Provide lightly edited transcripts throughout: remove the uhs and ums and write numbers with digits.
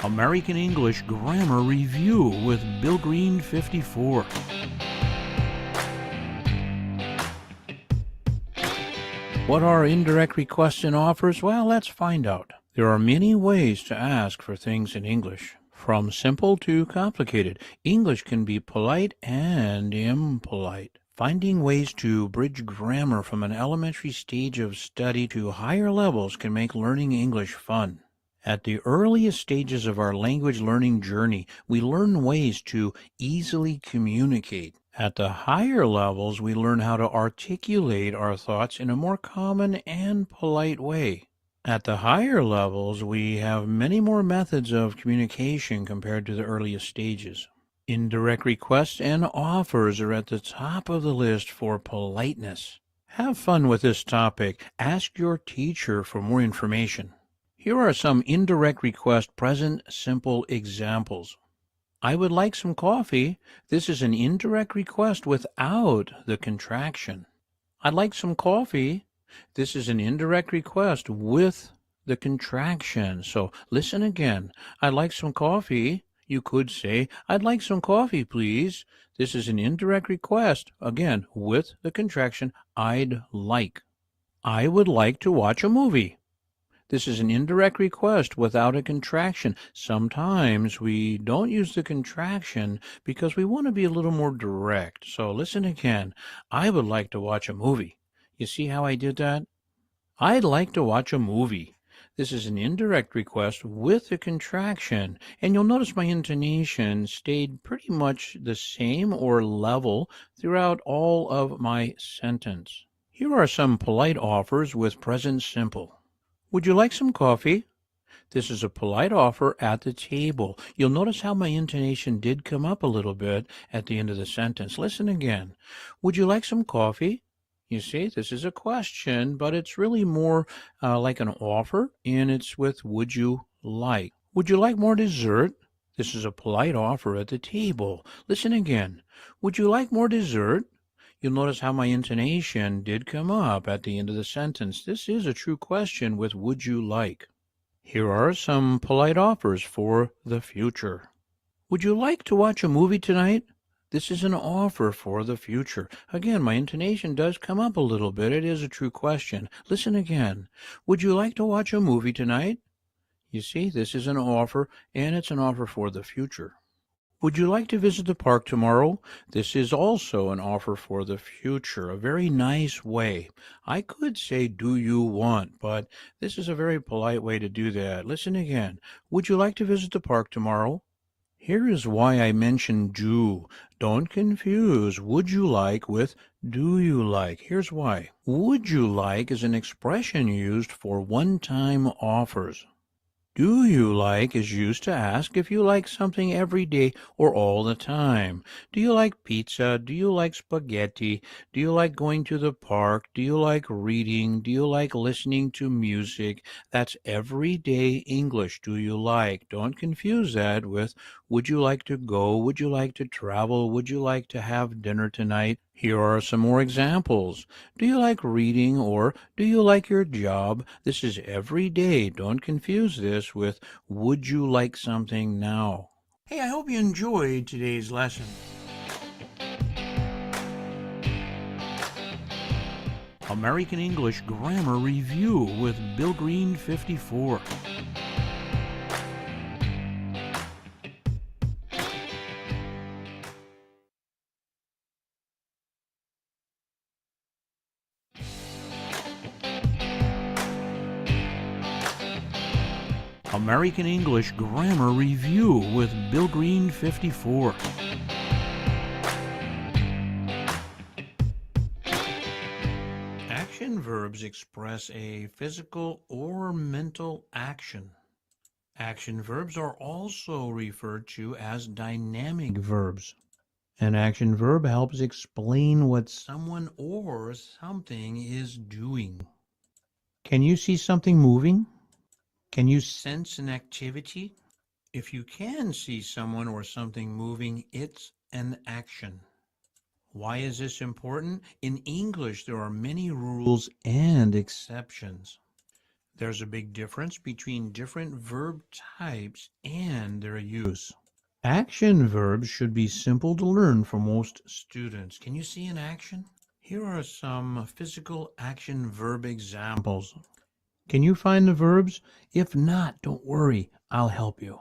American English Grammar Review with Bill Green 54. What are indirect requests and offers? Well, let's find out. There are many ways to ask for things in English. From simple to complicated, English can be polite and impolite. Finding ways to bridge grammar from an elementary stage of study to higher levels can make learning English fun. At the earliest stages of our language learning journey, we learn ways to easily communicate. At the higher levels, we learn how to articulate our thoughts in a more common and polite way. At the higher levels, we have many more methods of communication compared to the earliest stages. Indirect requests and offers are at the top of the list for politeness. Have fun with this topic. Ask your teacher for more information. Here are some indirect request present simple examples. I would like some coffee. This is an indirect request without the contraction. I'd like some coffee. This is an indirect request with the contraction. So listen again. I'd like some coffee. You could say, I'd like some coffee, please. This is an indirect request, again, with the contraction, I'd like. I would like to watch a movie. This is an indirect request without a contraction. Sometimes we don't use the contraction because we want to be a little more direct. So listen again. I would like to watch a movie. You see how I did that? I'd like to watch a movie. This is an indirect request with a contraction. And you'll notice my intonation stayed pretty much the same or level throughout all of my sentence. Here are some polite offers with present simple. Would you like some coffee? This is a polite offer at the table. You'll notice how my intonation did come up a little bit at the end of the sentence. Listen again. Would you like some coffee? You see, this is a question, but it's really more like an offer, and it's with would you like. Would you like more dessert? This is a polite offer at the table. Listen again. Would you like more dessert? You'll notice how my intonation did come up at the end of the sentence. This is a true question with would you like. Here are some polite offers for the future. Would you like to watch a movie tonight? This is an offer for the future. Again, my intonation does come up a little bit. It is a true question. Listen again. Would you like to watch a movie tonight? You see, this is an offer, and it's an offer for the future. Would you like to visit the park tomorrow? This is also an offer for the future, a very nice way. I could say, do you want, but this is a very polite way to do that. Listen again. Would you like to visit the park tomorrow? Here is why I mentioned do. Don't confuse would you like with do you like. Here's why. Would you like is an expression used for one-time offers. Do you like is used to ask if you like something every day or all the time. Do you like pizza? Do you like spaghetti? Do you like going to the park? Do you like reading? Do you like listening to music? That's everyday English. Do you like? Don't confuse that with would you like to go? Would you like to travel? Would you like to have dinner tonight? Here are some more examples. Do you like reading or do you like your job? This is every day. Don't confuse this with would you like something now? Hey, I hope you enjoyed today's lesson. American English Grammar Review with Bill Green 54. American English Grammar Review with Bill Green 54. Action verbs express a physical or mental action. Action verbs are also referred to as dynamic verbs. An action verb helps explain what someone or something is doing. Can you see something moving? Can you sense an activity? If you can see someone or something moving, it's an action. Why is this important? In English, there are many rules and exceptions. There's a big difference between different verb types and their use. Action verbs should be simple to learn for most students. Can you see an action? Here are some physical action verb examples. Can you find the verbs? If not, don't worry, I'll help you.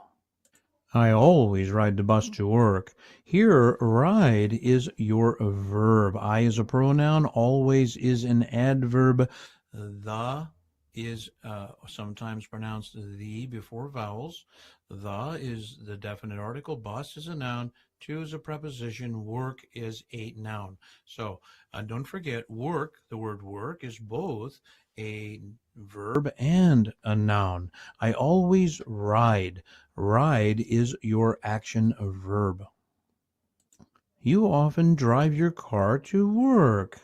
I always ride the bus to work. Here, ride is your verb. I is a pronoun, always is an adverb. The is sometimes pronounced the before vowels. The is the definite article. Bus is a noun. To is a preposition. Work is a noun. So don't forget, work, the word work, is both a verb and a noun. I always ride. Ride is your action verb. You often drive your car to work.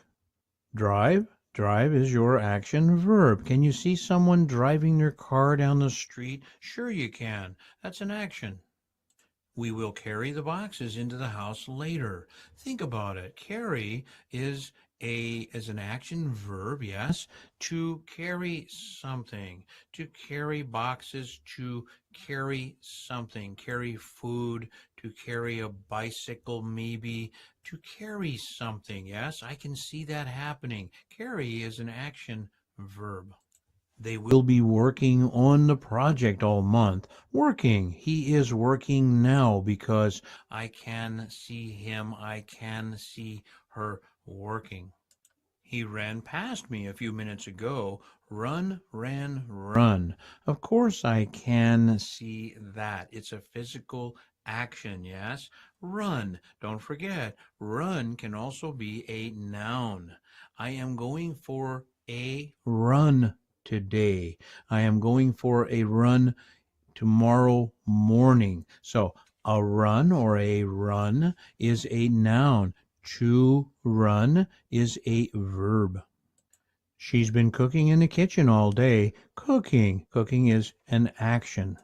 Drive. Drive is your action verb. Can you see someone driving their car down the street? Sure you can. That's an action. We will carry the boxes into the house later. Think about it. Carry is an action verb, yes, to carry something, to carry boxes, to carry something, carry food, to carry a bicycle maybe, to carry something. Yes, I can see that happening. Carry is an action verb. They will be working on the project all month. Working. He is working now because I can see him. I can see her working. He ran past me a few minutes ago. Run, ran, run. Of course I can see that. It's a physical action, yes? Run. Don't forget, run can also be a noun. I am going for a run today. I am going for a run tomorrow morning. So a run or a run is a noun. To run is a verb. She's been cooking in the kitchen all day. Cooking. Cooking is an action.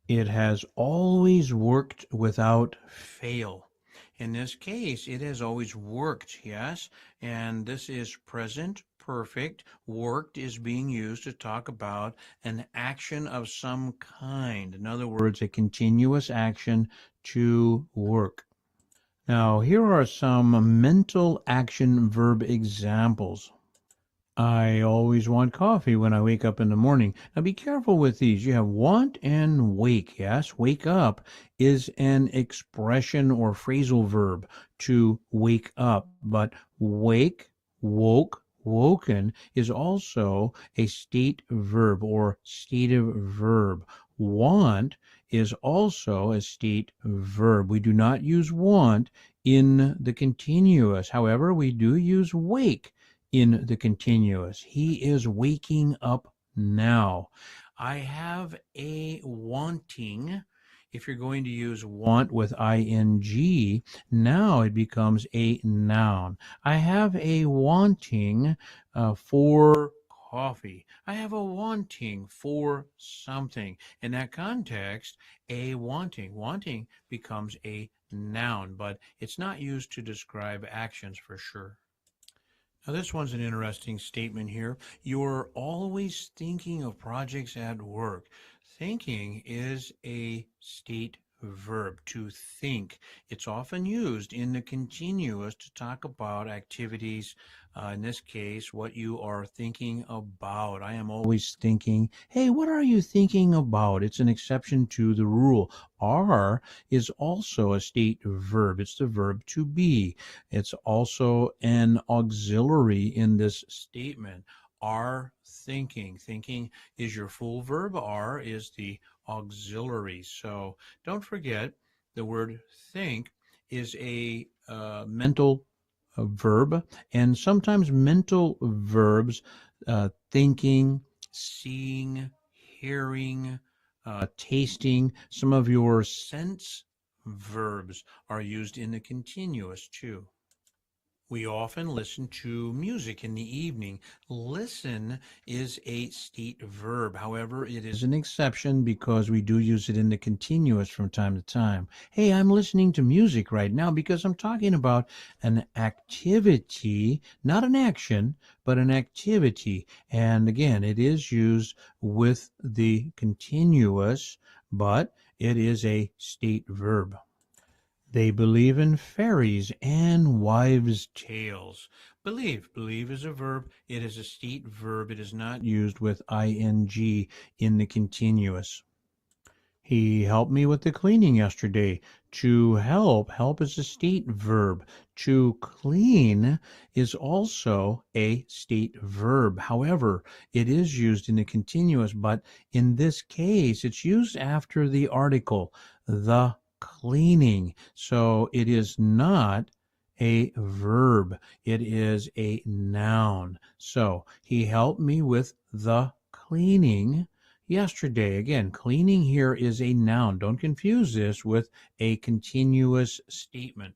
It has always worked without fail. In this case, it has always worked, yes? And this is present perfect. Worked is being used to talk about an action of some kind. In other words, a continuous action to work. Now, here are some mental action verb examples. I always want coffee when I wake up in the morning. Now be careful with these. You have want and wake. Yes, wake up is an expression or phrasal verb to wake up, but wake, woke, woken is also a state verb or stative verb. Want is also a state verb. We do not use want in the continuous. However, we do use wake in the continuous. He is waking up now. I have a wanting. If you're going to use want with ing, now it becomes a noun. I have a wanting for coffee. I have a wanting for something. In that context, a wanting. Wanting becomes a noun, but it's not used to describe actions for sure. Now, this one's an interesting statement here. You're always thinking of projects at work. Thinking is a state verb, to think. It's often used in the continuous to talk about activities. In this case, what you are thinking about. I am always thinking, hey, what are you thinking about? It's an exception to the rule. Are is also a state verb. It's the verb to be. It's also an auxiliary in this statement. Are thinking. Thinking is your full verb. Are is the auxiliary. So don't forget the word think is a mental verb, and sometimes mental verbs, thinking, seeing, hearing, tasting, some of your sense verbs are used in the continuous too. We often listen to music in the evening. Listen is a state verb. However, it is an exception because we do use it in the continuous from time to time. Hey, I'm listening to music right now because I'm talking about an activity, not an action, but an activity. And again, it is used with the continuous, but it is a state verb. They believe in fairies and wives' tales. Believe is a verb. It is a state verb. It is not used with ing in the continuous. He helped me with the cleaning yesterday. To help is a state verb. To clean is also a state verb. However, it is used in the continuous, but in this case, it's used after the article, the cleaning. So it is not a verb. It is a noun. So he helped me with the cleaning yesterday. Again, cleaning here is a noun. Don't confuse this with a continuous statement.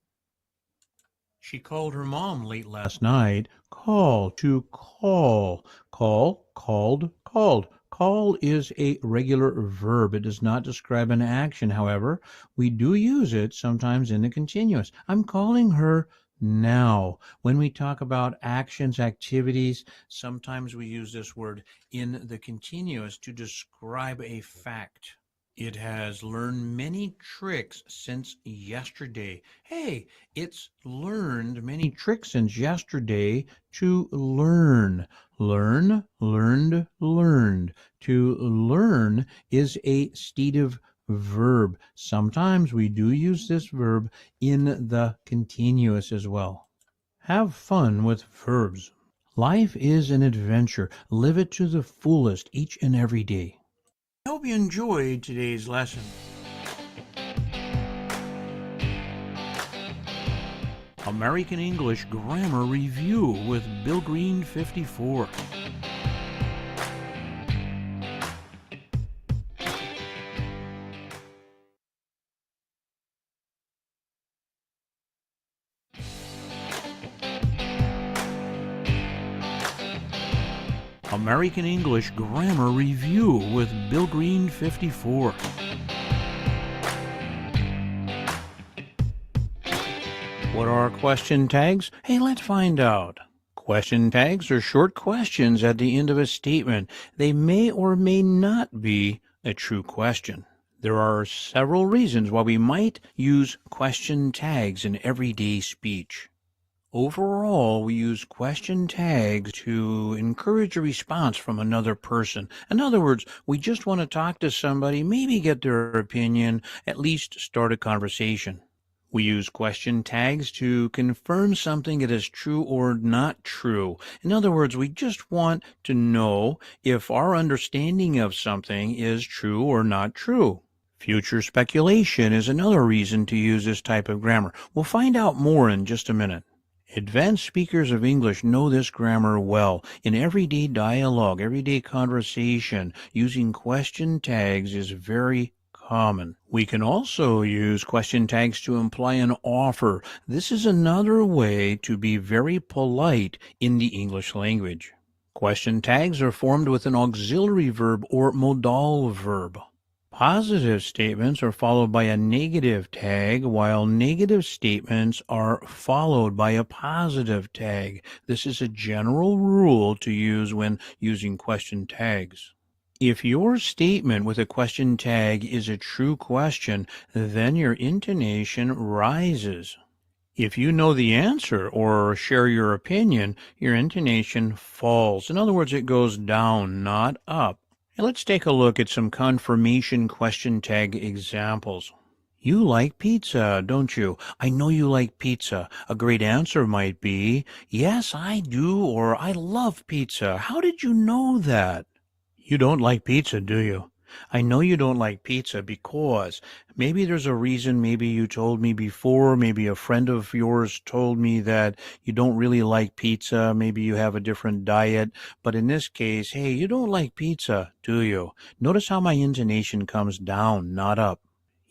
She called her mom late last night. Call, to call. Call, called, called. Call is a regular verb. It does not describe an action. However, we do use it sometimes in the continuous. I'm calling her now. When we talk about actions, activities, sometimes we use this word in the continuous to describe a fact. It has learned many tricks since yesterday. Hey, it's learned many tricks since yesterday. To learn. Learn, learned, learned. To learn is a stative verb. Sometimes we do use this verb in the continuous as well. Have fun with verbs. Life is an adventure. Live it to the fullest each and every day. I hope you enjoyed today's lesson. American English Grammar Review with Bill Green 54. American English Grammar Review with Bill Green 54. What are question tags? Hey, let's find out. Question tags are short questions at the end of a statement. They may or may not be a true question. There are several reasons why we might use question tags in everyday speech. Overall, we use question tags to encourage a response from another person. In other words, we just want to talk to somebody, maybe get their opinion, at least start a conversation. We use question tags to confirm something that is true or not true. In other words, we just want to know if our understanding of something is true or not true. Future speculation is another reason to use this type of grammar. We'll find out more in just a minute. Advanced speakers of English know this grammar well. In everyday dialogue, everyday conversation, using question tags is very common. We can also use question tags to imply an offer. This is another way to be very polite in the English language. Question tags are formed with an auxiliary verb or modal verb. Positive statements are followed by a negative tag, while negative statements are followed by a positive tag. This is a general rule to use when using question tags. If your statement with a question tag is a true question, then your intonation rises. If you know the answer or share your opinion, your intonation falls. In other words, it goes down, not up. And let's take a look at some confirmation question tag examples. You like pizza, don't you? I know you like pizza. A great answer might be, yes, I do, or I love pizza. How did you know that? You don't like pizza, do you? I know you don't like pizza because maybe there's a reason. Maybe you told me before, maybe a friend of yours told me that you don't really like pizza. Maybe you have a different diet. But in this case, hey, you don't like pizza, do you? Notice how my intonation comes down, not up.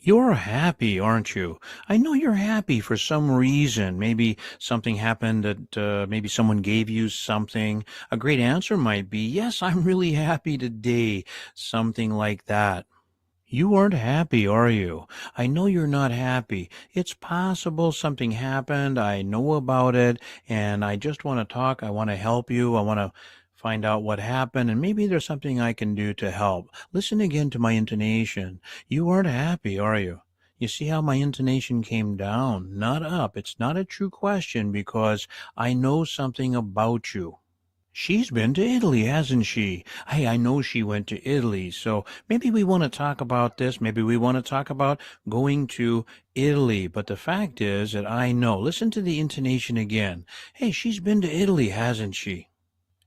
You're happy, aren't you? I know you're happy for some reason. Maybe something happened that maybe someone gave you something. A great answer might be, yes, I'm really happy today. Something like that. You aren't happy, are you? I know you're not happy. It's possible something happened. I know about it, and I just want to talk. I want to help you. I want to find out what happened, and maybe there's something I can do to help. Listen again to my intonation. You aren't happy, are you? You see how my intonation came down, not up. It's not a true question because I know something about you. She's been to Italy, hasn't she? Hey, I know she went to Italy, so maybe we want to talk about this. Maybe we want to talk about going to Italy. But the fact is that I know. Listen to the intonation again. Hey, she's been to Italy, hasn't she?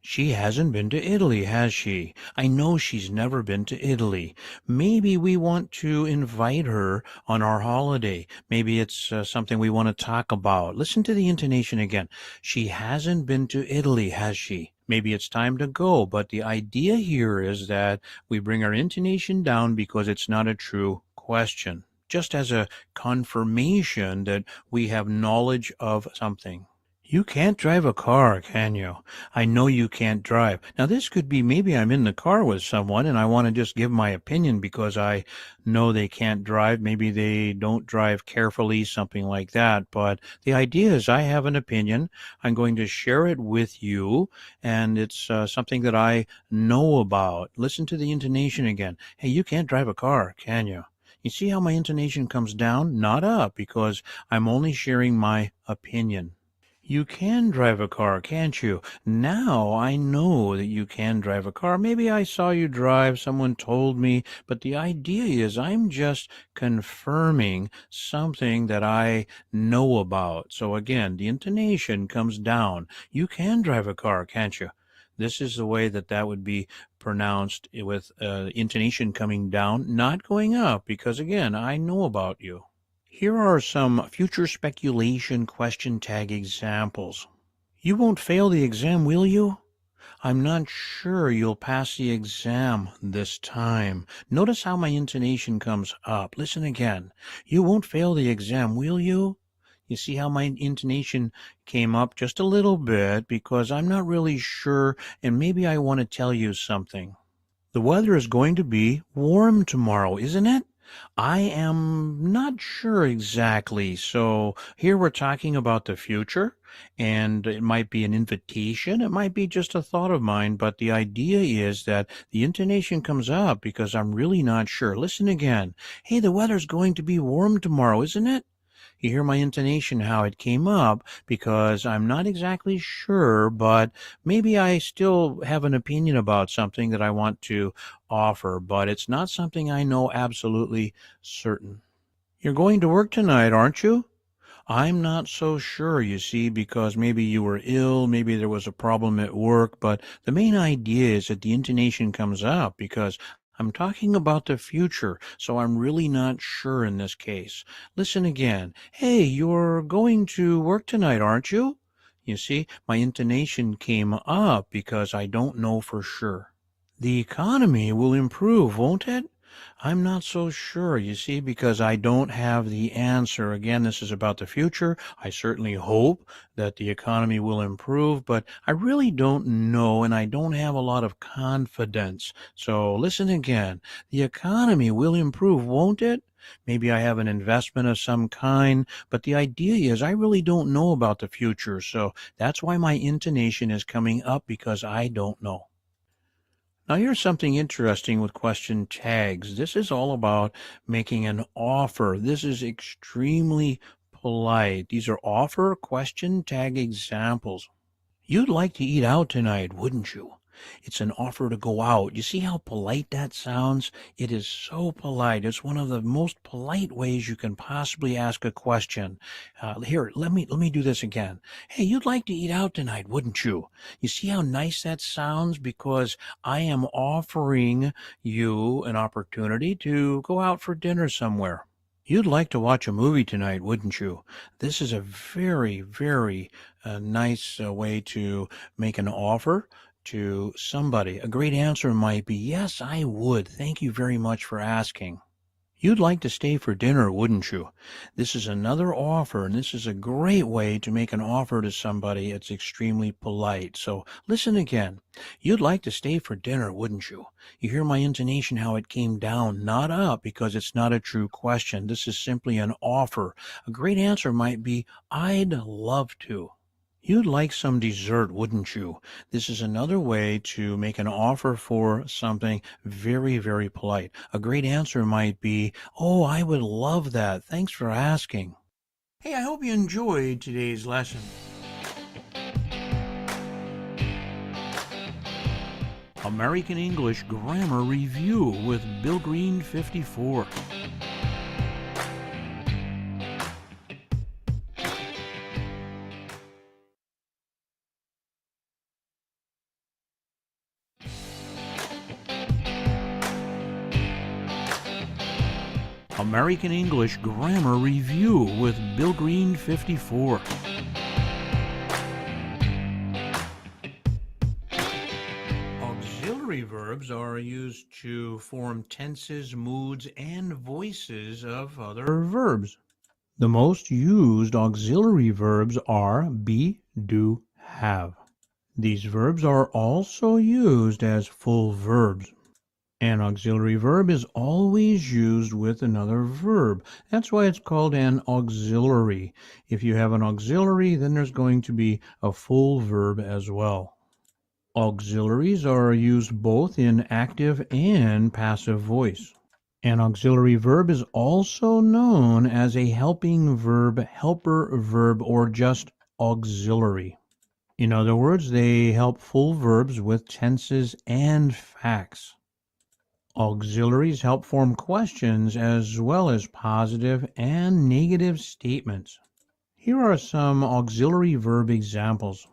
She hasn't been to Italy, has she? I know she's never been to Italy. Maybe we want to invite her on our holiday. Maybe it's something we want to talk about. Listen to the intonation again. She hasn't been to Italy, has she? Maybe it's time to go, but the idea here is that we bring our intonation down because it's not a true question, just as a confirmation that we have knowledge of something. You can't drive a car, can you? I know you can't drive. Now, this could be maybe I'm in the car with someone and I want to just give my opinion because I know they can't drive. Maybe they don't drive carefully, something like that. But the idea is I have an opinion. I'm going to share it with you, and it's something that I know about. Listen to the intonation again. Hey, you can't drive a car, can you? You see how my intonation comes down, not up, because I'm only sharing my opinion. You can drive a car, can't you? Now I know that you can drive a car. Maybe I saw you drive, someone told me, but the idea is I'm just confirming something that I know about. So again, the intonation comes down. You can drive a car, can't you? This is the way that that would be pronounced with intonation coming down, not going up, because again, I know about you. Here are some future speculation question tag examples. You won't fail the exam, will you? I'm not sure you'll pass the exam this time. Notice how my intonation comes up. Listen again. You won't fail the exam, will you? You see how my intonation came up just a little bit because I'm not really sure and maybe I want to tell you something. The weather is going to be warm tomorrow, isn't it? I am not sure exactly. So here we're talking about the future, and it might be an invitation. It might be just a thought of mine, but the idea is that the intonation comes up because I'm really not sure. Listen again. Hey, the weather's going to be warm tomorrow, isn't it? You hear my intonation, how it came up, because I'm not exactly sure, but maybe I still have an opinion about something that I want to offer, but it's not something I know absolutely certain. You're going to work tonight, aren't you? I'm not so sure, you see, because maybe you were ill, maybe there was a problem at work, but the main idea is that the intonation comes up because I'm talking about the future, so I'm really not sure in this case. Listen again. Hey, you're going to work tonight, aren't you? You see, my intonation came up because I don't know for sure. The economy will improve, won't it? I'm not so sure, you see, because I don't have the answer. Again, this is about the future. I certainly hope that the economy will improve, but I really don't know, and I don't have a lot of confidence. So listen again. The economy will improve, won't it? Maybe I have an investment of some kind, but the idea is I really don't know about the future. So that's why my intonation is coming up because I don't know. Now, here's something interesting with question tags. This is all about making an offer. This is extremely polite. These are offer question tag examples. You'd like to eat out tonight, wouldn't you? It's an offer to go out. You see how polite that sounds? It is so polite. It's one of the most polite ways you can possibly ask a question. Here, let me do this again. Hey, you'd like to eat out tonight, wouldn't you? You see how nice that sounds? Because I am offering you an opportunity to go out for dinner somewhere. You'd like to watch a movie tonight, wouldn't you? This is a very, very nice way to make an offer to somebody. A great answer might be, yes, I would. Thank you very much for asking. You'd like to stay for dinner, wouldn't you? This is another offer, and this is a great way to make an offer to somebody. It's extremely polite. So listen again. You'd like to stay for dinner, wouldn't you? You hear my intonation, how it came down, not up, because it's not a true question. This is simply an offer. A great answer might be, I'd love to. You'd like some dessert, wouldn't you? This is another way to make an offer for something very, very polite. A great answer might be, oh, I would love that. Thanks for asking. Hey, I hope you enjoyed today's lesson. American English Grammar Review with Bill Green 54. American English Grammar Review with Bill Green 54. Auxiliary verbs are used to form tenses, moods, and voices of other verbs. The most used auxiliary verbs are be, do, have. These verbs are also used as full verbs. An auxiliary verb is always used with another verb. That's why it's called an auxiliary. If you have an auxiliary, then there's going to be a full verb as well. Auxiliaries are used both in active and passive voice. An auxiliary verb is also known as a helping verb, helper verb, or just auxiliary. In other words, they help full verbs with tenses and facts. Auxiliaries help form questions as well as positive and negative statements. Here are some auxiliary verb examples.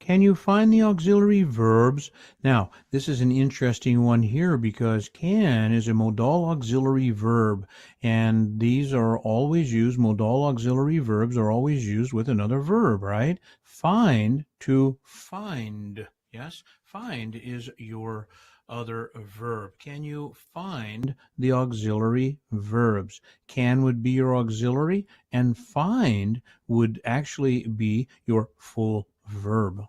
Can you find the auxiliary verbs? Now, this is an interesting one here because can is a modal auxiliary verb, and these are always used, modal auxiliary verbs are always used with another verb, right? Find, to find. Yes, find is your other verb. Can you find the auxiliary verbs? Can would be your auxiliary, and find would actually be your full verb.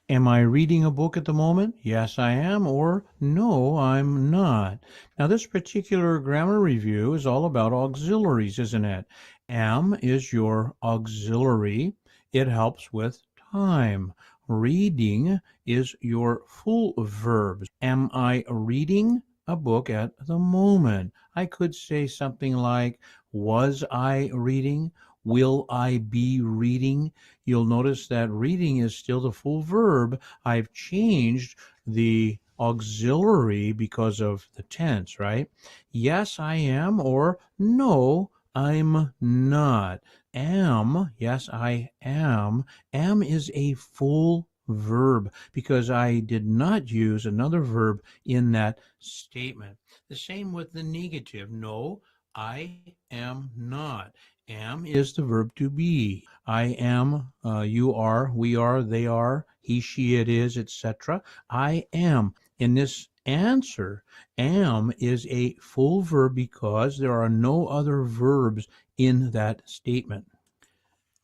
Am I reading a book at the moment? Yes, I am, or no, I'm not. Now, this particular grammar review is all about auxiliaries, isn't it? Am is your auxiliary. It helps with time. Reading is your full verb. Am I reading a book at the moment? I could say something like, was I reading? Will I be reading? You'll notice that reading is still the full verb. I've changed the auxiliary because of the tense, right? Yes, I am, or no, I'm not. Am, yes, I am. Am is a full verb because I did not use another verb in that statement. The same with the negative. No, I am not. Am is the verb to be. I am, you are, we are, they are, he, she, it is, etc. I am. In this answer, am is a full verb because there are no other verbs in that statement.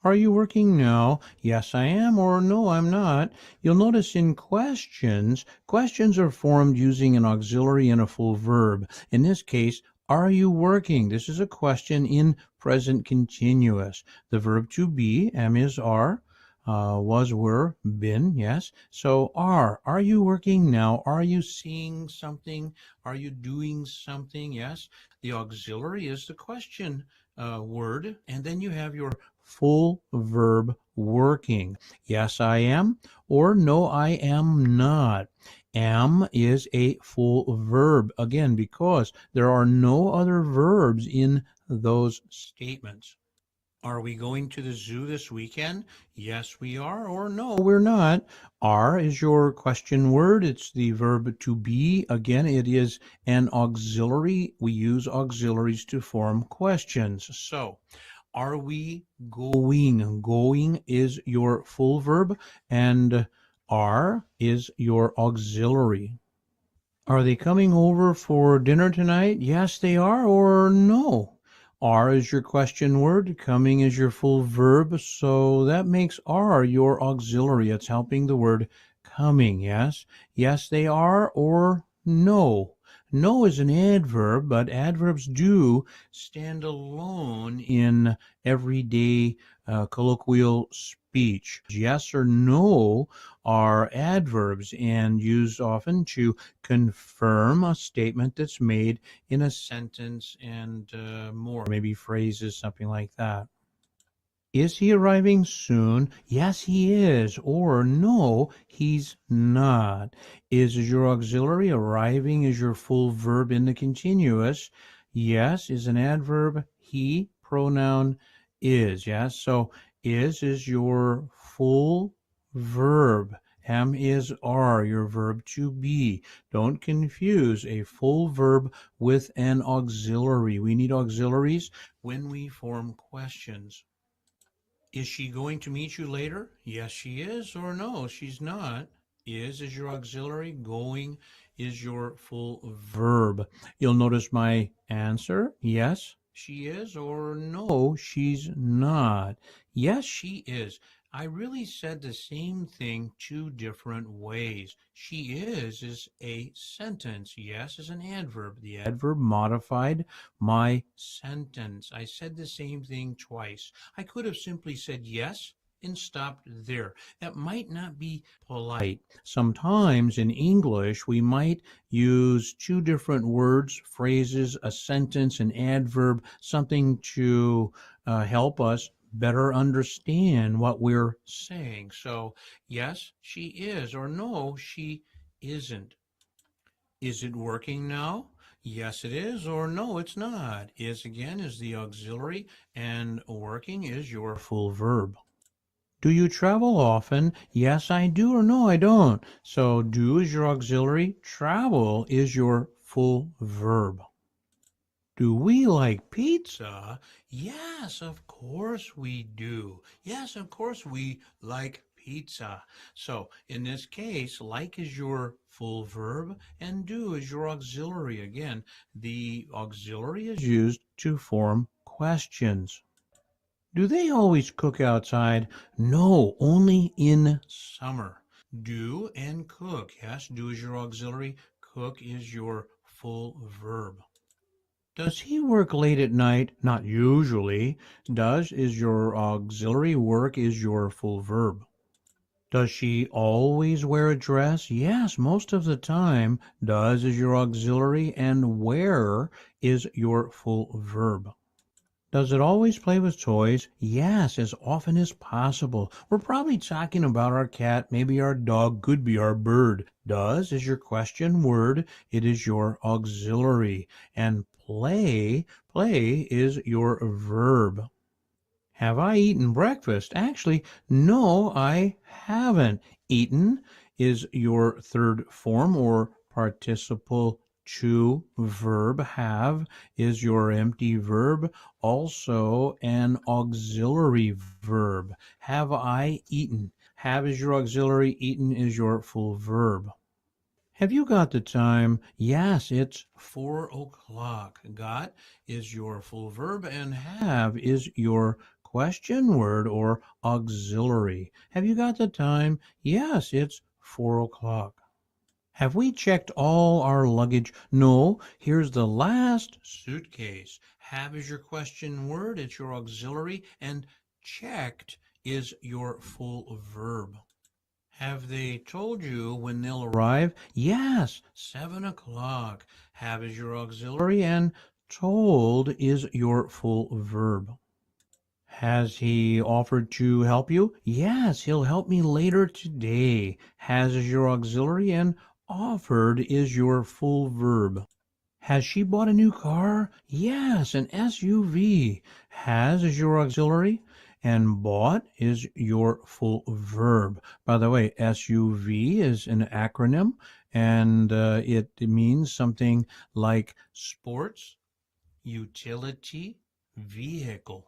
Are you working now? Yes, I am, or no, I'm not. You'll notice in questions, questions are formed using an auxiliary and a full verb. In this case, are you working? This is a question in present continuous. The verb to be, am is are, was, were, been, yes. So are you working now? Are you seeing something? Are you doing something? Yes. The auxiliary is the question word, and then you have your full verb working. Yes, I am, or no, I am not. Am is a full verb, again, because there are no other verbs in those statements. Are we going to the zoo this weekend? Yes, we are, or no, we're not. Are is your question word. It's the verb to be. Again, it is an auxiliary. We use auxiliaries to form questions. So, are we going? Going is your full verb, and are is your auxiliary. Are they coming over for dinner tonight? Yes, they are, or no? Are is your question word, coming is your full verb, so that makes are your auxiliary. It's helping the word coming, yes? Yes, they are, or no. No is an adverb, but adverbs do stand alone in everyday colloquial speech. Yes or no are adverbs and used often to confirm a statement that's made in a sentence and more, maybe phrases, something like that. Is he arriving soon? Yes, he is. Or no, he's not. Is your auxiliary. Arriving is your full verb in the continuous. Yes is an adverb. He, pronoun is. Yes. So is your full verb. Am is are, your verb to be. Don't confuse a full verb with an auxiliary. We need auxiliaries when we form questions. Is she going to meet you later? Yes, she is, or no, she's not. Is your auxiliary. Going is your full verb. You'll notice my answer. Yes, she is, or no, she's not. Yes, she is. I really said the same thing two different ways. She is a sentence. Yes is an adverb. The adverb modified my sentence. I said the same thing twice. I could have simply said yes and stopped there. That might not be polite. Sometimes in English, we might use two different words, phrases, a sentence, an adverb, something to help us better understand what we're saying. So, yes, she is, or no, she isn't. Is it working now? Yes, it is, or no, it's not. Is again is the auxiliary, and working is your full verb. Do you travel often? Yes, I do, or no, I don't. So do is your auxiliary, travel is your full verb. Do we like pizza? Yes, of course we do. Yes, of course we like pizza. So in this case, like is your full verb and do is your auxiliary. Again, the auxiliary is used to form questions. Do they always cook outside? No, only in summer. Do and cook. Yes, do is your auxiliary. Cook is your full verb. Does he work late at night? Not usually. Does is your auxiliary, work is your full verb. Does she always wear a dress? Yes, most of the time. Does is your auxiliary and wear is your full verb. Does it always play with toys? Yes, as often as possible. We're probably talking about our cat, maybe our dog, could be our bird. Does is your question word, it is your auxiliary. And play is your verb. Have I eaten breakfast? Actually, no, I haven't. Eaten is your third form or participle to verb. Have is your empty verb, also an auxiliary verb. Have I eaten? Have is your auxiliary, eaten is your full verb. Have you got the time? Yes, it's 4 o'clock. Got is your full verb and have is your question word or auxiliary. Have you got the time? Yes, it's 4 o'clock. Have we checked all our luggage? No, here's the last suitcase. Have is your question word, it's your auxiliary, and checked is your full verb. Have they told you when they'll arrive? Yes, 7 o'clock. Have is your auxiliary and told is your full verb. Has he offered to help you? Yes, he'll help me later today. Has is your auxiliary and offered is your full verb. Has she bought a new car? Yes, an SUV. Has is your auxiliary and bought is your full verb. By the way, SUV is an acronym and it means something like sports utility vehicle.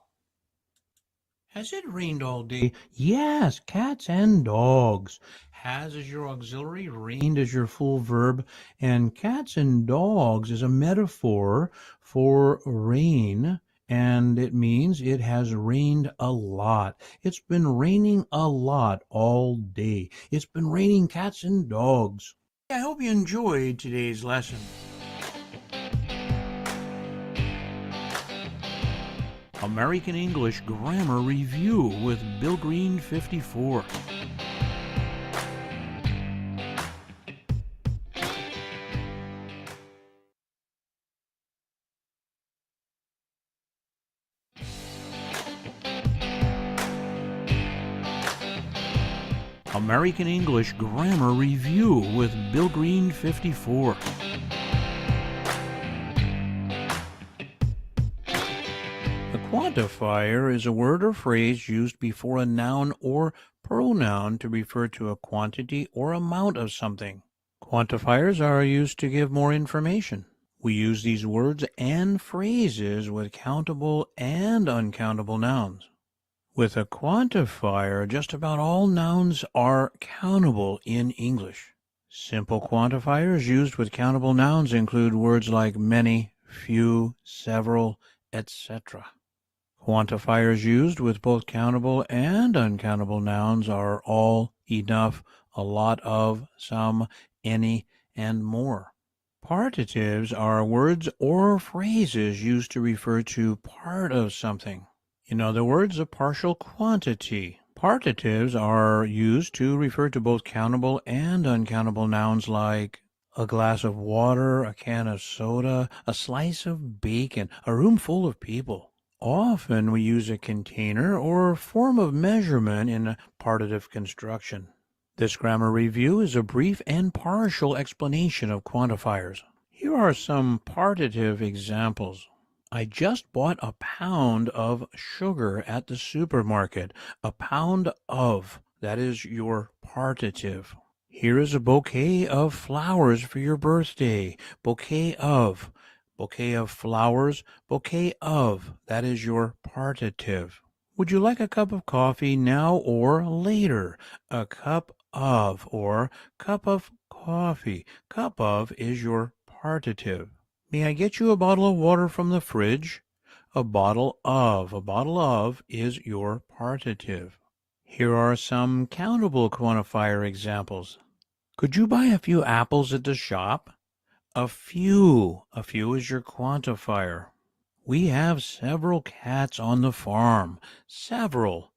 Has it rained all day? Yes, cats and dogs. Has is your auxiliary, rained is your full verb, and cats and dogs is a metaphor for rain, and it means it has rained a lot. It's been raining a lot all day. It's been raining cats and dogs. I hope you enjoyed today's lesson. American English Grammar Review with Bill Green 54. American English Grammar Review with Bill Green 54. A quantifier is a word or phrase used before a noun or pronoun to refer to a quantity or amount of something. Quantifiers are used to give more information. We use these words and phrases with countable and uncountable nouns. With a quantifier, just about all nouns are countable in English. Simple quantifiers used with countable nouns include words like many, few, several, etc. Quantifiers used with both countable and uncountable nouns are all, enough, a lot of, some, any, and more. Partitives are words or phrases used to refer to part of something. In other words, a partial quantity. Partitives are used to refer to both countable and uncountable nouns like a glass of water, a can of soda, a slice of bacon, a room full of people. Often we use a container or form of measurement in partitive construction. This grammar review is a brief and partial explanation of quantifiers. Here are some partitive examples. I just bought a pound of sugar at the supermarket. A pound of, that is your partitive. Here is a bouquet of flowers for your birthday. Bouquet of flowers, bouquet of, that is your partitive. Would you like a cup of coffee now or later? A cup of or cup of coffee. Cup of is your partitive. May I get you a bottle of water from the fridge? A bottle of is your partitive. Here are some countable quantifier examples. Could you buy a few apples at the shop? A few is your quantifier. We have several cats on the farm. Several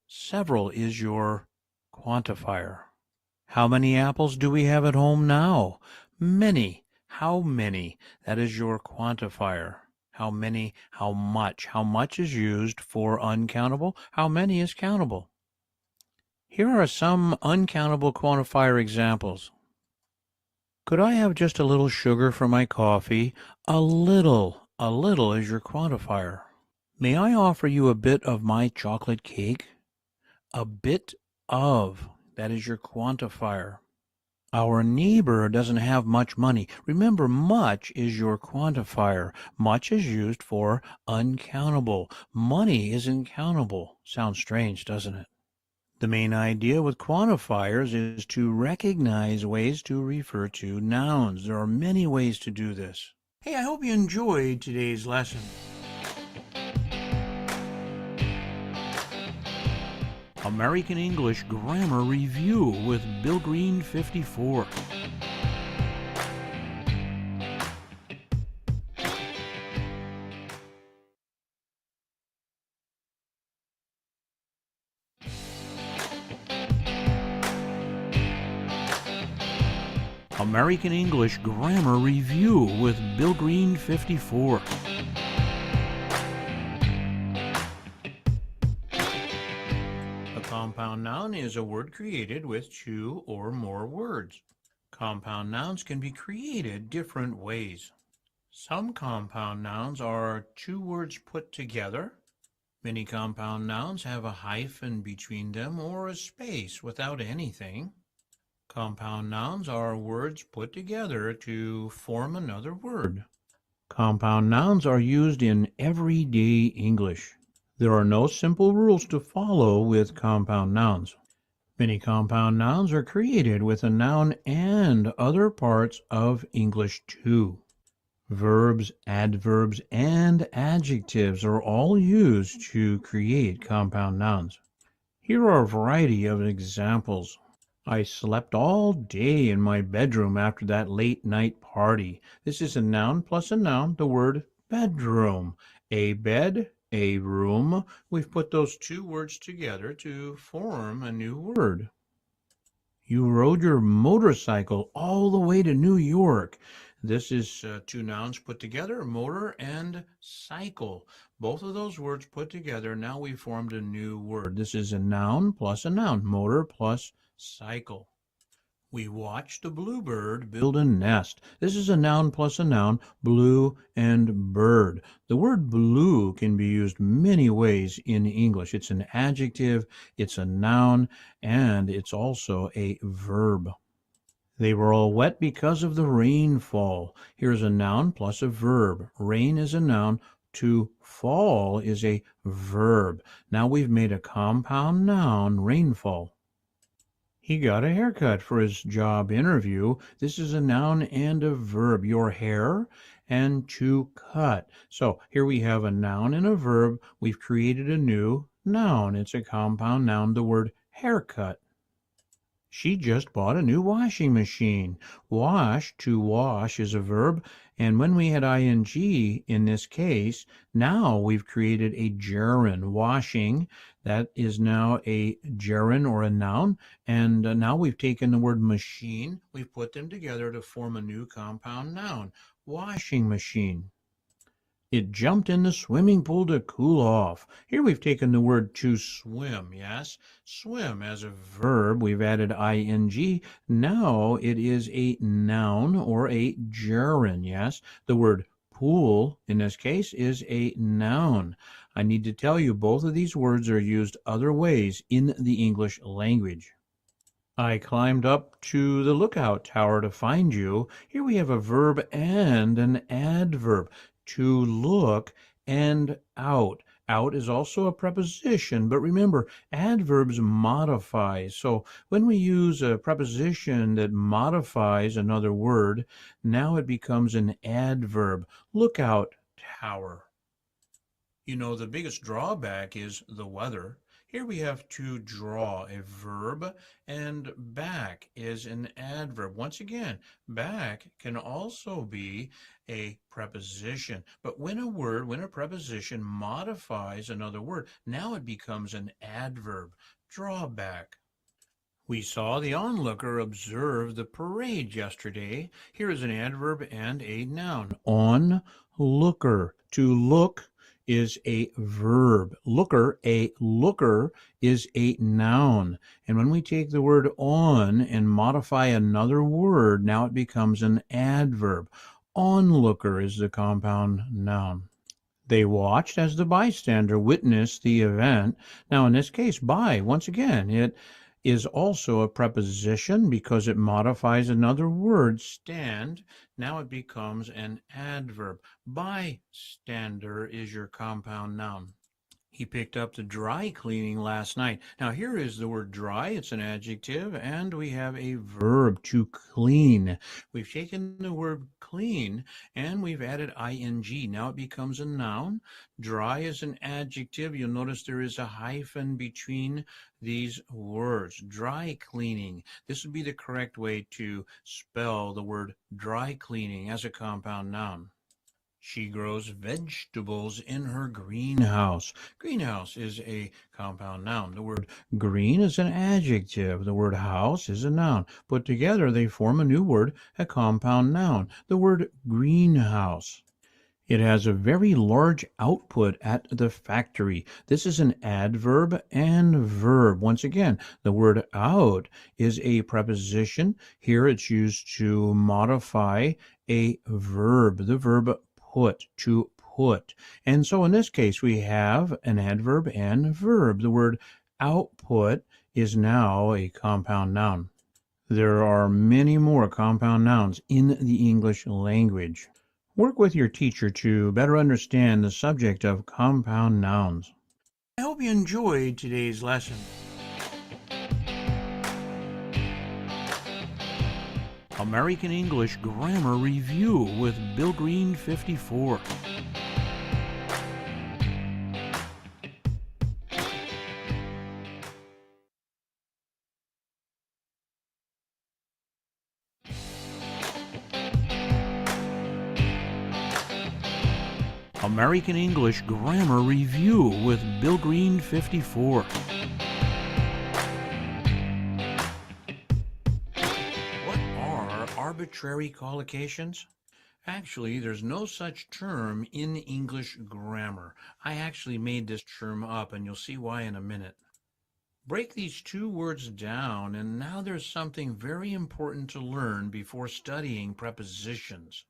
is your quantifier. How many apples do we have at home now? Many. How many? That is your quantifier. How many, how much. How much is used for uncountable. How many is countable. Here are some uncountable quantifier examples. Could I have just a little sugar for my coffee? A little is your quantifier. May I offer you a bit of my chocolate cake? A bit of, that is your quantifier. Our neighbor doesn't have much money. Remember, much is your quantifier. Much is used for uncountable. Money isn't countable. Sounds strange, doesn't it? The main idea with quantifiers is to recognize ways to refer to nouns. There are many ways to do this. Hey, I hope you enjoyed today's lesson. American English Grammar Review with Bill Green 54. American English Grammar Review with Bill Green 54. A compound noun is a word created with two or more words. Compound nouns can be created different ways. Some compound nouns are two words put together. Many compound nouns have a hyphen between them or a space without anything. Compound nouns are words put together to form another word. Compound nouns are used in everyday English. There are no simple rules to follow with compound nouns. Many compound nouns are created with a noun and other parts of English too. Verbs, adverbs, and adjectives are all used to create compound nouns. Here are a variety of examples. I slept all day in my bedroom after that late night party. This is a noun plus a noun, the word bedroom. A bed, a room. We've put those two words together to form a new word. You rode your motorcycle all the way to New York. This is two nouns put together, motor and cycle. Both of those words put together, now we formed a new word. This is a noun plus a noun, motor plus cycle. We watched a bluebird build a nest. This is a noun plus a noun, blue and bird. The word blue can be used many ways in English. It's an adjective, it's a noun, and it's also a verb. They were all wet because of the rainfall. Here's a noun plus a verb. Rain is a noun. To fall is a verb. Now we've made a compound noun, rainfall. He got a haircut for his job interview. This is a noun and a verb. Your hair and to cut. So here we have a noun and a verb. We've created a new noun. It's a compound noun, the word haircut. She just bought a new washing machine. Wash, to wash, is a verb. And when we had ing in this case, now we've created a gerund. Washing, that is now a gerund or a noun. And now we've taken the word machine, we've put them together to form a new compound noun. Washing machine. It jumped in the swimming pool to cool off. Here we've taken the word to swim, yes? Swim as a verb, we've added ing. Now it is a noun or a gerund, yes? The word pool, in this case, is a noun. I need to tell you both of these words are used other ways in the English language. I climbed up to the lookout tower to find you. Here we have a verb and an adverb. To look and out. Out is also a preposition, but remember, adverbs modify. So when we use a preposition that modifies another word, now it becomes an adverb. Lookout tower. You know, the biggest drawback is the weather. Here we have to draw, a verb, and back is an adverb. Once again, back can also be a preposition. But when a preposition modifies another word, now it becomes an adverb. Draw back. We saw the onlooker observe the parade yesterday. Here is an adverb and a noun. Onlooker. To look is a verb. Looker, a looker, is a noun. And when we take the word on and modify another word, now it becomes an adverb. Onlooker is the compound noun. They watched as the bystander witnessed the event. Now, in this case, by, once again, it is also a preposition because it modifies another word, stand. Now it becomes an adverb. Bystander is your compound noun. He picked up the dry cleaning last night. Now here is the word dry. It's an adjective, and we have a verb, to clean. We've taken the word clean and we've added ing. Now it becomes a noun. Dry is an adjective. You'll notice there is a hyphen between these words. Dry cleaning. This would be the correct way to spell the word dry cleaning as a compound noun. She grows vegetables in her greenhouse. Greenhouse is a compound noun. The word green is an adjective. The word house is a noun. Put together, they form a new word, a compound noun. The word greenhouse. It has a very large output at the factory. This is an adverb and verb. Once again, the word out is a preposition. Here it's used to modify a verb. The verb put, to put. And so in this case, we have an adverb and verb. The word output is now a compound noun. There are many more compound nouns in the English language. Work with your teacher to better understand the subject of compound nouns. I hope you enjoyed today's lesson. American English Grammar Review with Bill Green 54. American English Grammar Review with Bill Green 54. What are arbitrary collocations? Actually, there's no such term in English grammar. I actually made this term up, and you'll see why in a minute. Break these two words down, and now there's something very important to learn before studying prepositions.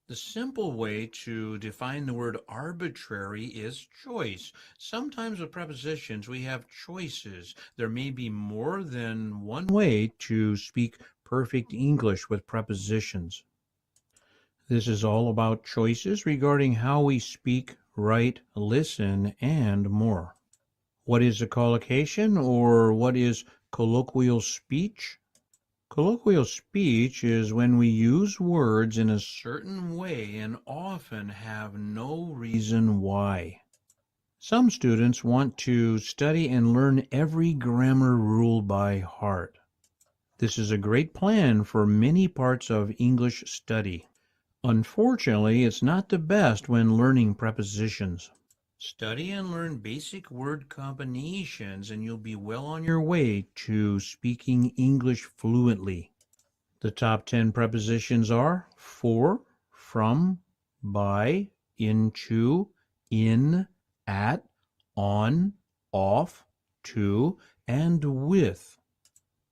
The simple way to define the word arbitrary is choice. Sometimes with prepositions we have choices. There may be more than one way to speak perfect English with prepositions. This is all about choices regarding how we speak, write, listen, and more. What is a collocation, or what is colloquial speech? Colloquial speech is when we use words in a certain way and often have no reason why. Some students want to study and learn every grammar rule by heart. This is a great plan for many parts of English study. Unfortunately, it's not the best when learning prepositions. Study and learn basic word combinations, and you'll be well on your way to speaking English fluently. The top 10 prepositions are for, from, by, into, in, at, on, off, to, and with.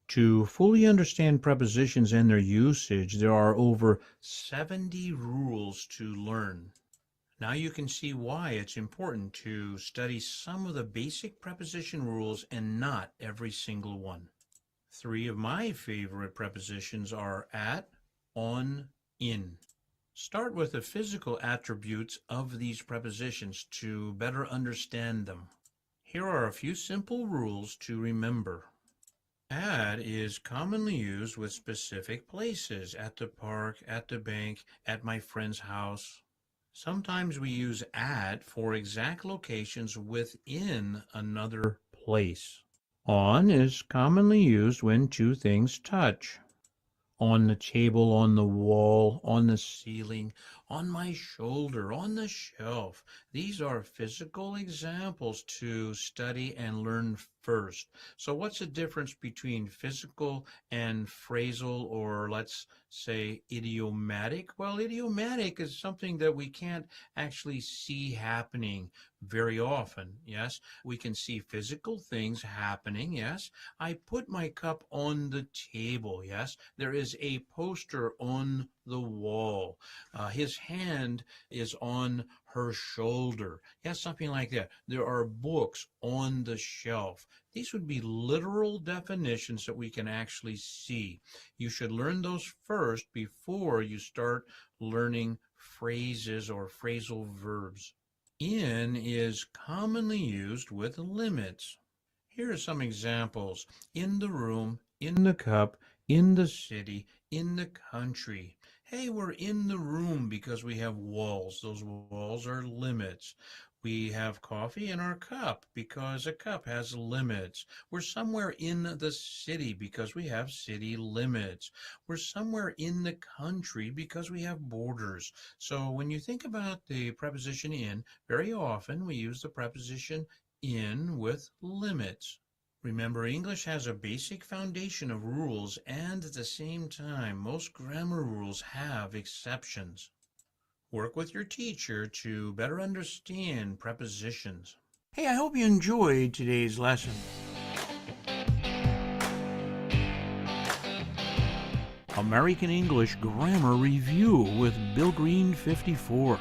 To fully understand prepositions and their usage, there are over 70 rules to learn. Now you can see why it's important to study some of the basic preposition rules and not every single one. 3 of my favorite prepositions are at, on, in. Start with the physical attributes of these prepositions to better understand them. Here are a few simple rules to remember. At is commonly used with specific places, at the park, at the bank, at my friend's house. Sometimes we use at for exact locations within another place. On is commonly used when two things touch. On the table, on the wall, on the ceiling, on my shoulder, on the shelf. These are physical examples to study and learn first. So what's the difference between physical and phrasal, or let's say idiomatic? Well, idiomatic is something that we can't actually see happening very often. Yes, we can see physical things happening. Yes, I put my cup on the table. Yes, there is a poster on the wall. His hand is on her shoulder. Yes, something like that. There are books on the shelf. These would be literal definitions that we can actually see. You should learn those first before you start learning phrases or phrasal verbs. In is commonly used with limits. Here are some examples. In the room, in the cup, in the city, in the country. Hey, we're in the room because we have walls. Those walls are limits. We have coffee in our cup because a cup has limits. We're somewhere in the city because we have city limits. We're somewhere in the country because we have borders. So when you think about the preposition in, very often we use the preposition in with limits. Remember, English has a basic foundation of rules, and at the same time, most grammar rules have exceptions. Work with your teacher to better understand prepositions. Hey, I hope you enjoyed today's lesson. American English Grammar Review with Bill Green 54.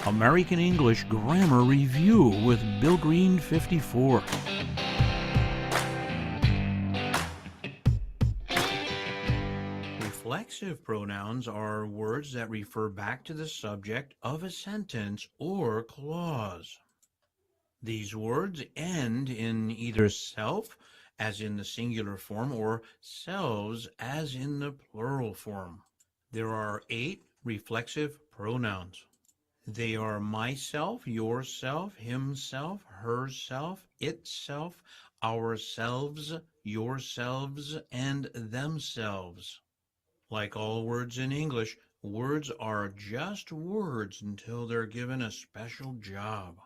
American English Grammar Review with Bill Green 54. Reflexive pronouns are words that refer back to the subject of a sentence or clause. These words end in either self, as in the singular form, or selves, as in the plural form. There are 8 reflexive pronouns. They are myself, yourself, himself, herself, itself, ourselves, yourselves, and themselves. Like all words in English, words are just words until they're given a special job.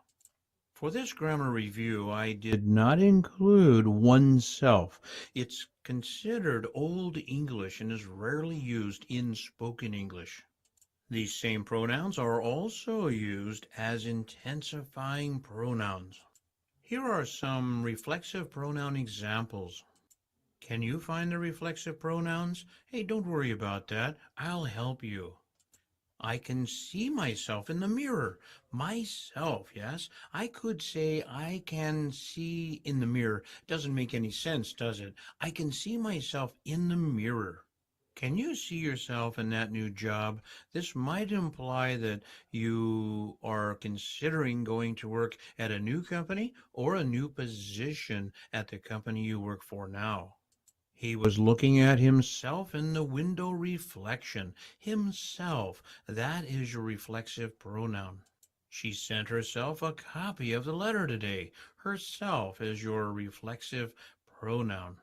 For this grammar review, I did not include oneself. It's considered Old English and is rarely used in spoken English. These same pronouns are also used as intensifying pronouns. Here are some reflexive pronoun examples. Can you find the reflexive pronouns? Hey, don't worry about that. I'll help you. I can see myself in the mirror. Myself, yes. I could say I can see in the mirror. Doesn't make any sense, does it? I can see myself in the mirror. Can you see yourself in that new job? This might imply that you are considering going to work at a new company or a new position at the company you work for now. He was looking at himself in the window reflection. Himself, that is your reflexive pronoun. She sent herself a copy of the letter today. Herself is your reflexive pronoun.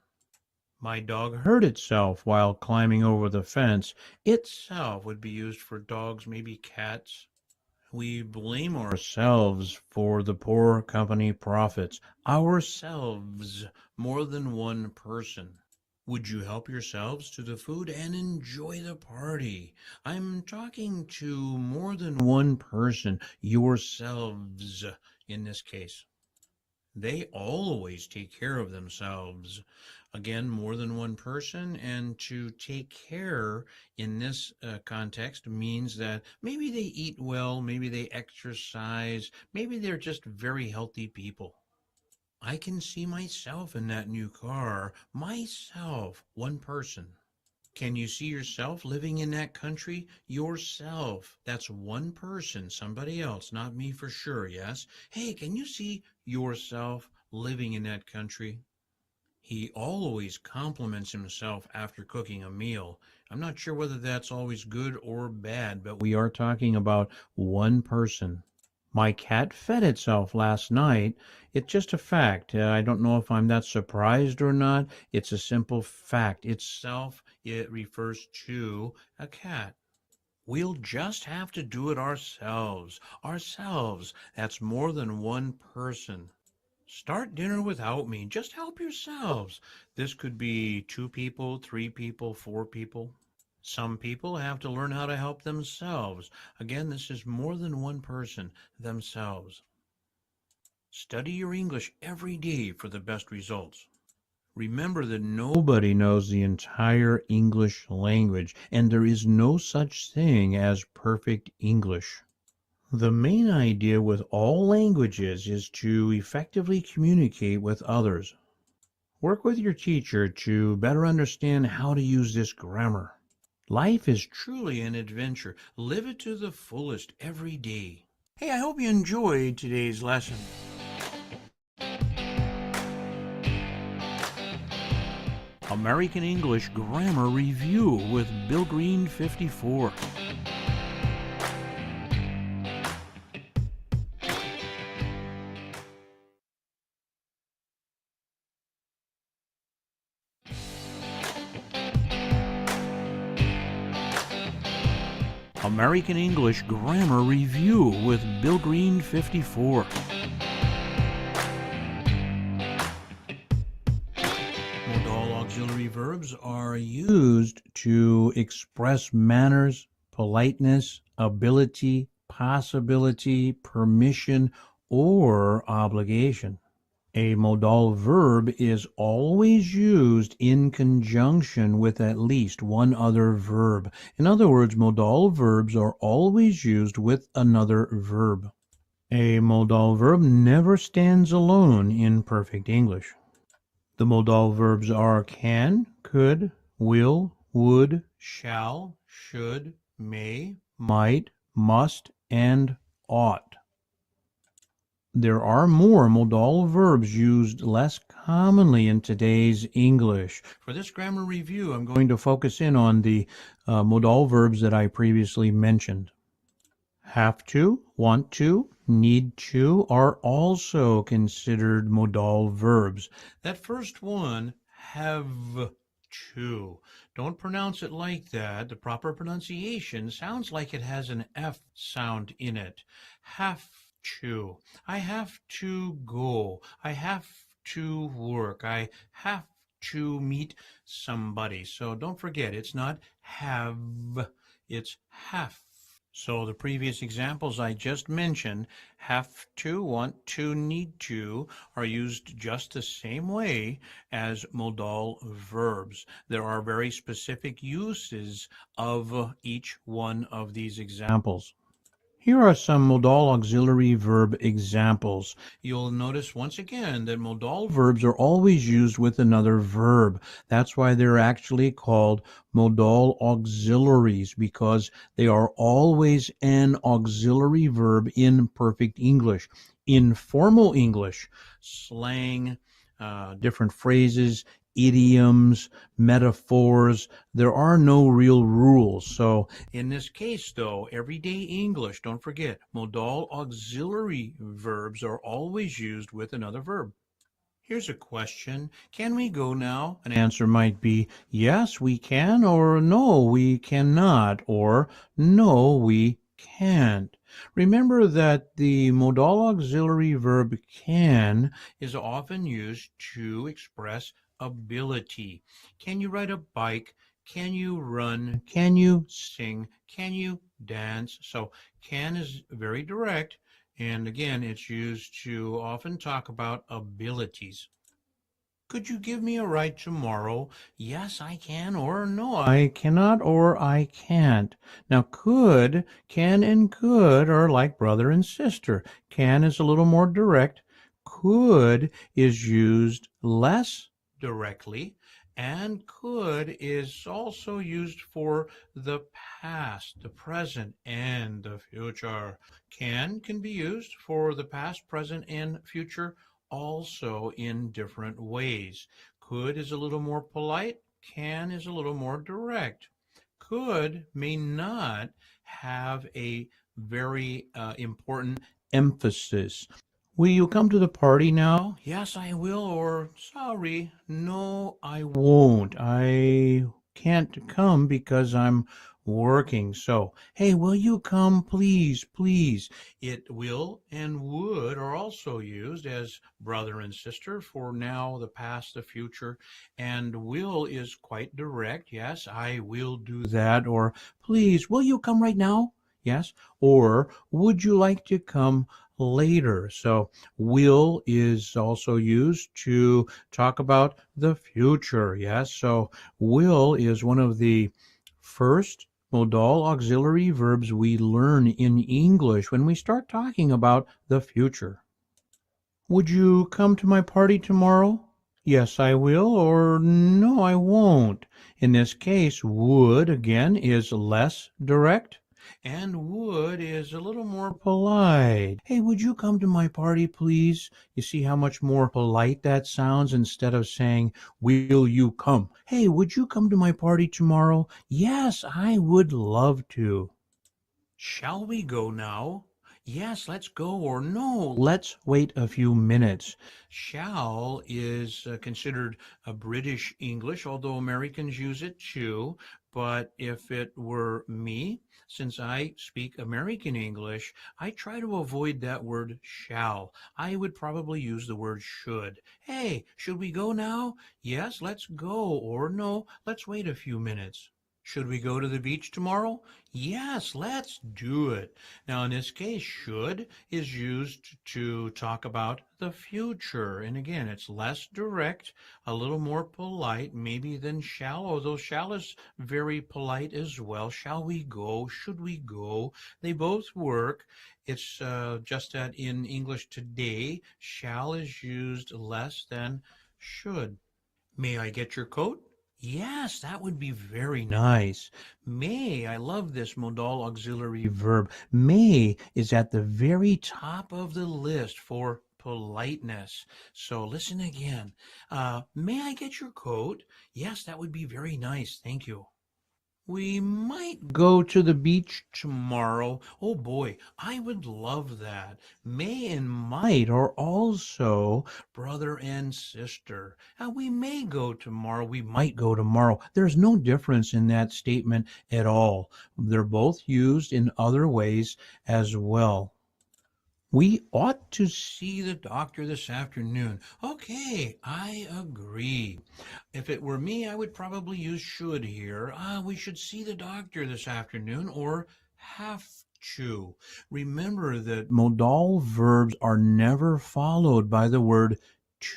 My dog hurt itself while climbing over the fence. Itself would be used for dogs, maybe cats. We blame ourselves for the poor company profits. Ourselves, more than one person. Would you help yourselves to the food and enjoy the party? I'm talking to more than one person, yourselves in this case. They always take care of themselves. Again, more than one person, and to take care in this context means that maybe they eat well, maybe they exercise, maybe they're just very healthy people. I can see myself in that new car. Myself, one person. Can you see yourself living in that country? Yourself. That's one person, somebody else, not me for sure, yes? Hey, can you see yourself living in that country? He always compliments himself after cooking a meal. I'm not sure whether that's always good or bad, but we are talking about one person. My cat fed itself last night. It's just a fact. I don't know if I'm that surprised or not. It's a simple fact. Itself, it refers to a cat. We'll just have to do it ourselves. Ourselves. That's more than one person. Start dinner without me. Just help yourselves. This could be 2 people, 3 people, 4 people. Some people have to learn how to help themselves. Again, this is more than one person, themselves. Study your English every day for the best results. Remember that nobody knows the entire English language, and there is no such thing as perfect English. The main idea with all languages is to effectively communicate with others. Work with your teacher to better understand how to use this grammar. Life is truly an adventure. Live it to the fullest every day. Hey, I hope you enjoyed today's lesson. American English Grammar Review with Bill Green 54. American English Grammar Review with Bill Green 54. Modal auxiliary verbs are used to express manners, politeness, ability, possibility, permission, or obligation. A modal verb is always used in conjunction with at least one other verb. In other words, modal verbs are always used with another verb. A modal verb never stands alone in perfect English. The modal verbs are can, could, will, would, shall, should, may, might, must, and ought. There are more modal verbs used less commonly in today's English. For this grammar review, I'm going to focus in on the modal verbs that I previously mentioned. Have to, want to, need to are also considered modal verbs. That first one, have to. Don't pronounce it like that. The proper pronunciation sounds like it has an F sound in it. Have to. I have to go. I have to work. I have to meet somebody. So don't forget, it's not have, it's have. So the previous examples I just mentioned, have to, want to, need to, are used just the same way as modal verbs. There are very specific uses of each one of these examples. Here are some modal auxiliary verb examples. You'll notice once again that modal verbs are always used with another verb. That's why they're actually called modal auxiliaries, because they are always an auxiliary verb in perfect English. In formal English, slang, different phrases, idioms, metaphors, there are no real rules. So in this case, though, everyday English, don't forget, modal auxiliary verbs are always used with another verb. Here's a question. Can we go now? An answer might be yes, we can, or no, we cannot, or no, we can't. Remember that the modal auxiliary verb can is often used to express ability. Can you ride a bike? Can you run? Can you sing? Can you dance? So can is very direct. And again, it's used to often talk about abilities. Could you give me a ride tomorrow? Yes, I can, or no, I cannot, or I can't. Now, could, can, and could are like brother and sister. Can is a little more direct. Could is used less directly, and could is also used for the past, the present, and the future. Can be used for the past, present, and future also in different ways. Could is a little more polite, can is a little more direct. Could may not have a very important emphasis. Will you come to the party now? Yes, I will, or sorry, no, I won't. I can't come because I'm working. So, hey, will you come, please, please? It will and would are also used as brother and sister for now, the past, the future, and will is quite direct. Yes, I will do that, or please, will you come right now? Yes, or would you like to come later? So will is also used to talk about the future. Yes, so will is one of the first modal auxiliary verbs we learn in English when we start talking about the future. Would you come to my party tomorrow? Yes, I will, or no, I won't. In this case, would, again, is less direct, and would is a little more polite. Hey, would you come to my party, please? You see how much more polite that sounds instead of saying, will you come? Hey, would you come to my party tomorrow? Yes, I would love to. Shall we go now? Yes, let's go, or no, let's wait a few minutes. Shall is considered a British English, although Americans use it too. But if it were me, since I speak American English, I try to avoid that word shall. I would probably use the word should. Hey, should we go now? Yes, let's go, or no, let's wait a few minutes. Should we go to the beach tomorrow? Yes, let's do it. Now, in this case, should is used to talk about the future. And again, it's less direct, a little more polite, maybe than shall, although shall is very polite as well. Shall we go? Should we go? They both work. It's just that in English today, shall is used less than should. May I get your coat? Yes, that would be very nice. May, I love this modal auxiliary verb. May is at the very top of the list for politeness. So listen again. May I get your coat? Yes, that would be very nice. Thank you. We might go to the beach tomorrow. Oh boy, I would love that. May and might are also brother and sister. We may go tomorrow. We might go tomorrow. There's no difference in that statement at all. They're both used in other ways as well. We ought to see the doctor this afternoon. Okay, I agree. If it were me, I would probably use should here. We should see the doctor this afternoon or have to. Remember that modal verbs are never followed by the word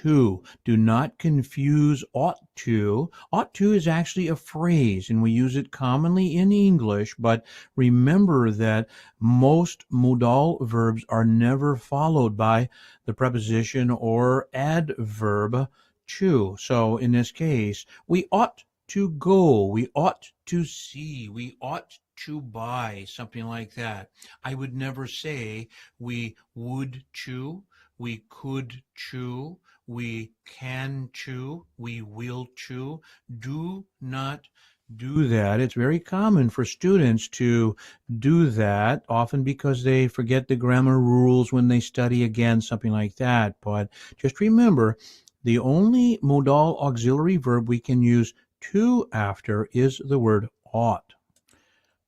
to. Do not confuse ought to. Ought to is actually a phrase and we use it commonly in English, but remember that most modal verbs are never followed by the preposition or adverb to. So in this case, we ought to go, we ought to see, we ought to buy, something like that. I would never say we would to, we could to, we can to, we will to. Do not do that. It's very common for students to do that, often because they forget the grammar rules when they study again, something like that. But just remember, the only modal auxiliary verb we can use to after is the word ought.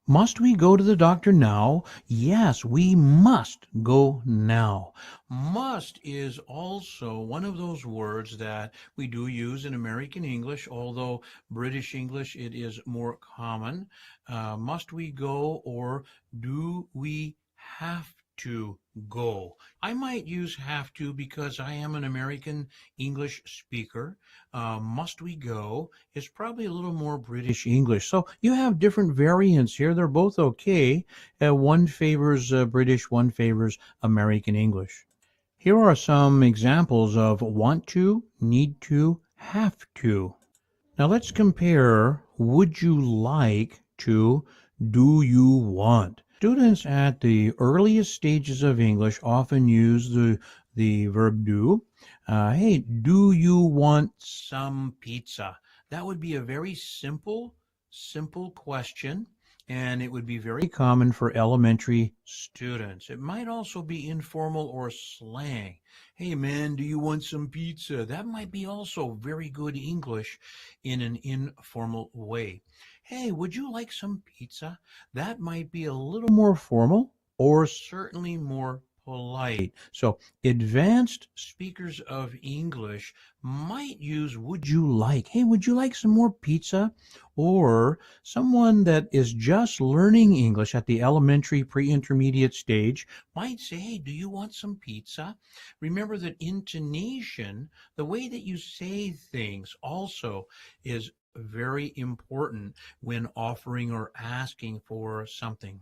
Must we go to the doctor now? Yes, we must go now. Must is also one of those words that we do use in American English, although British English it is more common. Must we go or do we have to go? I might use have to because I am an American English speaker. Must we go is probably a little more British English. So you have different variants here. They're both okay. One favors British, one favors American English. Here are some examples of want to, need to, have to. Now let's compare would you like to do you want. Students at the earliest stages of English often use the verb do. Hey, do you want some pizza? That would be a very simple question, and it would be very common for elementary students. It might also be informal or slang. Hey man, do you want some pizza? That might be also very good English in an informal way. Hey, would you like some pizza? That might be a little more formal or certainly more polite. So advanced speakers of English might use would you like? Hey, would you like some more pizza? Or someone that is just learning English at the elementary pre-intermediate stage might say, hey, do you want some pizza? Remember that intonation, the way that you say things also is very important when offering or asking for something.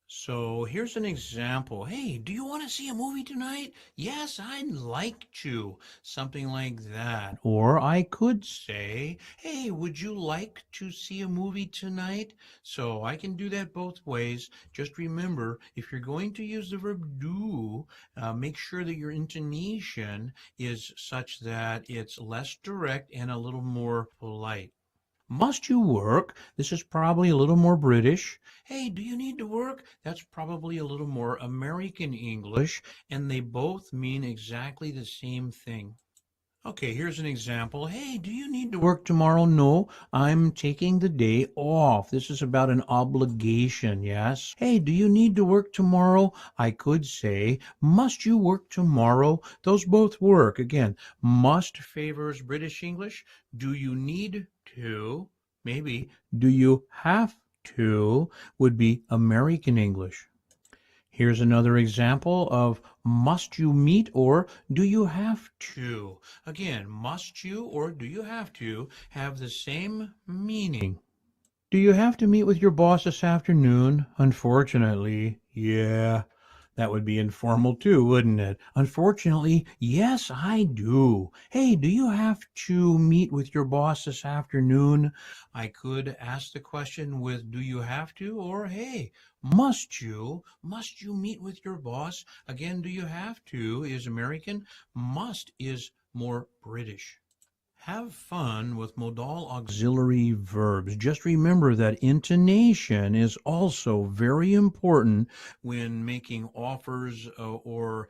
So here's an example. Hey, do you want to see a movie tonight? Yes, I'd like to. Something like that. Or I could say, hey, would you like to see a movie tonight? So I can do that both ways. Just remember, if you're going to use the verb do, make sure that your intonation is such that it's less direct and a little more polite. Must you work? This is probably a little more British. Hey, do you need to work? That's probably a little more American English, and they both mean exactly the same thing. Okay, here's an example. Hey, do you need to work tomorrow? No, I'm taking the day off. This is about an obligation, yes? Hey, do you need to work tomorrow? I could say, must you work tomorrow? Those both work. Again, must favors British English. Do you need to Maybe do you have to would be American English. Here's another example of must you meet or do you have to? Again, must you or do you have the same meaning. Do you have to meet with your boss this afternoon? Unfortunately, yeah. That would be informal too, wouldn't it? Unfortunately, yes, I do. Hey, do you have to meet with your boss this afternoon? I could ask the question with do you have to or hey, must you? Must you meet with your boss? Again, do you have to is American, must is more British. Have fun with modal auxiliary verbs. Just remember that intonation is also very important when making offers or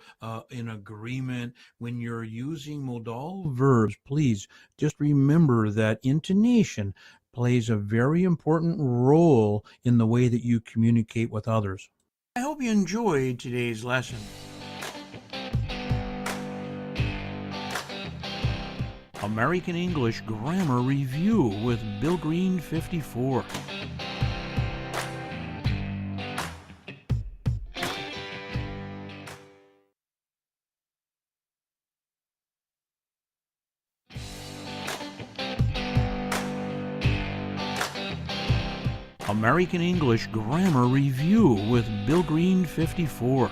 in agreement. When you're using modal verbs, please just remember that intonation plays a very important role in the way that you communicate with others. I hope you enjoyed today's lesson. American English Grammar Review with Bill Green 54. American English Grammar Review with Bill Green 54.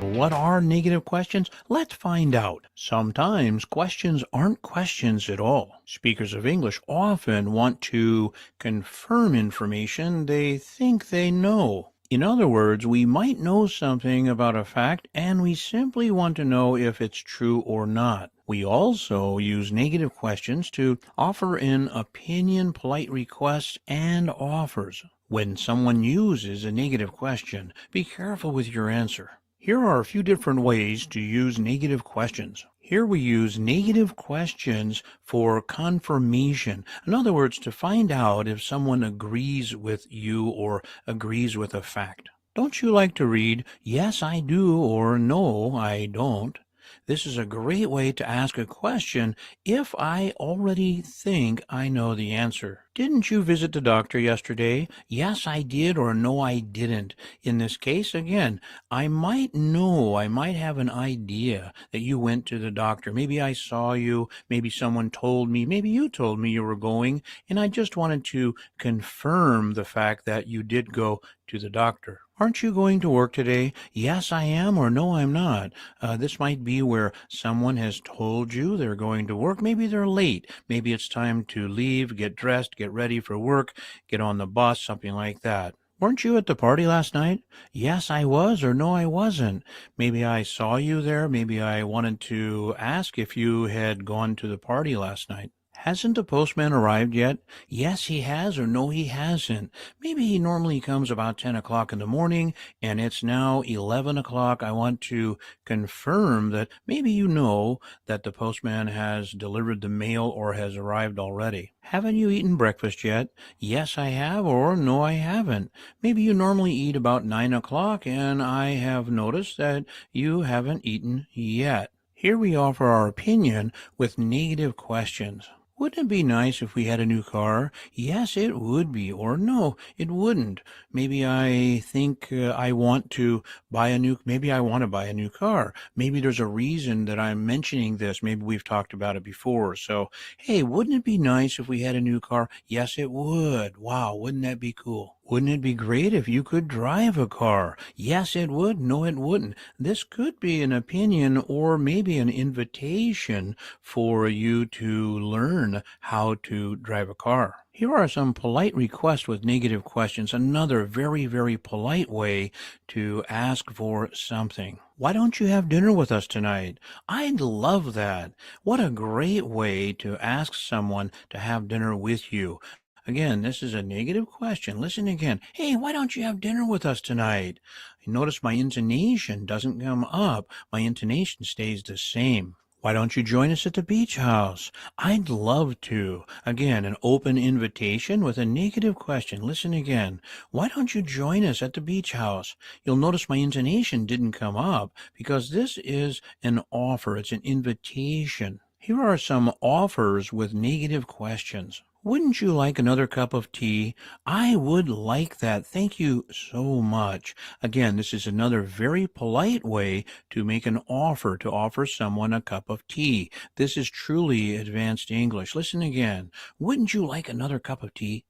What are negative questions? Let's find out. Sometimes questions aren't questions at all. Speakers of English often want to confirm information they think they know. In other words, we might know something about a fact and we simply want to know if it's true or not. We also use negative questions to offer in opinion, polite requests, and offers. When someone uses a negative question, be careful with your answer. Here are a few different ways to use negative questions. Here we use negative questions for confirmation. In other words, to find out if someone agrees with you or agrees with a fact. Don't you like to read, yes, I do, or no, I don't? This is a great way to ask a question if I already think I know the answer. Didn't you visit the doctor yesterday? Yes, I did, or no, I didn't. In this case, again, I might know, I might have an idea that you went to the doctor. Maybe I saw you, maybe someone told me, maybe you told me you were going, and I just wanted to confirm the fact that you did go to the doctor. Aren't you going to work today? Yes, I am, or no, I'm not. This might be where someone has told you they're going to work. Maybe they're late. Maybe it's time to leave, get dressed, get ready for work, get on the bus, something like that. Weren't you at the party last night? Yes, I was, or no, I wasn't. Maybe I saw you there. Maybe I wanted to ask if you had gone to the party last night. Hasn't the postman arrived yet? Yes, he has, or no, he hasn't. Maybe he normally comes about 10 o'clock in the morning, and it's now 11 o'clock. I want to confirm that maybe you know that the postman has delivered the mail or has arrived already. Haven't you eaten breakfast yet? Yes, I have, or no, I haven't. Maybe you normally eat about 9 o'clock, and I have noticed that you haven't eaten yet. Here we offer our opinion with negative questions. Wouldn't it be nice if we had a new car? Yes, it would be. Or no, it wouldn't. Maybe I think I want to buy a new, maybe I want to buy a new car. Maybe there's a reason that I'm mentioning this. Maybe we've talked about it before. So, hey, wouldn't it be nice if we had a new car? Yes, it would. Wow, wouldn't that be cool? Wouldn't it be great if you could drive a car? Yes, it would. No, it wouldn't. This could be an opinion or maybe an invitation for you to learn how to drive a car. Here are some polite requests with negative questions. Another very, very polite way to ask for something. Why don't you have dinner with us tonight? I'd love that. What a great way to ask someone to have dinner with you. Again, this is a negative question. Listen again. Hey, why don't you have dinner with us tonight? Notice my intonation doesn't come up. My intonation stays the same. Why don't you join us at the beach house? I'd love to. Again, an open invitation with a negative question. Listen again. Why don't you join us at the beach house? You'll notice my intonation didn't come up because this is an offer. It's an invitation. Here are some offers with negative questions. Wouldn't you like another cup of tea? I would like that. Thank you so much. Again, this is another very polite way to make an offer, to offer someone a cup of tea. This is truly advanced English. Listen again. Wouldn't you like another cup of tea?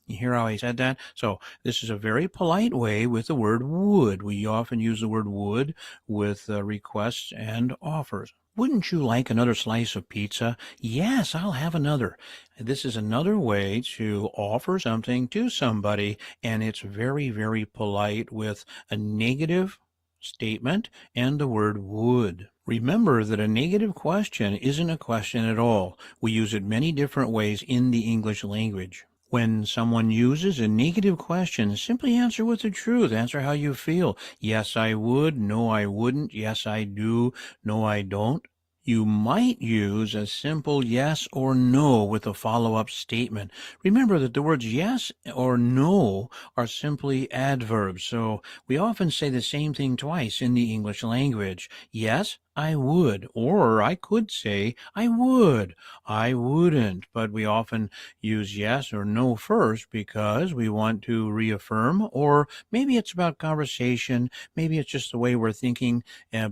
You hear how I said that? So this is a very polite way with the word would. We often use the word would with requests and offers. Wouldn't you like another slice of pizza? Yes, I'll have another. This is another way to offer something to somebody, and it's very, very polite with a negative statement and the word would. Remember that a negative question isn't a question at all. We use it many different ways in the English language. When someone uses a negative question, simply answer with the truth. Answer how you feel. Yes, I would. No, I wouldn't. Yes, I do. No, I don't. You might use a simple yes or no with a follow-up statement. Remember that the words yes or no are simply adverbs, so we often say the same thing twice in the English language. Yes, I would, or I could say I would. I wouldn't, but we often use yes or no first because we want to reaffirm, or maybe it's about conversation, maybe it's just the way we're thinking,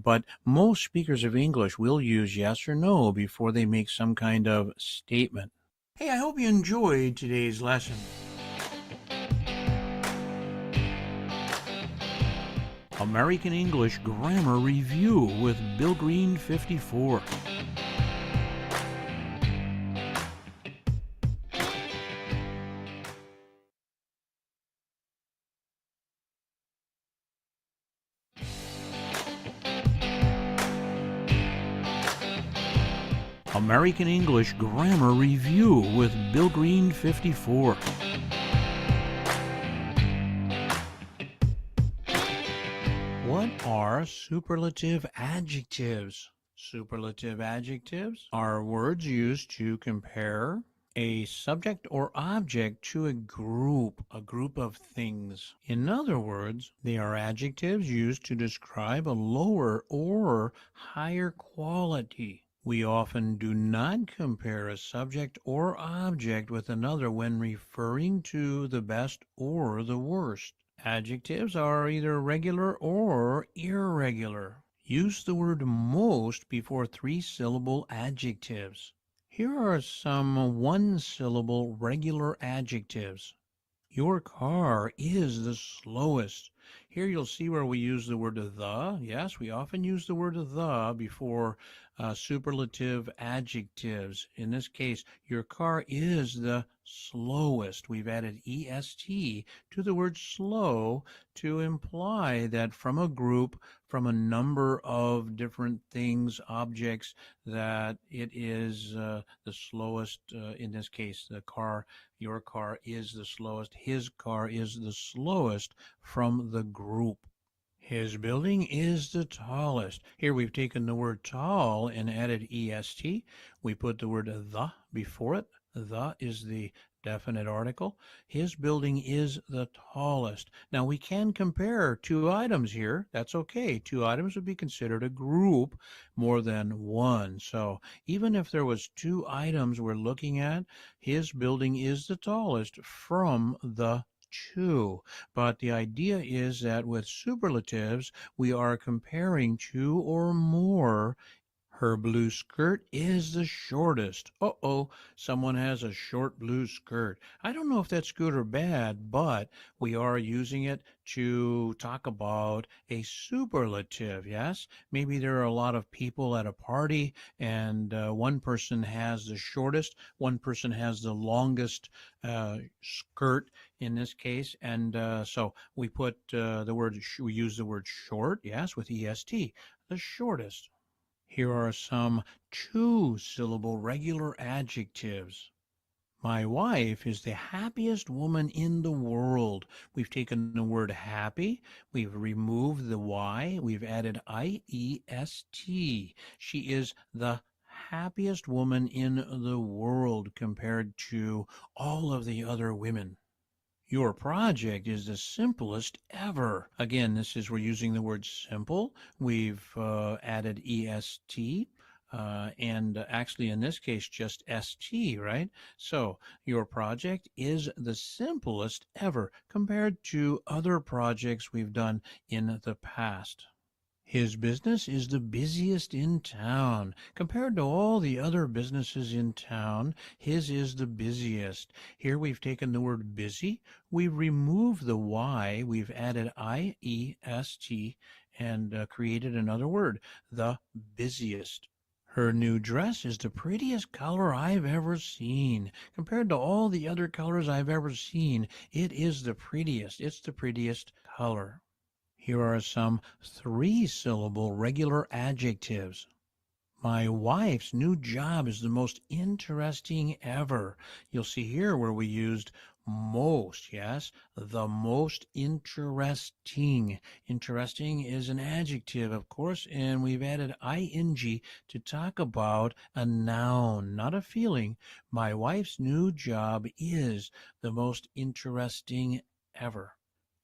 but most speakers of English will use yes or no before they make some kind of statement. Hey, I hope you enjoyed today's lesson. American English Grammar Review with Bill Green 54. American English Grammar Review with Bill Green 54. What are superlative adjectives? Superlative adjectives are words used to compare a subject or object to a group of things. In other words, they are adjectives used to describe a lower or higher quality. We often do not compare a subject or object with another when referring to the best or the worst. Adjectives are either regular or irregular. Use the word most before three-syllable adjectives. Here are some one-syllable regular adjectives. Your car is the slowest. Here you'll see where we use the word the. Yes, we often use the word the before superlative adjectives. In this case, your car is the slowest. We've added est to the word slow to imply that from a group, from a number of different things, objects, that it is the slowest. In this case, the car, your car is the slowest. His car is the slowest from the group. His building is the tallest. Here we've taken the word tall and added est. We put the word the before it. The is the definite article. His building is the tallest. Now we can compare two items here. That's okay. Two items would be considered a group more than one. So even if there was two items we're looking at, his building is the tallest from the two. But the idea is that with superlatives, we are comparing two or more. Her blue skirt is the shortest. Uh-oh, someone has a short blue skirt. I don't know if that's good or bad, but we are using it to talk about a superlative, yes? Maybe there are a lot of people at a party, and one person has the shortest, one person has the longest skirt in this case, and so we put we use the word short, yes, with est, the shortest. Here are some two-syllable regular adjectives. My wife is the happiest woman in the world. We've taken the word happy, we've removed the Y, we've added IEST. She is the happiest woman in the world compared to all of the other women. Your project is the simplest ever. Again, this is we're using the word simple. We've added EST. And actually, in this case, just ST, right? So your project is the simplest ever compared to other projects we've done in the past. His business is the busiest in town. Compared to all the other businesses in town, his is the busiest. Here we've taken the word busy, we've removed the Y, we've added IEST, and created another word, the busiest. Her new dress is the prettiest color I've ever seen. Compared to all the other colors I've ever seen, it is the prettiest. It's the prettiest color. Here are some three-syllable regular adjectives. My wife's new job is the most interesting ever. You'll see here where we used most, yes, the most interesting. Interesting is an adjective, of course, and we've added ing to talk about a noun, not a feeling. My wife's new job is the most interesting ever.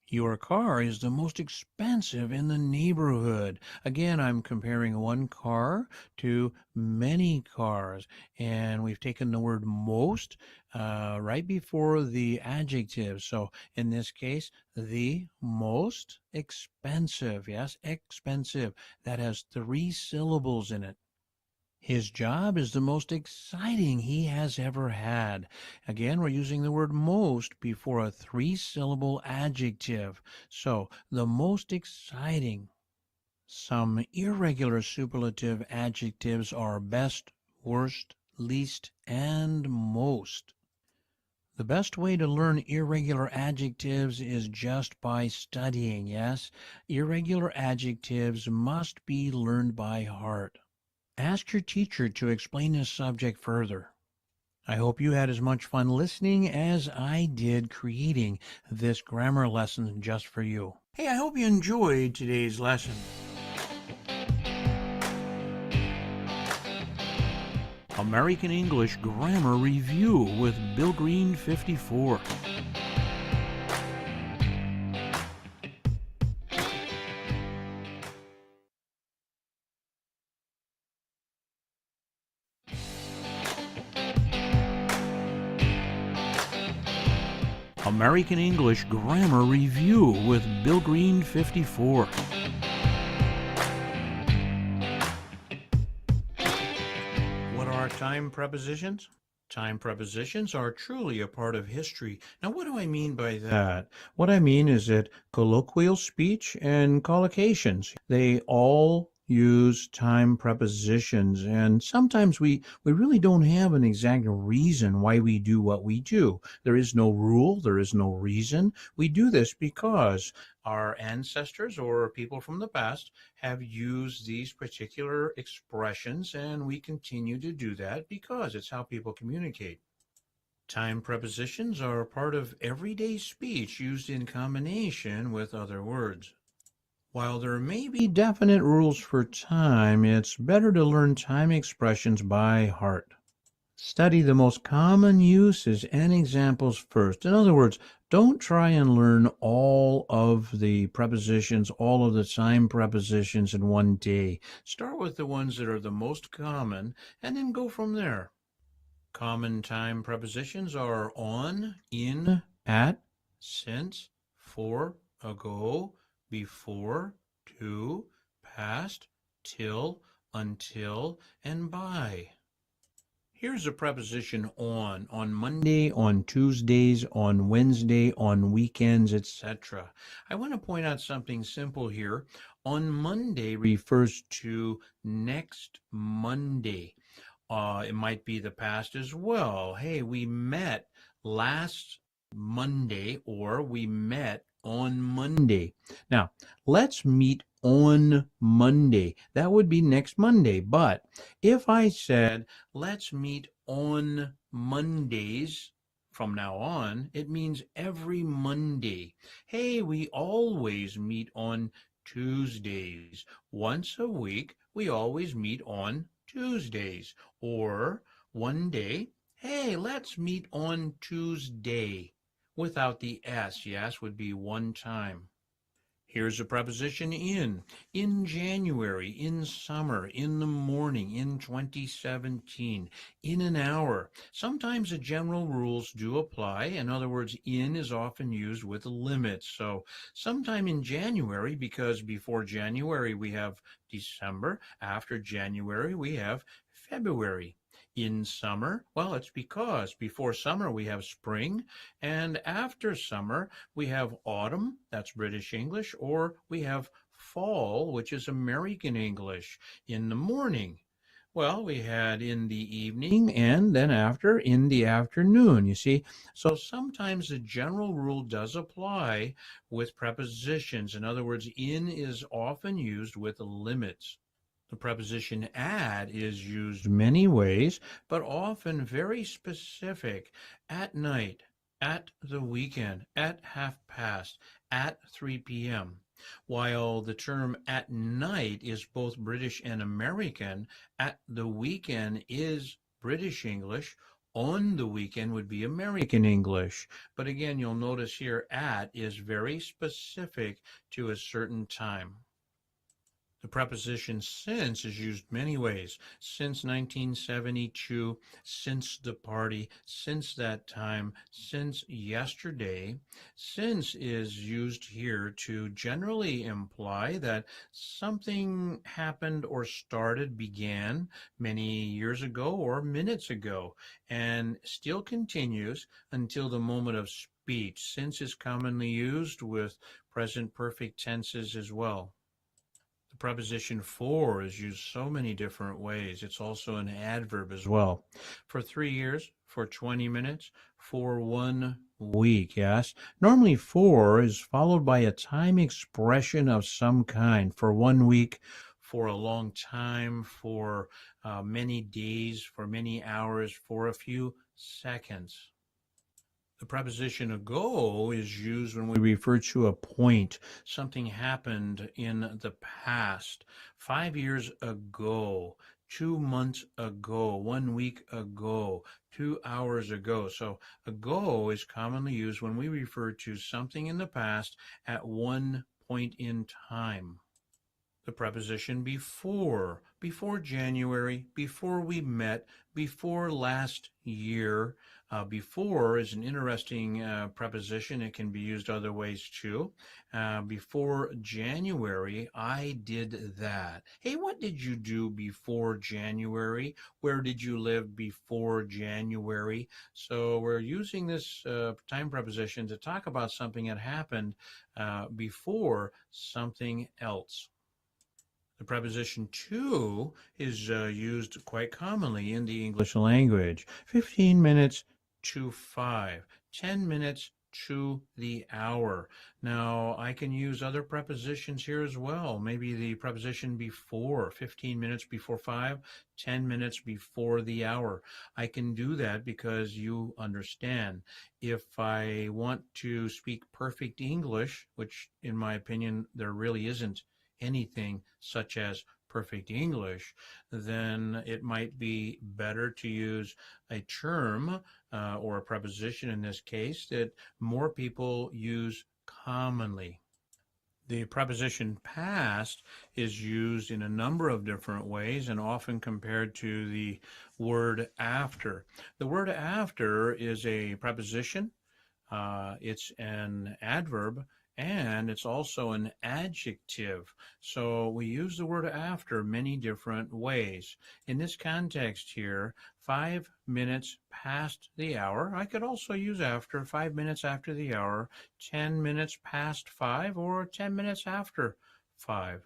Your car is the most expensive in the neighborhood. Again, I'm comparing one car to many cars, and we've taken the word most right before the adjective. So in this case, the most expensive. Yes, expensive. That has three syllables in it. His job is the most exciting he has ever had. Again, we're using the word most before a three-syllable adjective. So, the most exciting. Some irregular superlative adjectives are best, worst, least, and most. The best way to learn irregular adjectives is just by studying, yes? Irregular adjectives must be learned by heart. Ask your teacher to explain this subject further. I hope you had as much fun listening as I did creating this grammar lesson just for you. Hey, I hope you enjoyed today's lesson. American English Grammar Review with Bill Green 54. American English Grammar Review with Bill Green 54. What are time prepositions? Time prepositions are truly a part of history. Now, what do I mean by that? What I mean is that colloquial speech and collocations, they all use time prepositions, and sometimes we really don't have an exact reason why we do what we do. There is no rule, there is no reason. We do this because our ancestors or people from the past have used these particular expressions, and we continue to do that because it's how people communicate. Time prepositions are part of everyday speech used in combination with other words. While there may be definite rules for time, it's better to learn time expressions by heart. Study the most common uses and examples first. In other words, don't try and learn all of the prepositions, all of the time prepositions in one day. Start with the ones that are the most common and then go from there. Common time prepositions are on, in, at, since, for, ago, before, to, past, till, until, and by. Here's a preposition on Monday, on Tuesdays, on Wednesday, on weekends, etc. I want to point out something simple here. On Monday refers to next Monday. It might be the past as well. Hey, we met last Monday, or we met on Monday. Now, let's meet on Monday. That would be next Monday. But if I said, let's meet on Mondays. From now on, it means every Monday. Hey, we always meet on Tuesdays. Once a week, we always meet on Tuesdays. Or one day, hey, let's meet on Tuesday. Without the S, yes, would be one time. Here's a preposition in January, in summer, in the morning, in 2017, in an hour. Sometimes the general rules do apply. In other words, in is often used with limits. So sometime in January, because before January we have December, after January we have February. In summer, well, it's because before summer we have spring, and after summer we have autumn, that's British English, or we have fall, which is American English. In the morning, well, we had in the evening, and then after in the afternoon, you see. So sometimes the general rule does apply with prepositions. In other words, in is often used with limits. The preposition at is used many ways, but often very specific. At night, at the weekend, at half past, at 3 p.m. While the term at night is both British and American, at the weekend is British English. On the weekend would be American English. But again, you'll notice here at is very specific to a certain time. The preposition since is used many ways. Since 1972, since the party, since that time, since yesterday. Since is used here to generally imply that something happened or started, began many years ago or minutes ago, and still continues until the moment of speech. Since is commonly used with present perfect tenses as well. The preposition for is used so many different ways. It's also an adverb as well. For 3 years, for 20 minutes, for 1 week, yes? Normally for is followed by a time expression of some kind. For 1 week, for a long time, for many days, for many hours, for a few seconds. The preposition ago is used when we refer to a point. Something happened in the past. 5 years ago, 2 months ago, 1 week ago, 2 hours ago. So ago is commonly used when we refer to something in the past at one point in time. The preposition before January, before we met, before last year. Before is an interesting preposition. It can be used other ways too. Before January, I did that. Hey, what did you do before January? Where did you live before January? So we're using this time preposition to talk about something that happened before something else. The preposition to is used quite commonly in the English language. 15 minutes to 5, 10 minutes to the hour. Now, I can use other prepositions here as well. Maybe the preposition before, 15 minutes before 5, 10 minutes before the hour. I can do that because you understand. If I want to speak perfect English, which in my opinion there really isn't anything such as perfect English, then it might be better to use a term or a preposition in this case that more people use commonly. The preposition past is used in a number of different ways and often compared to the word after. The word after is a preposition. It's an adverb, and it's also an adjective. So we use the word after many different ways. In this context here, 5 minutes past the hour. I could also use after, 5 minutes after the hour, 10 minutes past 5, or 10 minutes after 5.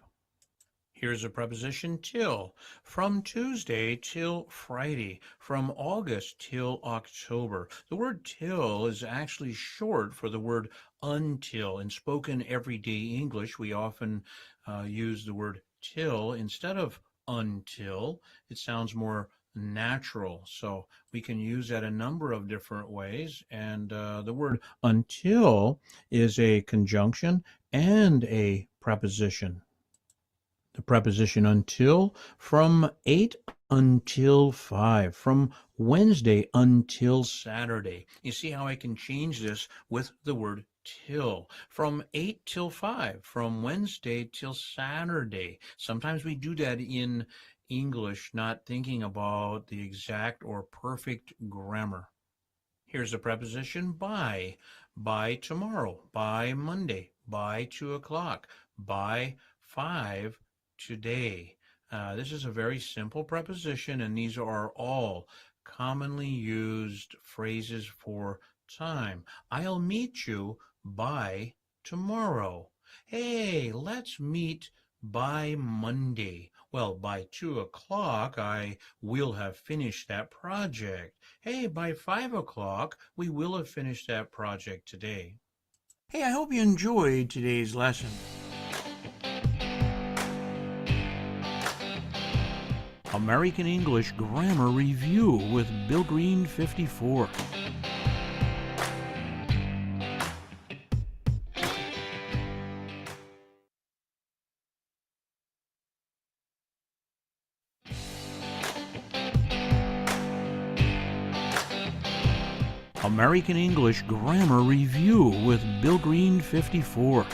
Here's a preposition till. From Tuesday till Friday. From August till October. The word till is actually short for the word until. In spoken everyday English, we often use the word till instead of until. It sounds more natural. So we can use that a number of different ways. And the word until is a conjunction and a preposition. The preposition until, from 8 until 5, from Wednesday until Saturday. You see how I can change this with the word till. From 8 till 5, from Wednesday till Saturday. Sometimes we do that in English, not thinking about the exact or perfect grammar. Here's the preposition by. By tomorrow, by Monday, by 2 o'clock, by 5 today. This is a very simple preposition, and these are all commonly used phrases for time. I'll meet you by tomorrow. Hey, let's meet by Monday. Well, by 2 o'clock, I will have finished that project. Hey, by 5 o'clock, we will have finished that project today. Hey, I hope you enjoyed today's lesson. American English Grammar Review with Bill Green 54. American English Grammar Review with Bill Green 54.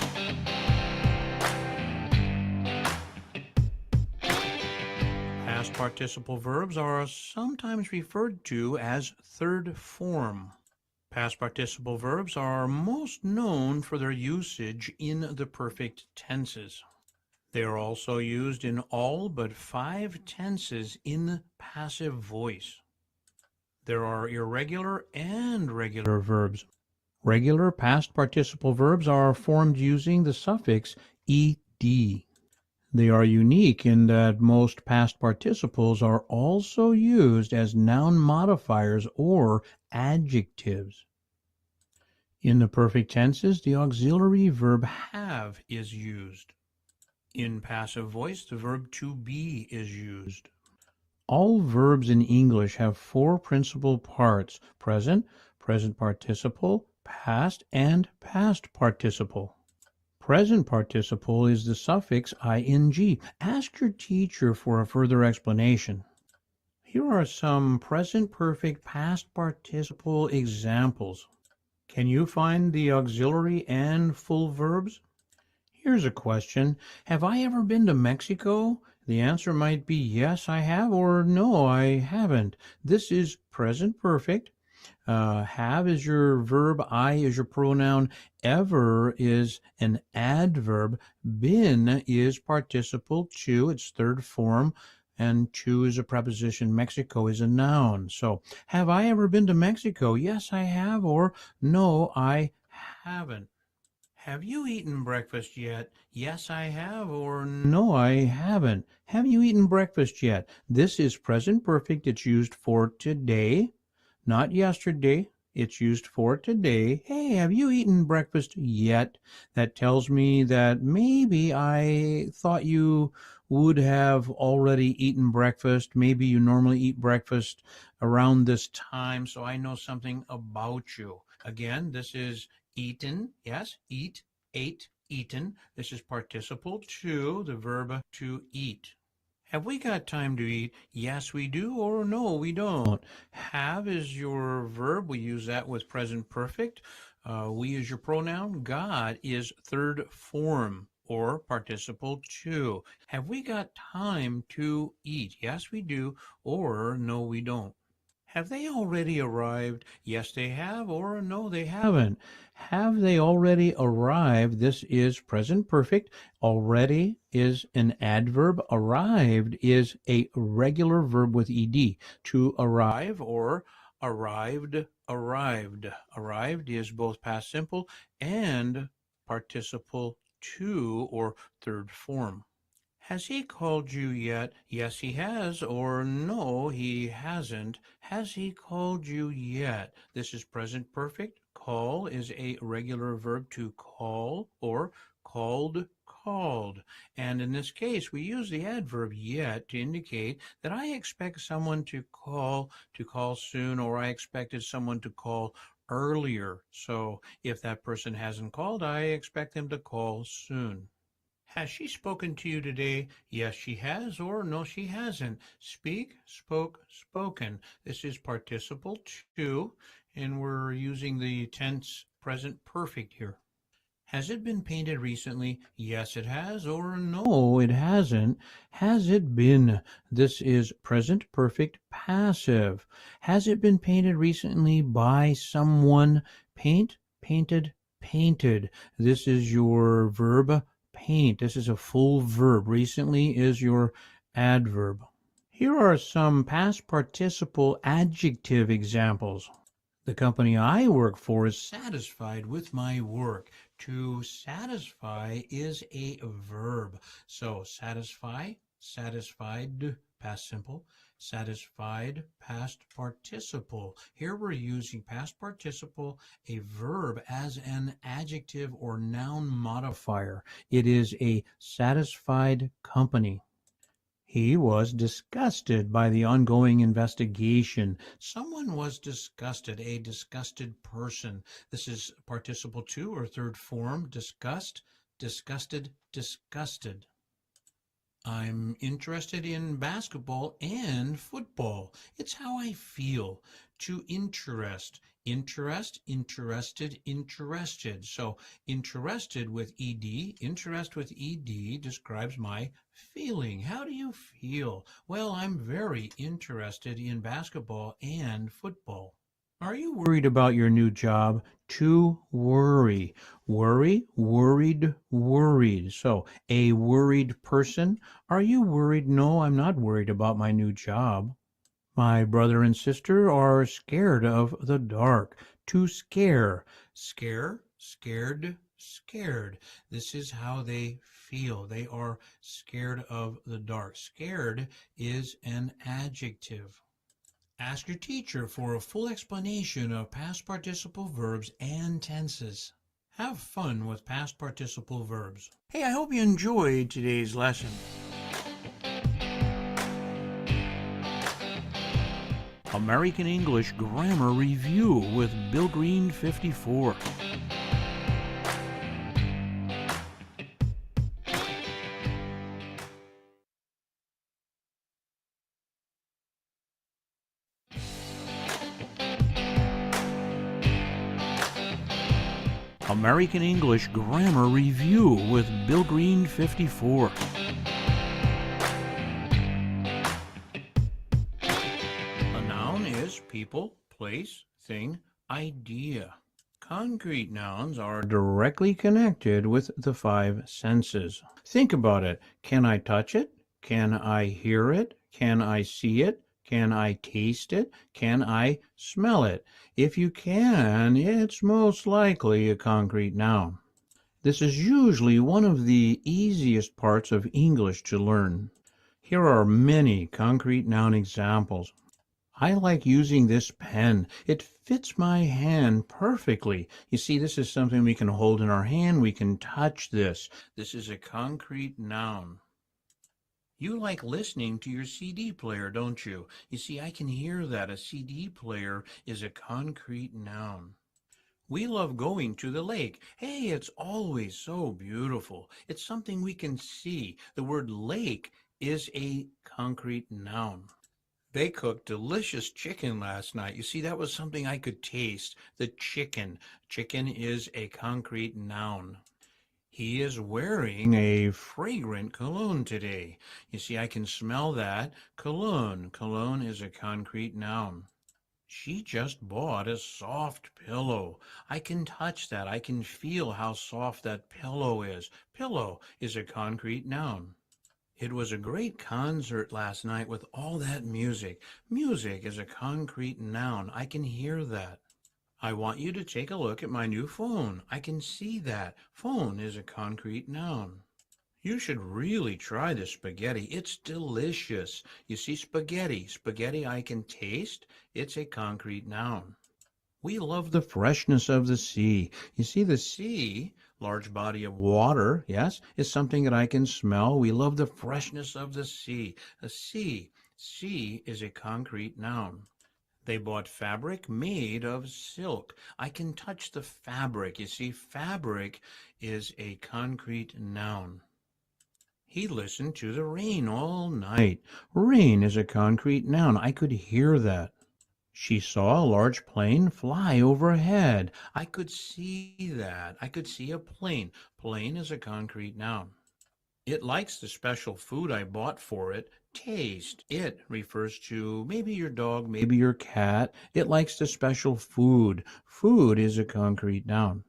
Past participle verbs are sometimes referred to as third form. Past participle verbs are most known for their usage in the perfect tenses. They are also used in all but 5 tenses in passive voice. There are irregular and regular verbs. Regular past participle verbs are formed using the suffix ed. They are unique in that most past participles are also used as noun modifiers or adjectives. In the perfect tenses, the auxiliary verb have is used. In passive voice, the verb to be is used. All verbs in English have 4 principal parts: present, present participle, past, and past participle. Present participle is the suffix ing. Ask your teacher for a further explanation. Here are some present perfect past participle examples. Can you find the auxiliary and full verbs? Here's a question. Have I ever been to Mexico? The answer might be yes, I have, or no, I haven't. This is present perfect. Have is your verb, I is your pronoun, ever is an adverb, been is participle to, its third form, and to is a preposition, Mexico is a noun. So, have I ever been to Mexico? Yes, I have, or no, I haven't. Have you eaten breakfast yet? Yes, I have, or no, I haven't. Have you eaten breakfast yet? This is present perfect. It's used for today, not yesterday. It's used for today. Hey, have you eaten breakfast yet? That tells me that maybe I thought you would have already eaten breakfast. Maybe you normally eat breakfast around this time, so I know something about you. Again, this is eaten, yes, eat, ate, eaten. This is participle to, the verb to eat. Have we got time to eat? Yes, we do, or no, we don't. Have is your verb. We use that with present perfect. We is your pronoun. God is third form or participle to. Have we got time to eat? Yes, we do, or no, we don't. Have they already arrived? Yes, they have, or no, they haven't. Have they already arrived? This is present perfect. Already is an adverb. Arrived is a regular verb with ed. To arrive or arrived, arrived. Arrived is both past simple and participle to or third form. Has he called you yet? Yes, he has, or no, he hasn't. Has he called you yet? This is present perfect. Call is a regular verb to call or called, called. And in this case, we use the adverb yet to indicate that I expect someone to call soon, or I expected someone to call earlier. So if that person hasn't called, I expect them to call soon. Has she spoken to you today? Yes, she has, or no, she hasn't. Speak, spoke, spoken. This is participle two, and we're using the tense present perfect here. Has it been painted recently? Yes, it has, or no, it hasn't. Has it been? This is present perfect passive. Has it been painted recently by someone? Paint, painted, painted. This is your verb paint. This is a full verb. Recently is your adverb. Here are some past participle adjective examples. The company I work for is satisfied with my work. To satisfy is a verb. So satisfy, satisfied, past simple, satisfied, past participle. Here we're using past participle, a verb, as an adjective or noun modifier. It is a satisfied company. He was disgusted by the ongoing investigation. Someone was disgusted, a disgusted person. This is participle two or third form, disgust, disgusted, disgusted. I'm interested in basketball and football. It's how I feel. To interest, interest, interested, interested. So interested with ed, interest with ed describes my feeling. How do you feel? Well, I'm very interested in basketball and football. Are you worried about your new job? To worry. Worry, worried, worried. So, a worried person. Are you worried? No, I'm not worried about my new job. My brother and sister are scared of the dark. To scare. Scare, scared, scared. This is how they feel. They are scared of the dark. Scared is an adjective. Ask your teacher for a full explanation of past participle verbs and tenses. Have fun with past participle verbs. Hey, I hope you enjoyed today's lesson. American English Grammar Review with Bill Green 54. American English Grammar Review with Bill Green 54. A noun is people, place, thing, idea. Concrete nouns are directly connected with the five senses. Think about it. Can I touch it? Can I hear it? Can I see it? Can I taste it? Can I smell it? If you can, it's most likely a concrete noun. This is usually one of the easiest parts of English to learn. Here are many concrete noun examples. I like using this pen. It fits my hand perfectly. You see, this is something we can hold in our hand. We can touch this. This is a concrete noun. You like listening to your CD player, don't you? You see, I can hear that. A CD player is a concrete noun. We love going to the lake. Hey, it's always so beautiful. It's something we can see. The word lake is a concrete noun. They cooked delicious chicken last night. You see, that was something I could taste. The chicken. Chicken is a concrete noun. He is wearing a fragrant cologne today. You see, I can smell that. Cologne. Cologne is a concrete noun. She just bought a soft pillow. I can touch that. I can feel how soft that pillow is. Pillow is a concrete noun. It was a great concert last night with all that music. Music is a concrete noun. I can hear that. I want you to take a look at my new phone. I can see that. Phone is a concrete noun. You should really try this spaghetti. It's delicious. You see, spaghetti. Spaghetti I can taste. It's a concrete noun. We love the freshness of the sea. You see, the sea Large body of water, yes, is something that I can smell. We love the freshness of the sea. A sea is a concrete noun. They bought fabric made of silk. I can touch the fabric. You see, fabric is a concrete noun. He listened to the rain all night. Rain is a concrete noun. I could hear that. She saw a large plane fly overhead. I could see that. I could see a plane. Plane is a concrete noun. It likes the special food I bought for it. Taste. It refers to maybe your dog, maybe your cat. It likes the special food. Food is a concrete noun.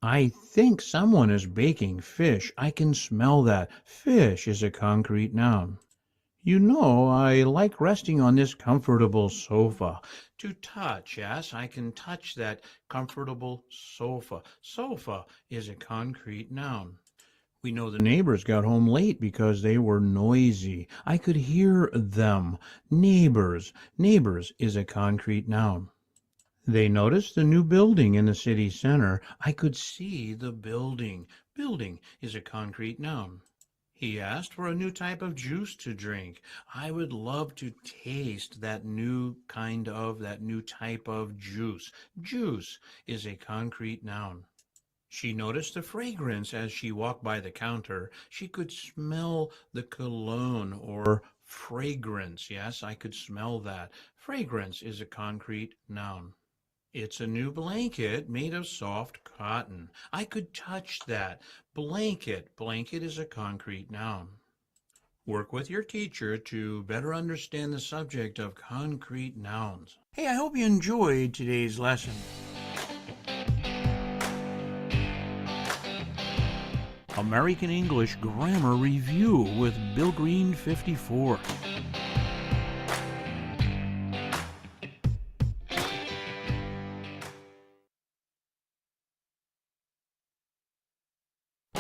I think someone is baking fish. I can smell that. Fish is a concrete noun. You know, I like resting on this comfortable sofa. To touch, yes, I can touch that comfortable sofa. Sofa is a concrete noun. We know the neighbors got home late because they were noisy. I could hear them. Neighbors. Neighbors is a concrete noun. They noticed the new building in the city center. I could see the building. Building is a concrete noun. He asked for a new type of juice to drink. I would love to taste that new type of juice. Juice is a concrete noun. She noticed the fragrance as she walked by the counter. She could smell the cologne or fragrance. Yes, I could smell that. Fragrance is a concrete noun. It's a new blanket made of soft cotton. I could touch that. Blanket. Blanket is a concrete noun. Work with your teacher to better understand the subject of concrete nouns. Hey, I hope you enjoyed today's lesson. American English Grammar Review with Bill Green 54.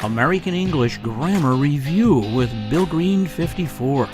American English Grammar Review with Bill Green 54.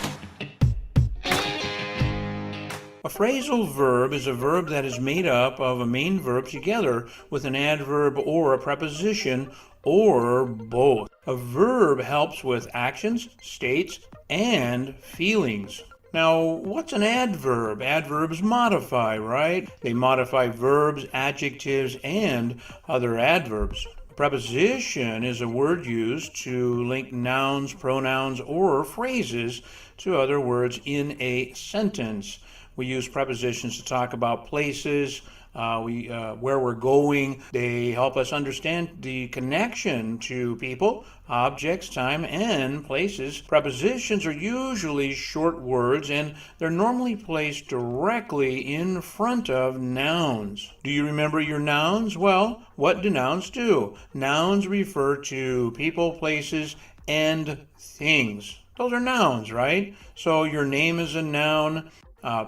A phrasal verb is a verb that is made up of a main verb together with an adverb or a preposition or both. A verb helps with actions, states, and feelings. Now, what's an adverb? Adverbs modify, right? They modify verbs, adjectives, and other adverbs. Preposition is a word used to link nouns, pronouns, or phrases to other words in a sentence. We use prepositions to talk about places, where we're going. They help us understand the connection to people, objects, time, and places. Prepositions are usually short words, and they're normally placed directly in front of nouns. Do you remember your nouns? Well, what do nouns do? Nouns refer to people, places, and things. Those are nouns, right? So your name is a noun.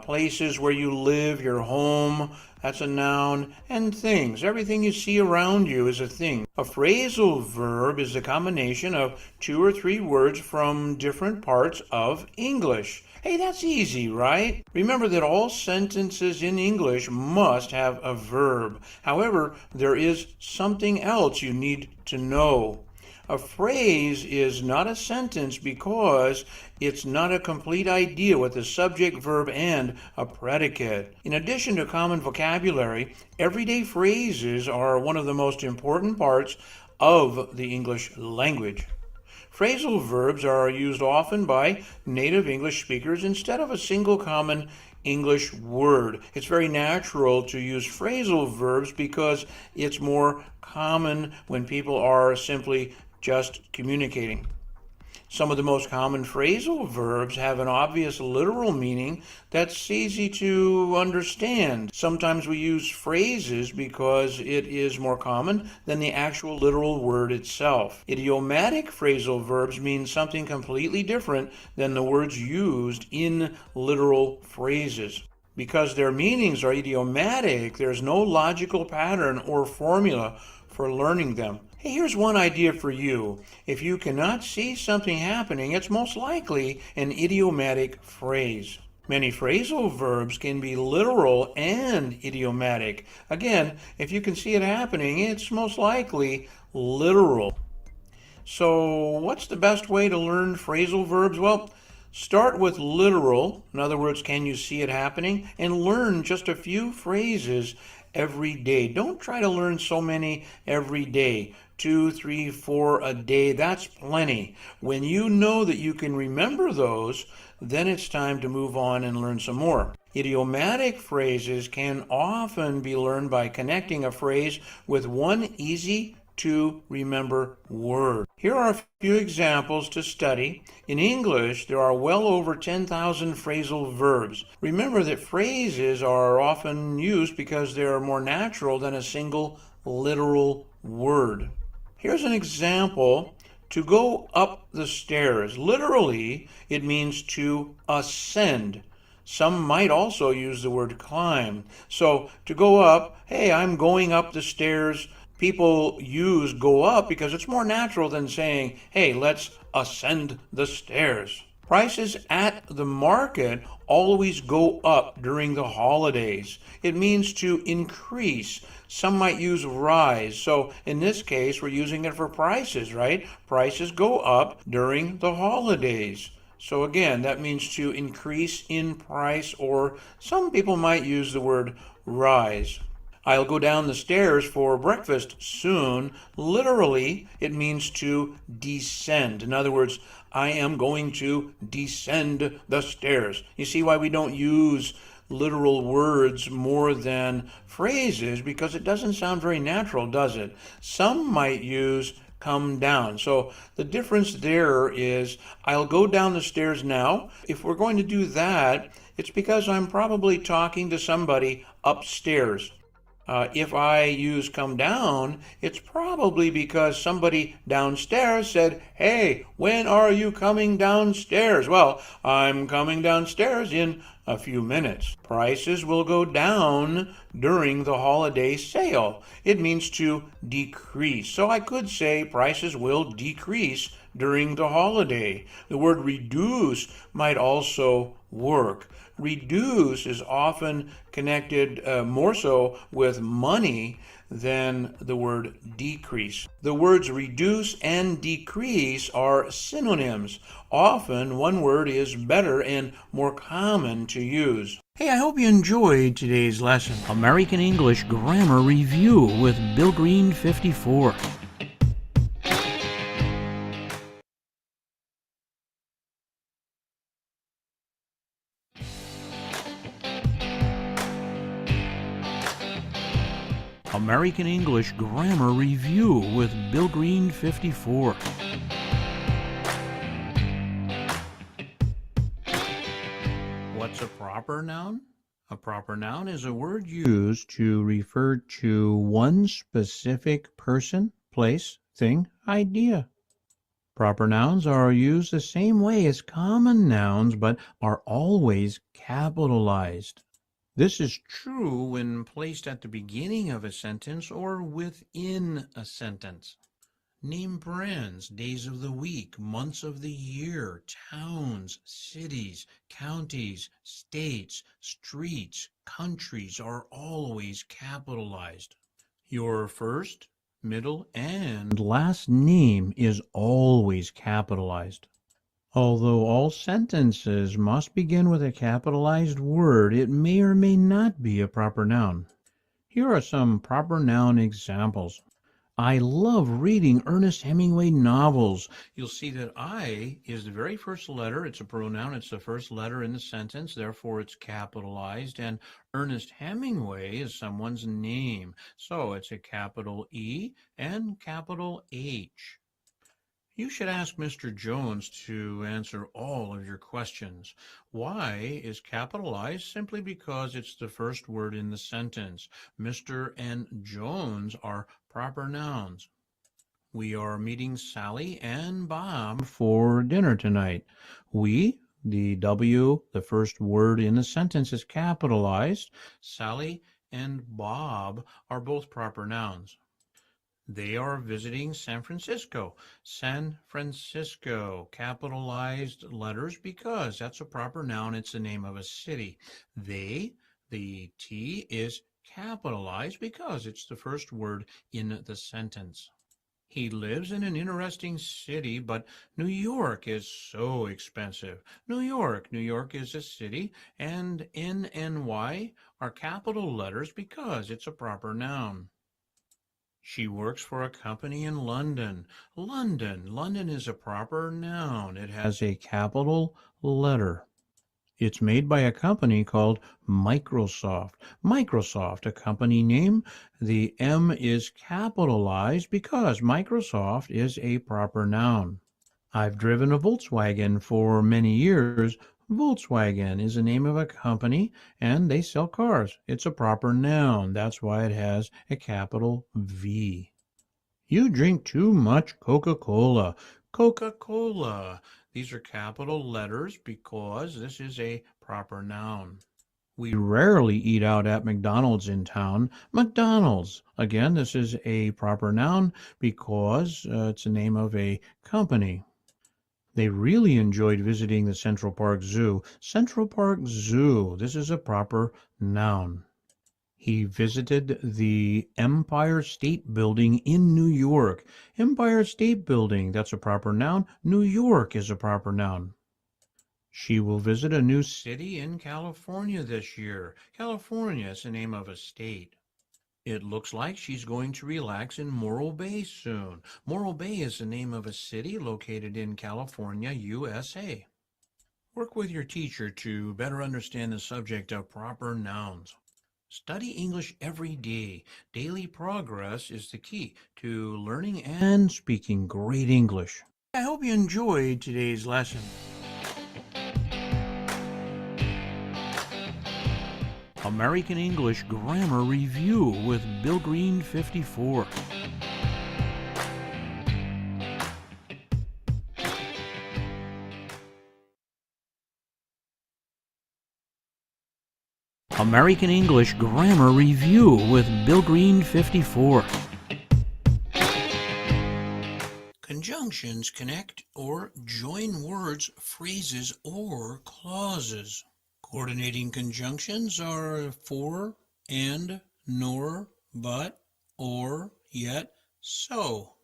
Places where you live, your home, that's a noun, and things. Everything you see around you is a thing. A phrasal verb is a combination of 2 or 3 words from different parts of English. Hey, that's easy, right? Remember that all sentences in English must have a verb. However, there is something else you need to know. A phrase is not a sentence because it's not a complete idea with a subject, verb, and a predicate. In addition to common vocabulary, everyday phrases are one of the most important parts of the English language. Phrasal verbs are used often by native English speakers instead of a single common English word. It's very natural to use phrasal verbs because it's more common when people are simply just communicating. Some of the most common phrasal verbs have an obvious literal meaning that's easy to understand. Sometimes we use phrases because it is more common than the actual literal word itself. Idiomatic phrasal verbs mean something completely different than the words used in literal phrases. Because their meanings are idiomatic, there's no logical pattern or formula for learning them. Hey, here's one idea for you. If you cannot see something happening, it's most likely an idiomatic phrase. Many phrasal verbs can be literal and idiomatic. Again, if you can see it happening, it's most likely literal. So, what's the best way to learn phrasal verbs? Well, start with literal. In other words, can you see it happening? And learn just a few phrases every day. Don't try to learn so many every day. 2, 3, 4 a day. That's plenty. When you know that you can remember those, then it's time to move on and learn some more. Idiomatic phrases can often be learned by connecting a phrase with one easy to remember word. Here are a few examples to study. In English, there are well over 10,000 phrasal verbs. Remember that phrases are often used because they are more natural than a single literal word. Here's an example. To go up the stairs. Literally, it means to ascend. Some might also use the word climb. So to go up, hey, I'm going up the stairs. People use go up because it's more natural than saying, hey, let's ascend the stairs. Prices at the market always go up during the holidays. It means to increase. Some might use rise. So in this case, we're using it for prices, right? Prices go up during the holidays. So again, that means to increase in price, or some people might use the word rise. I'll go down the stairs for breakfast soon. Literally, it means to descend. In other words, I am going to descend the stairs. You see why we don't use literal words more than phrases? Because it doesn't sound very natural, does it? Some might use come down. So the difference there is I'll go down the stairs now. If we're going to do that, it's because I'm probably talking to somebody upstairs. If I use come down, it's probably because somebody downstairs said, hey, when are you coming downstairs? Well, I'm coming downstairs in a few minutes. Prices will go down during the holiday sale. It means to decrease. So I could say prices will decrease during the holiday. The word reduce might also work. Reduce is often connected more so with money than the word decrease. The words reduce and decrease are synonyms. Often one word is better and more common to use. Hey, I hope you enjoyed today's lesson. American English Grammar Review with Bill Green 54. American English Grammar Review with Bill Green 54. What's a proper noun? A proper noun is a word used to refer to one specific person, place, thing, idea. Proper nouns are used the same way as common nouns, but are always capitalized. This is true when placed at the beginning of a sentence or within a sentence. Name brands, days of the week, months of the year, towns, cities, counties, states, streets, countries are always capitalized. Your first, middle, and last name is always capitalized. Although all sentences must begin with a capitalized word, it may or may not be a proper noun. Here are some proper noun examples. I love reading Ernest Hemingway novels. You'll see that I is the very first letter. It's a pronoun. It's the first letter in the sentence. Therefore, it's capitalized. And Ernest Hemingway is someone's name. So it's a capital E and capital H. You should ask Mr. Jones to answer all of your questions. Y is capitalized simply because it's the first word in the sentence. Mr. and Jones are proper nouns. We are meeting Sally and Bob for dinner tonight. We, the W, the first word in the sentence, is capitalized. Sally and Bob are both proper nouns. They are visiting San Francisco. San Francisco, capitalized letters because that's a proper noun. It's the name of a city. They, the T is capitalized because it's the first word in the sentence. He lives in an interesting city, but New York is so expensive. New York is a city, and N and Y are capital letters because it's a proper noun. She works for a company in London. London is a proper noun. It has a capital letter. It's made by a company called Microsoft. Microsoft, a company name. The M is capitalized because Microsoft is a proper noun. I've driven a Volkswagen for many years. Volkswagen is the name of a company and they sell cars. It's a proper noun. That's why it has a capital V. You drink too much Coca-Cola. Coca-Cola. These are capital letters because this is a proper noun. We rarely eat out at McDonald's in town. McDonald's. Again, this is a proper noun because it's the name of a company. They really enjoyed visiting the Central Park Zoo. Central Park Zoo. This is a proper noun. He visited the Empire State Building in New York. Empire State Building, that's a proper noun. New York is a proper noun. She will visit a new city in California this year. California is the name of a state. It looks like she's going to relax in Morro Bay soon. Morro Bay is the name of a city located in California, USA. Work with your teacher to better understand the subject of proper nouns. Study English every day. Daily progress is the key to learning and speaking great English. I hope you enjoyed today's lesson. American English Grammar Review with Bill Green 54. American English Grammar Review with Bill Green 54. Conjunctions connect or join words, phrases, or clauses. Coordinating conjunctions are for, and, nor, but, or, yet, so.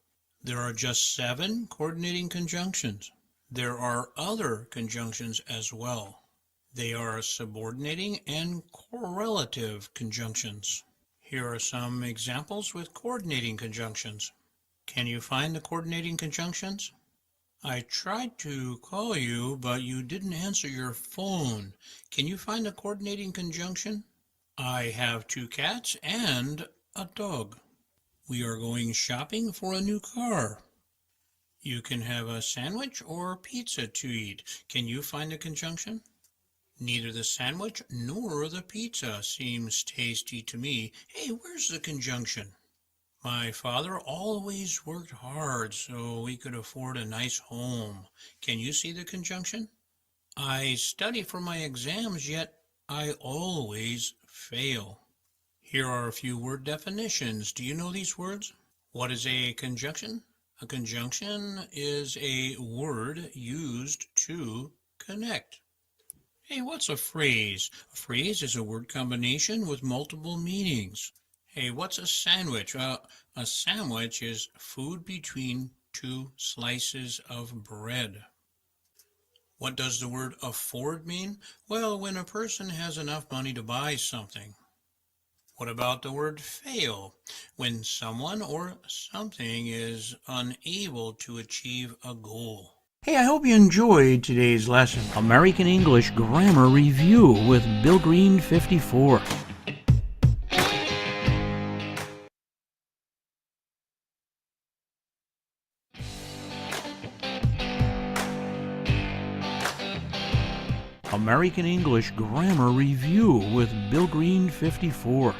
There are just 7 coordinating conjunctions. There are other conjunctions as well. They are subordinating and correlative conjunctions. Here are some examples with coordinating conjunctions. Can you find the coordinating conjunctions? I tried to call you, but you didn't answer your phone. Can you find the coordinating conjunction? I have 2 cats and a dog. We are going shopping for a new car. You can have a sandwich or pizza to eat. Can you find the conjunction? Neither the sandwich nor the pizza seems tasty to me. Hey, where's the conjunction? My father always worked hard so we could afford a nice home. Can you see the conjunction? I study for my exams, yet I always fail. Here are a few word definitions. Do you know these words? What is a conjunction? A conjunction is a word used to connect. Hey, what's a phrase? A phrase is a word combination with multiple meanings. Hey, what's a sandwich? A sandwich is food between 2 slices of bread. What does the word afford mean? Well, when a person has enough money to buy something. What about the word fail? When someone or something is unable to achieve a goal. Hey, I hope you enjoyed today's lesson. American English Grammar Review with Bill Green 54. American English Grammar Review with Bill Green 54.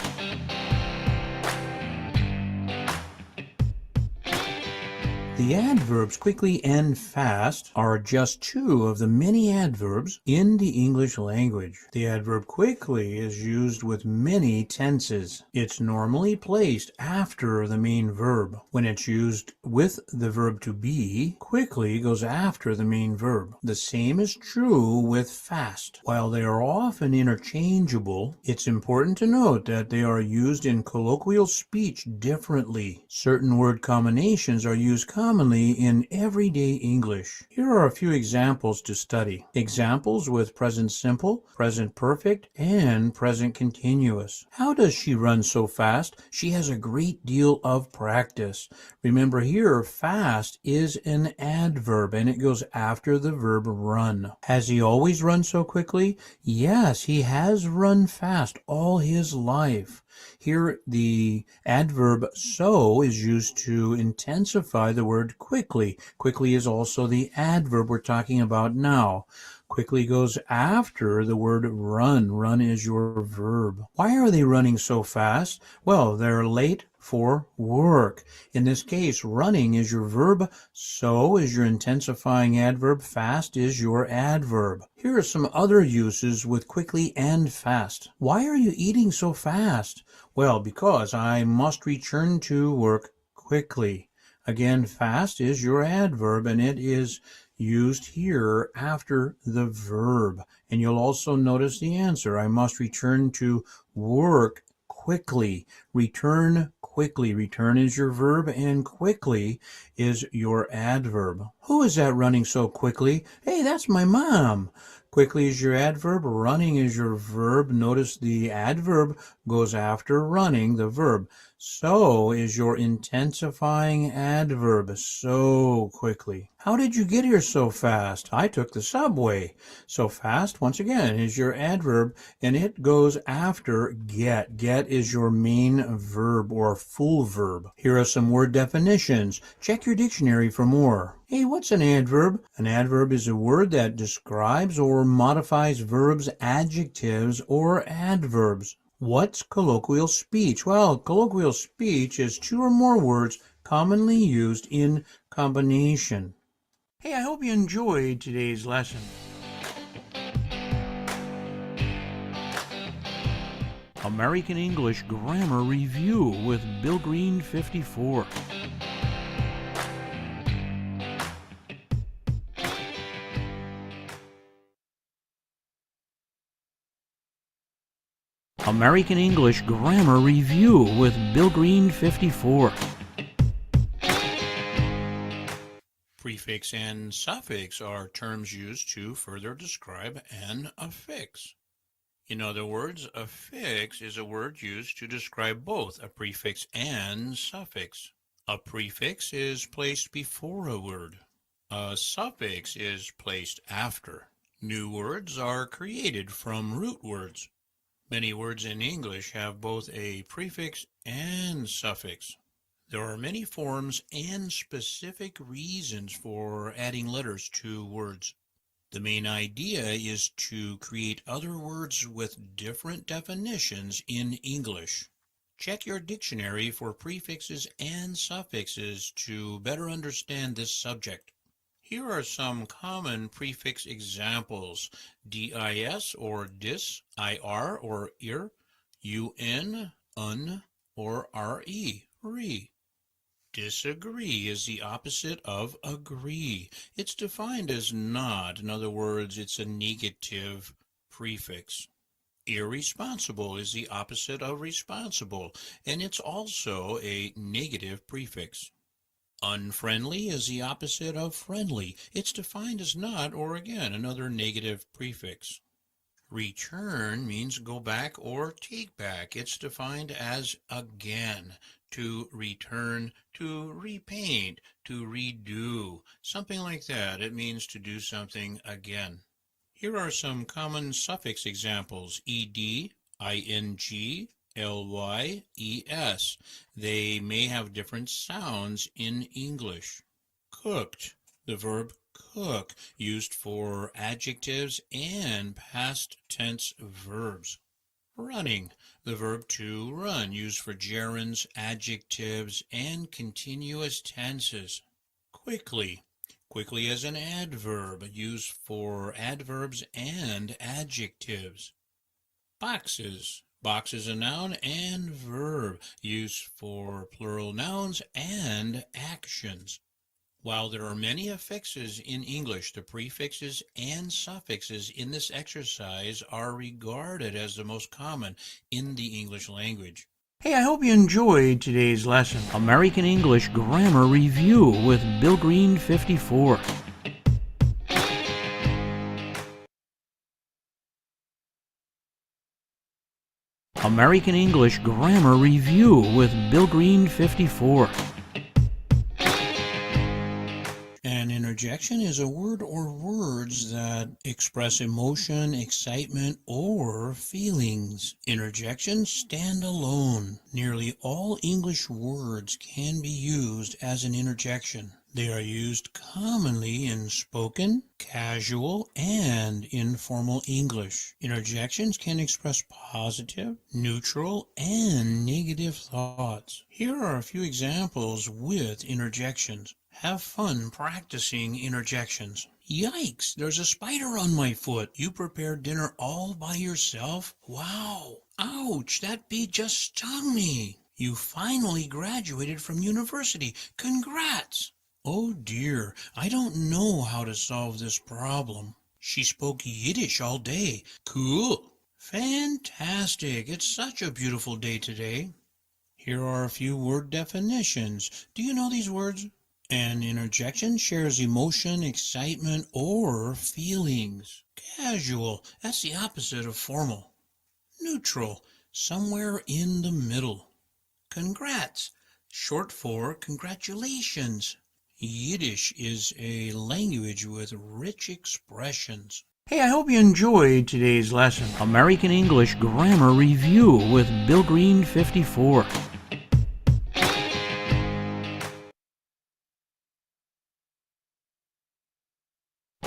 The adverbs quickly and fast are just two of the many adverbs in the English language. The adverb quickly is used with many tenses. It's normally placed after the main verb. When it's used with the verb to be, quickly goes after the main verb. The same is true with fast. While they are often interchangeable, it's important to note that they are used in colloquial speech differently. Certain word combinations are used commonly in everyday English. Here are a few examples to study. Examples with present simple, present perfect, and present continuous. How does she run so fast? She has a great deal of practice. Remember here, fast is an adverb and it goes after the verb run. Has he always run so quickly? Yes, he has run fast all his life. Here, the adverb so is used to intensify the word quickly. Quickly is also the adverb we're talking about now. Quickly goes after the word run. Run is your verb. Why are they running so fast? Well, they're late for work. In this case, running is your verb, so is your intensifying adverb, fast is your adverb. Here are some other uses with quickly and fast. Why are you eating so fast? Well, because I must return to work quickly. Again, fast is your adverb and it is used here after the verb. And you'll also notice the answer. I must return to work quickly. Return quickly. Return is your verb and quickly is your adverb. Who is that running so quickly? Hey, that's my mom. Quickly is your adverb. Running is your verb. Notice the adverb goes after running, the verb. So is your intensifying adverb. So quickly. How did you get here so fast? I took the subway. So fast, once again, is your adverb, and it goes after get. Get is your main verb or full verb. Here are some word definitions. Check your dictionary for more. Hey, what's an adverb? An adverb is a word that describes or modifies verbs, adjectives, or adverbs. What's colloquial speech? Well, colloquial speech is two or more words commonly used in combination. Hey, I hope you enjoyed today's lesson. American English Grammar Review with Bill Green 54. American English Grammar Review with Bill Green 54. Prefix and suffix are terms used to further describe an affix. In other words, affix is a word used to describe both a prefix and suffix. A prefix is placed before a word. A suffix is placed after. New words are created from root words. Many words in English have both a prefix and suffix. There are many forms and specific reasons for adding letters to words. The main idea is to create other words with different definitions in English. Check your dictionary for prefixes and suffixes to better understand this subject. Here are some common prefix examples: dis or dis, ir or ir, un, or re. Disagree is the opposite of agree. It's defined as not. In other words, it's a negative prefix. Irresponsible is the opposite of responsible, and it's also a negative prefix. Unfriendly is the opposite of friendly. It's defined as not, or again, another negative prefix. Return means go back or take back. It's defined as again, to return, to repaint, to redo, something like that. It means to do something again. Here are some common suffix examples: ed, ing, ly, es. They may have different sounds in English. Cooked, the verb cook, used for adjectives and past tense verbs. Running, the verb to run, used for gerunds, adjectives, and continuous tenses. Quickly. Quickly is an adverb used for adverbs and adjectives. Boxes. Box is a noun and verb used for plural nouns and actions. While there are many affixes in English, the prefixes and suffixes in this exercise are regarded as the most common in the English language. Hey, I hope you enjoyed today's lesson. American English Grammar Review with Bill Green 54. American English Grammar Review with Bill Green 54. An interjection is a word or words that express emotion, excitement, or feelings. Interjections stand alone. Nearly all English words can be used as an interjection. They are used commonly in spoken, casual, and informal English. Interjections can express positive, neutral, and negative thoughts. Here are a few examples with interjections. Have fun practicing interjections. Yikes, there's a spider on my foot. You prepared dinner all by yourself? Wow. Ouch, that bee just stung me. You finally graduated from university. Congrats. Oh dear, I don't know how to solve this problem. She spoke Yiddish all day. Cool. Fantastic. It's such a beautiful day today. Here are a few word definitions. Do you know these words? An interjection shares emotion, excitement, or feelings. Casual, that's the opposite of formal. Neutral, somewhere in the middle. Congrats, short for congratulations. Yiddish is a language with rich expressions. Hey, I hope you enjoyed today's lesson. American English Grammar Review with Bill Green 54.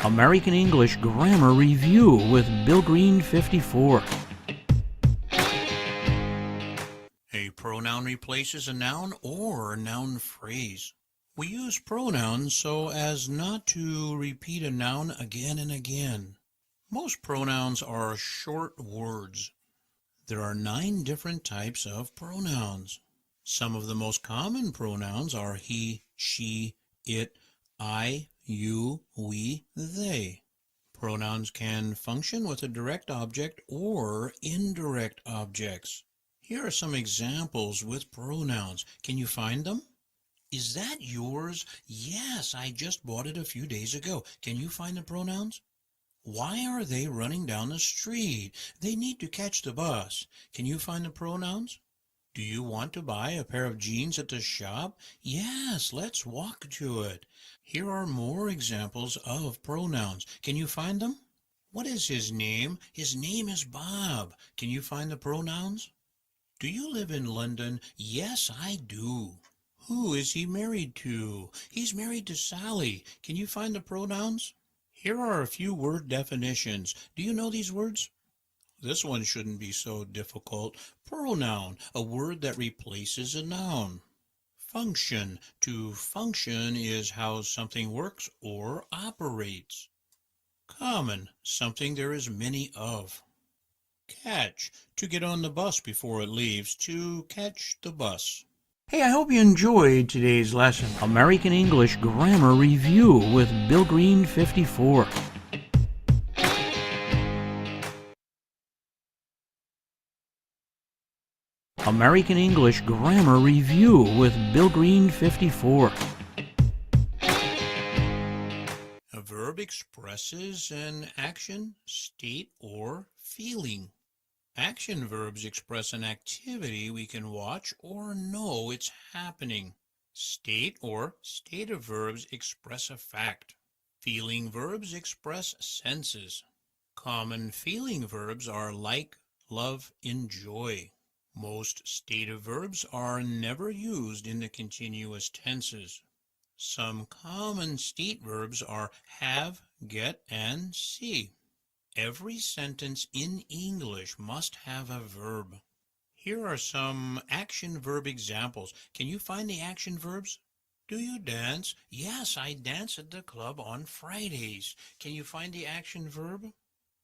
American English Grammar Review with Bill Green 54. A pronoun replaces a noun or noun phrase. We use pronouns so as not to repeat a noun again and again. Most pronouns are short words. There are 9 different types of pronouns. Some of the most common pronouns are he, she, it, I, you, we, they. Pronouns can function with a direct object or indirect objects. Here are some examples with pronouns. Can you find them? Is that yours? Yes, I just bought it a few days ago. Can you find the pronouns? Why are they running down the street? They need to catch the bus. Can you find the pronouns? Do you want to buy a pair of jeans at the shop? Yes, let's walk to it. Here are more examples of pronouns. Can you find them? What is his name? His name is Bob. Can you find the pronouns? Do you live in London? Yes, I do. Who is he married to? He's married to Sally. Can you find the pronouns? Here are a few word definitions. Do you know these words? This one shouldn't be so difficult. Pronoun, a word that replaces a noun. Function, to function is how something works or operates. Common, something there is many of. Catch, to get on the bus before it leaves, to catch the bus. Hey, I hope you enjoyed today's lesson. American English Grammar Review with Bill Green 54. American English Grammar Review with Bill Green 54. A verb expresses an action, state, or feeling. Action verbs express an activity we can watch or know it's happening. State or stative verbs express a fact. Feeling verbs express senses. Common feeling verbs are like, love, enjoy. Most stative verbs are never used in the continuous tenses. Some common state verbs are have, get, and see. Every sentence in English must have a verb. Here are some action verb examples. Can you find the action verbs? Do you dance? Yes, I dance at the club on Fridays. Can you find the action verb?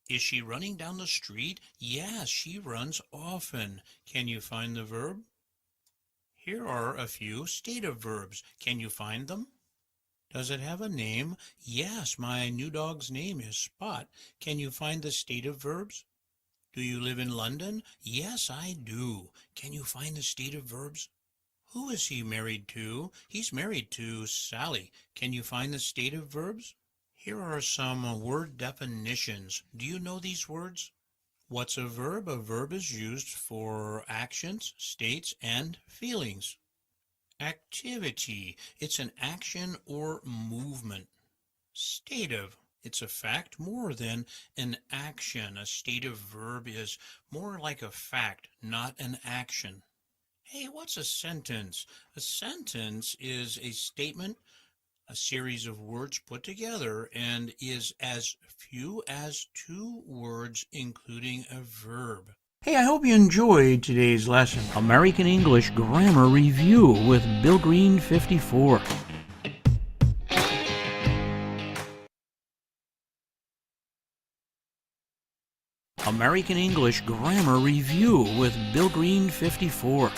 Is she running down the street? Yes, she runs often. Can you find the verb? Here are a few stative verbs. Can you find them? Does it have a name? Yes, my new dog's name is Spot. Can you find the stative verbs? Do you live in London? Yes, I do. Can you find the stative verbs? Who is he married to? He's married to Sally. Can you find the stative verbs? Here are some word definitions. Do you know these words? What's a verb? A verb is used for actions, states, and feelings. Activity. It's an action or movement. Stative. It's a fact more than an action. A stative verb is more like a fact, not an action. Hey, what's a sentence? A sentence is a statement, a series of words put together, and is as few as two words, including a verb. Hey, I hope you enjoyed today's lesson. American English Grammar Review with Bill Green 54. American English Grammar Review with Bill Green 54.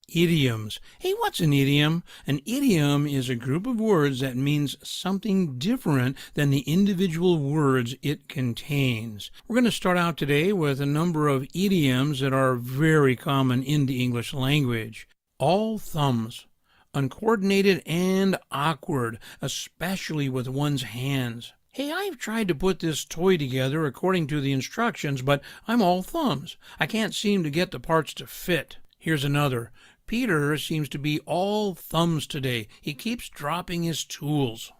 Idioms. Hey, what's an idiom? An idiom is a group of words that means something different than the individual words it contains. We're going to start out today with a number of idioms that are very common in the English language. All thumbs. Uncoordinated and awkward, especially with one's hands. Hey, I've tried to put this toy together according to the instructions, but I'm all thumbs. I can't seem to get the parts to fit. Here's another. Peter seems to be all thumbs today. He keeps dropping his tools.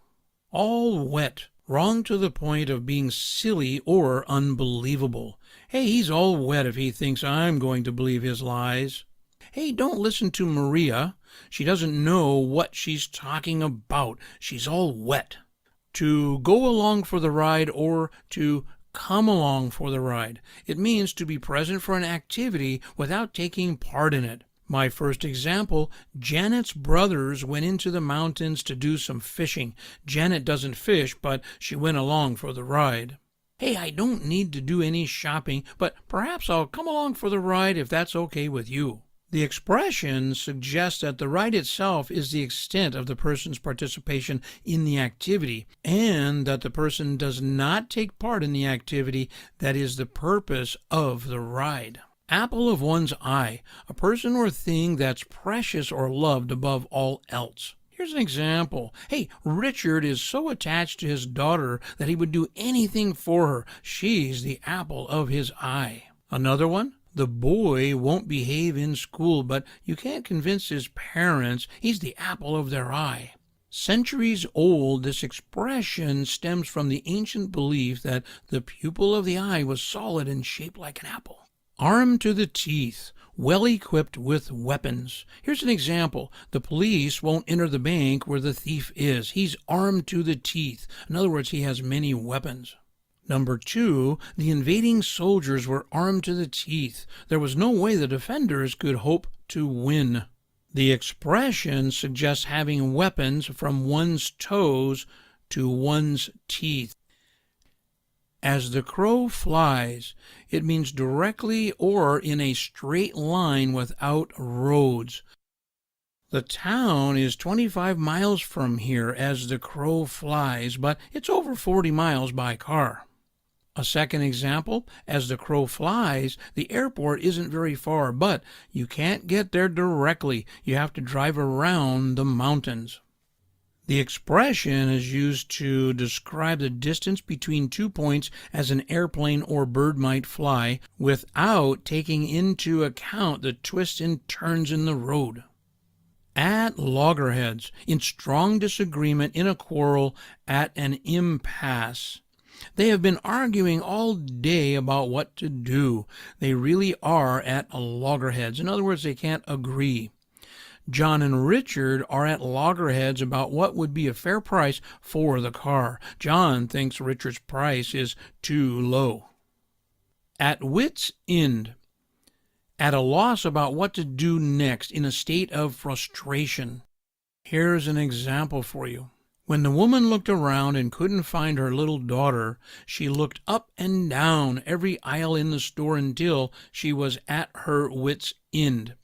All wet. Wrong to the point of being silly or unbelievable. Hey, he's all wet if he thinks I'm going to believe his lies. Hey, don't listen to Maria. She doesn't know what she's talking about. She's all wet. To go along for the ride or to come along for the ride. It means to be present for an activity without taking part in it. My first example, Janet's brothers went into the mountains to do some fishing. Janet doesn't fish, but she went along for the ride. Hey, I don't need to do any shopping, but perhaps I'll come along for the ride if that's okay with you. The expression suggests that the ride itself is the extent of the person's participation in the activity, and that the person does not take part in the activity that is the purpose of the ride. Apple of one's eye, a person or thing that's precious or loved above all else. Here's an example. Hey, Richard is so attached to his daughter that he would do anything for her. She's the apple of his eye. Another one. The boy won't behave in school, but you can't convince his parents. He's the apple of their eye. Centuries old, this expression stems from the ancient belief that the pupil of the eye was solid and shaped like an apple. Armed to the teeth, well equipped with weapons. Here's an example. The police won't enter the bank where the thief is. He's armed to the teeth. In other words, he has many weapons. Number 2, the invading soldiers were armed to the teeth. There was no way the defenders could hope to win. The expression suggests having weapons from one's toes to one's teeth. As the crow flies, it means directly or in a straight line without roads. The town is 25 miles from here as the crow flies, but it's over 40 miles by car. A second example, as the crow flies, the airport isn't very far, but you can't get there directly. You have to drive around the mountains. The expression is used to describe the distance between 2 points as an airplane or bird might fly, without taking into account the twists and turns in the road. At loggerheads, in strong disagreement, in a quarrel, at an impasse. They have been arguing all day about what to do. They really are at loggerheads. In other words, they can't agree. John and Richard are at loggerheads about what would be a fair price for the car. John thinks Richard's price is too low. At wit's end. at a loss about what to do next, in a state of frustration. Here's an example for you. When the woman looked around and couldn't find her little daughter, she looked up and down every aisle in the store until she was at her wit's end.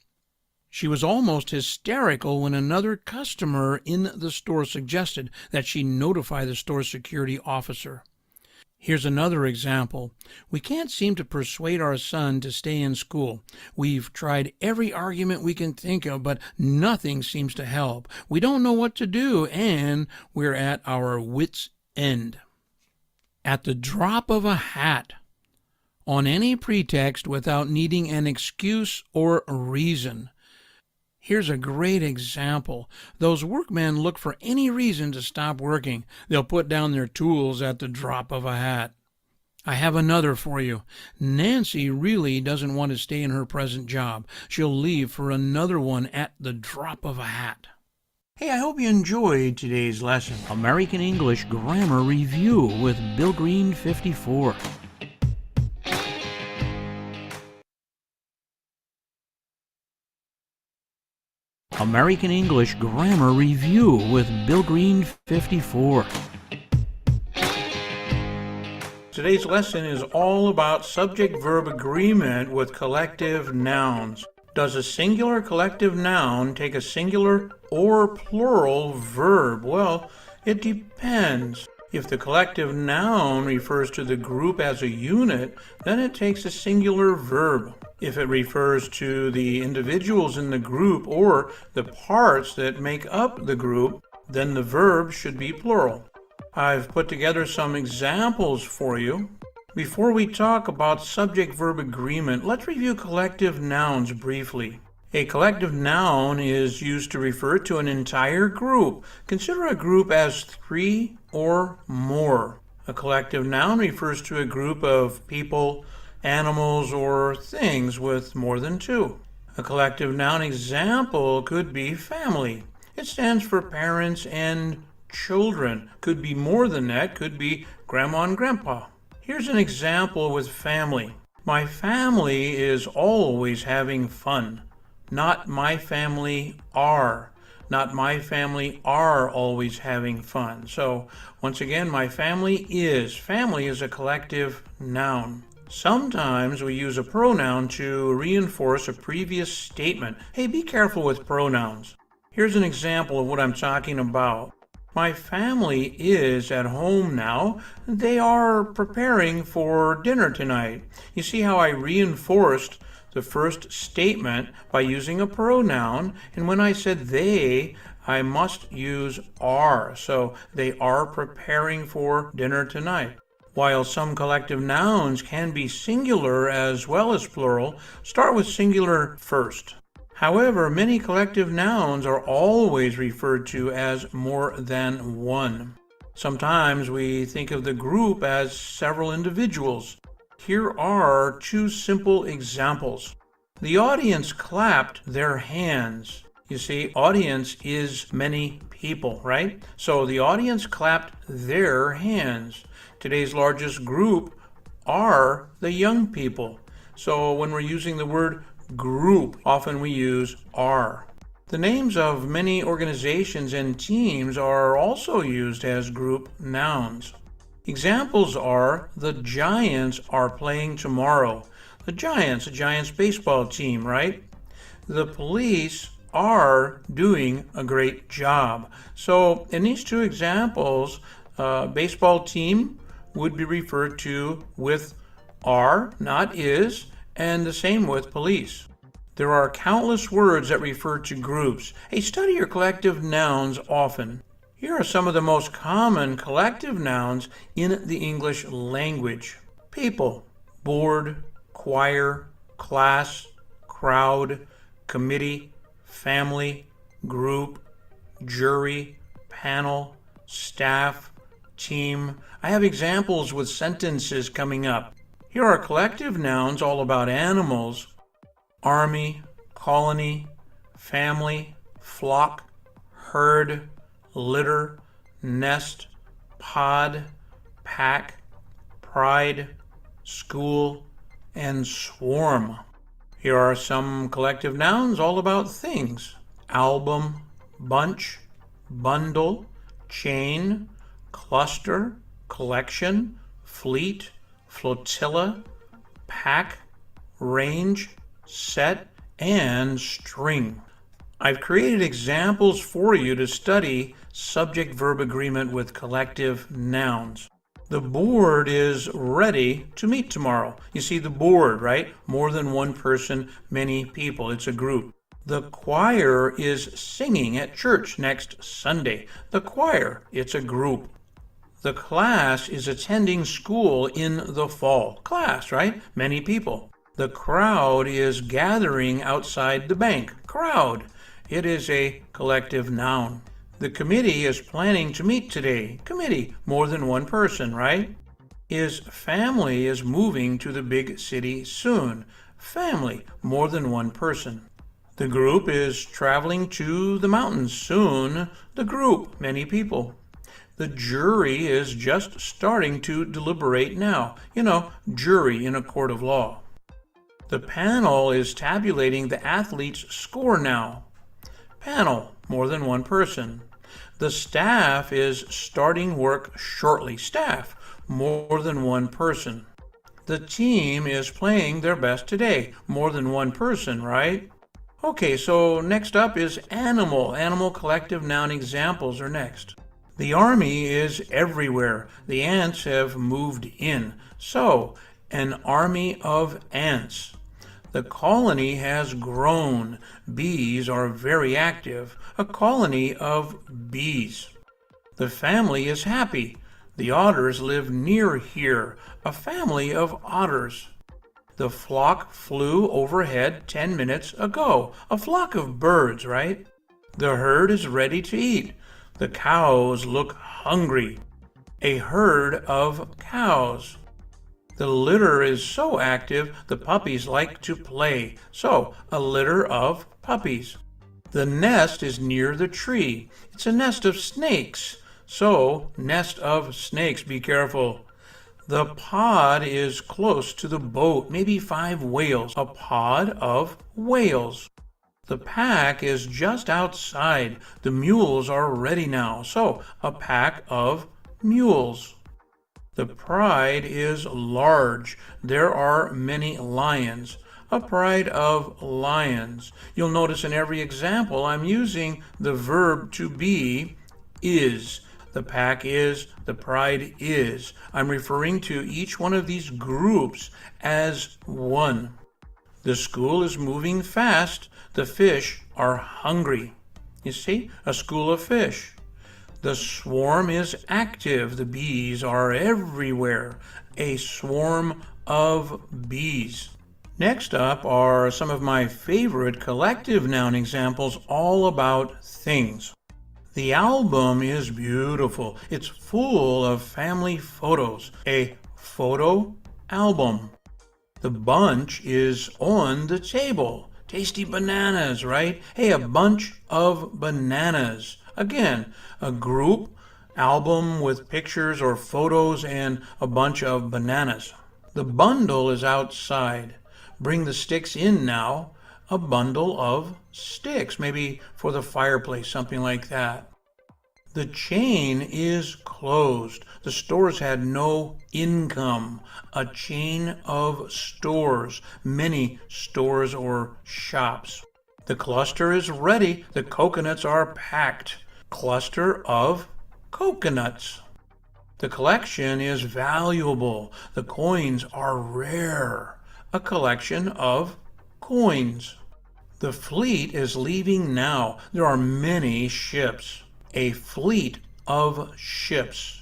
She was almost hysterical when another customer in the store suggested that she notify the store security officer. Here's another example. We can't seem to persuade our son to stay in school. We've tried every argument we can think of, but nothing seems to help. We don't know what to do, and we're at our wits' end. At the drop of a hat, on any pretext without needing an excuse or reason. Here's a great example. Those workmen look for any reason to stop working. They'll put down their tools at the drop of a hat. I have another for you. Nancy really doesn't want to stay in her present job. She'll leave for another one at the drop of a hat. Hey, I hope you enjoyed today's lesson. American English Grammar Review with Bill Green 54. American English Grammar Review with Bill Green 54. Today's lesson is all about subject-verb agreement with collective nouns. Does a singular collective noun take a singular or plural verb? Well, it depends. If the collective noun refers to the group as a unit, then it takes a singular verb. If it refers to the individuals in the group or the parts that make up the group, then the verb should be plural. I've put together some examples for you. Before we talk about subject-verb agreement, let's review collective nouns briefly. A collective noun is used to refer to an entire group. Consider a group as 3 or more. A collective noun refers to a group of people, animals, or things with more than 2. A collective noun example could be family. It stands for parents and children. Could be more than that, could be grandma and grandpa. Here's an example with family. My family is always having fun. Not my family are. Not my family are always having fun. So once again, my family is. Family is a collective noun. Sometimes we use a pronoun to reinforce a previous statement. Hey, be careful with pronouns. Here's an example of what I'm talking about. My family is at home now. They are preparing for dinner tonight. You see how I reinforced the first statement by using a pronoun, and when I said they, I must use are. So they are preparing for dinner tonight. While some collective nouns can be singular as well as plural, start with singular first. However, many collective nouns are always referred to as more than one. Sometimes we think of the group as several individuals. Here are 2 simple examples. The audience clapped their hands. You see, audience is many people, right? So the audience clapped their hands. Today's largest group are the young people. So when we're using the word group, often we use are. The names of many organizations and teams are also used as group nouns. Examples are the Giants are playing tomorrow. The Giants, a Giants baseball team, right? The police are doing a great job. So in these 2 examples, baseball team would be referred to with are, not is, and the same with police. There are countless words that refer to groups. Hey, study your collective nouns often. Here are some of the most common collective nouns in the English language. People, board, choir, class, crowd, committee, family, group, jury, panel, staff, team. I have examples with sentences coming up. Here are collective nouns all about animals. Army, colony, family, flock, herd, litter, nest, pod, pack, pride, school, and swarm. Here are some collective nouns all about things: album, bunch, bundle, chain, cluster, collection, fleet, flotilla, pack, range, set, and string. I've created examples for you to study subject-verb agreement with collective nouns. The board is ready to meet tomorrow. You see the board, right? More than one person, many people. It's a group. The choir is singing at church next Sunday. The choir, it's a group. The class is attending school in the fall. Class, right? Many people. The crowd is gathering outside the bank. Crowd. It is a collective noun. The committee is planning to meet today. Committee, more than one person, right? His family is moving to the big city soon. Family, more than one person. The group is traveling to the mountains soon. The group, many people. The jury is just starting to deliberate now. You know, jury in a court of law. The panel is tabulating the athlete's score now. Panel, more than one person. The staff is starting work shortly. Staff, more than one person. The team is playing their best today. More than one person, right? Okay, so next up is animal. Animal collective noun examples are next. The army is everywhere. The ants have moved in. So, an army of ants. The colony has grown. Bees are very active. A colony of bees. The family is happy. The otters live near here. A family of otters. The flock flew overhead 10 minutes ago. A flock of birds, right? The herd is ready to eat. The cows look hungry. A herd of cows. The litter is so active, the puppies like to play. So, a litter of puppies. The nest is near the tree. It's a nest of snakes. So, nest of snakes, be careful. The pod is close to the boat, maybe 5 whales. A pod of whales. The pack is just outside. The mules are ready now. So, a pack of mules. The pride is large. There are many lions. A pride of lions. You'll notice in every example I'm using the verb to be is. The pack is, the pride is. I'm referring to each one of these groups as one. The school is moving fast. The fish are hungry. You see, a school of fish. The swarm is active. The bees are everywhere. A swarm of bees. Next up are some of my favorite collective noun examples all about things. The album is beautiful. It's full of family photos. A photo album. The bunch is on the table. Tasty bananas, right? Hey, a bunch of bananas. Again, a group album with pictures or photos and a bunch of bananas. The bundle is outside. Bring the sticks in now. A bundle of sticks, maybe for the fireplace, something like that. The chain is closed. The stores had no income. A chain of stores, many stores or shops. The cluster is ready. The coconuts are packed. Cluster of coconuts. The collection is valuable. The coins are rare. A collection of coins. The fleet is leaving now. There are many ships. A fleet of ships.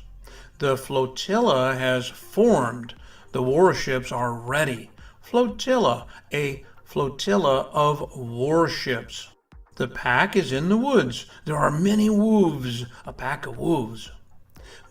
The flotilla has formed. The warships are ready. Flotilla, a flotilla of warships. The pack is in the woods. There are many wolves. A pack of wolves.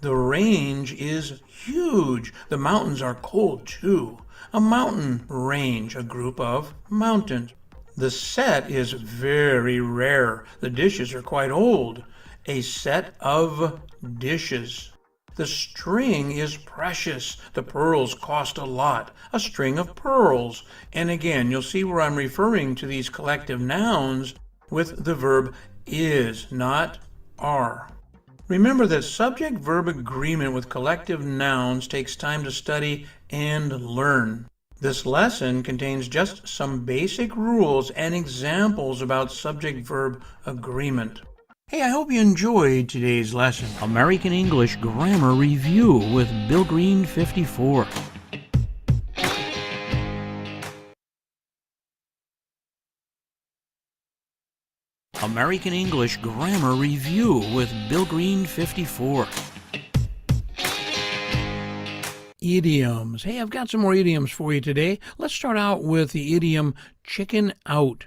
The range is huge. The mountains are cold too. A mountain range, a group of mountains. The set is very rare. The dishes are quite old. A set of dishes. The string is precious. The pearls cost a lot. A string of pearls. And again, you'll see where I'm referring to these collective nouns with the verb is, not are. Remember that subject-verb agreement with collective nouns takes time to study and learn. This lesson contains just some basic rules and examples about subject-verb agreement. Hey, I hope you enjoyed today's lesson. American English Grammar Review with Bill Green 54. American English Grammar Review with Bill Green 54. Idioms. Hey, I've got some more idioms for you today. Let's start out with the idiom chicken out.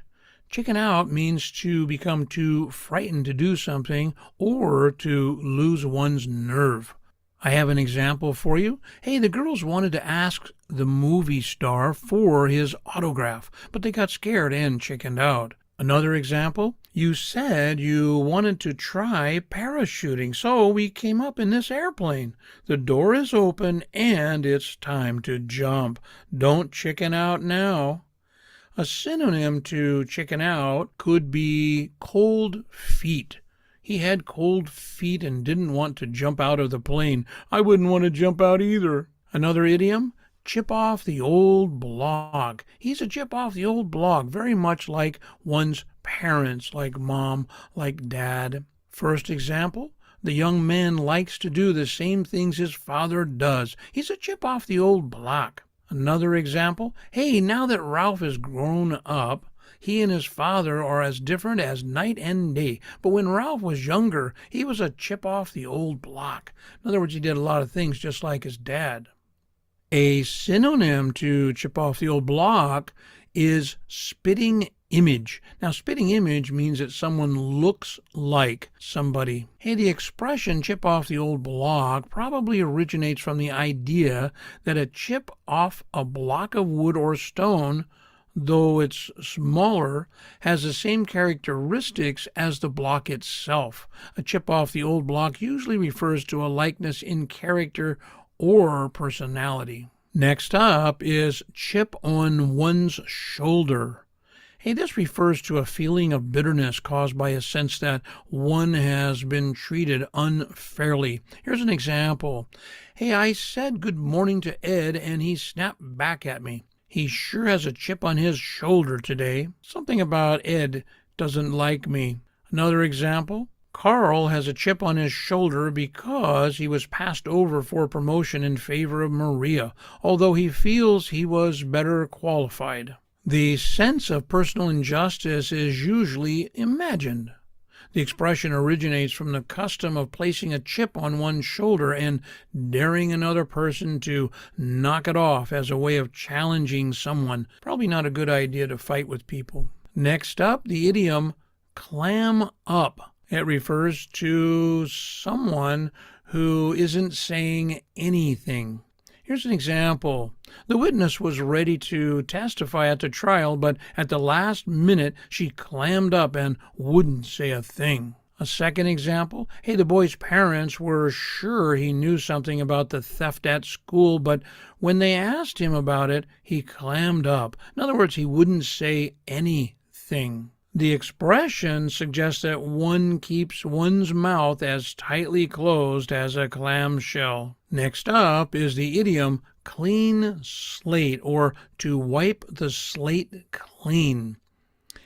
Chicken out means to become too frightened to do something or to lose one's nerve. I have an example for you. Hey, the girls wanted to ask the movie star for his autograph, but they got scared and chickened out. Another example, you said you wanted to try parachuting, so we came up in this airplane. The door is open and it's time to jump. Don't chicken out now. A synonym to chicken out could be cold feet. He had cold feet and didn't want to jump out of the plane. I wouldn't want to jump out either. Another idiom, chip off the old block. He's a chip off the old block, very much like one's parents, like mom, like dad. First example, the young man likes to do the same things his father does. He's a chip off the old block. Another example, hey, now that Ralph is grown up, he and his father are as different as night and day. But when Ralph was younger, he was a chip off the old block. In other words, he did a lot of things just like his dad. A synonym to chip off the old block is spitting image. Now, spitting image means that someone looks like somebody. Hey, the expression chip off the old block probably originates from the idea that a chip off a block of wood or stone, though it's smaller, has the same characteristics as the block itself. A chip off the old block usually refers to a likeness in character or personality. Next up is chip on one's shoulder. Hey, this refers to a feeling of bitterness caused by a sense that one has been treated unfairly. Here's an example. Hey, I said good morning to Ed and he snapped back at me. He sure has a chip on his shoulder today. Something about Ed doesn't like me. Another example. Carl has a chip on his shoulder because he was passed over for promotion in favor of Maria, although he feels he was better qualified. The sense of personal injustice is usually imagined. The expression originates from the custom of placing a chip on one's shoulder and daring another person to knock it off as a way of challenging someone. Probably not a good idea to fight with people. Next up, the idiom clam up. It refers to someone who isn't saying anything. Here's an example. The witness was ready to testify at the trial, but at the last minute she clammed up and wouldn't say a thing. A second example, hey, the boy's parents were sure he knew something about the theft at school, but when they asked him about it, he clammed up. In other words, he wouldn't say anything. The expression suggests that one keeps one's mouth as tightly closed as a clamshell. Next up is the idiom clean slate, or to wipe the slate clean.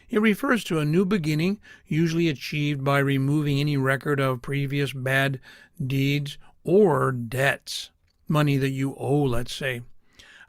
It refers to a new beginning, usually achieved by removing any record of previous bad deeds or debts. Money that you owe, let's say.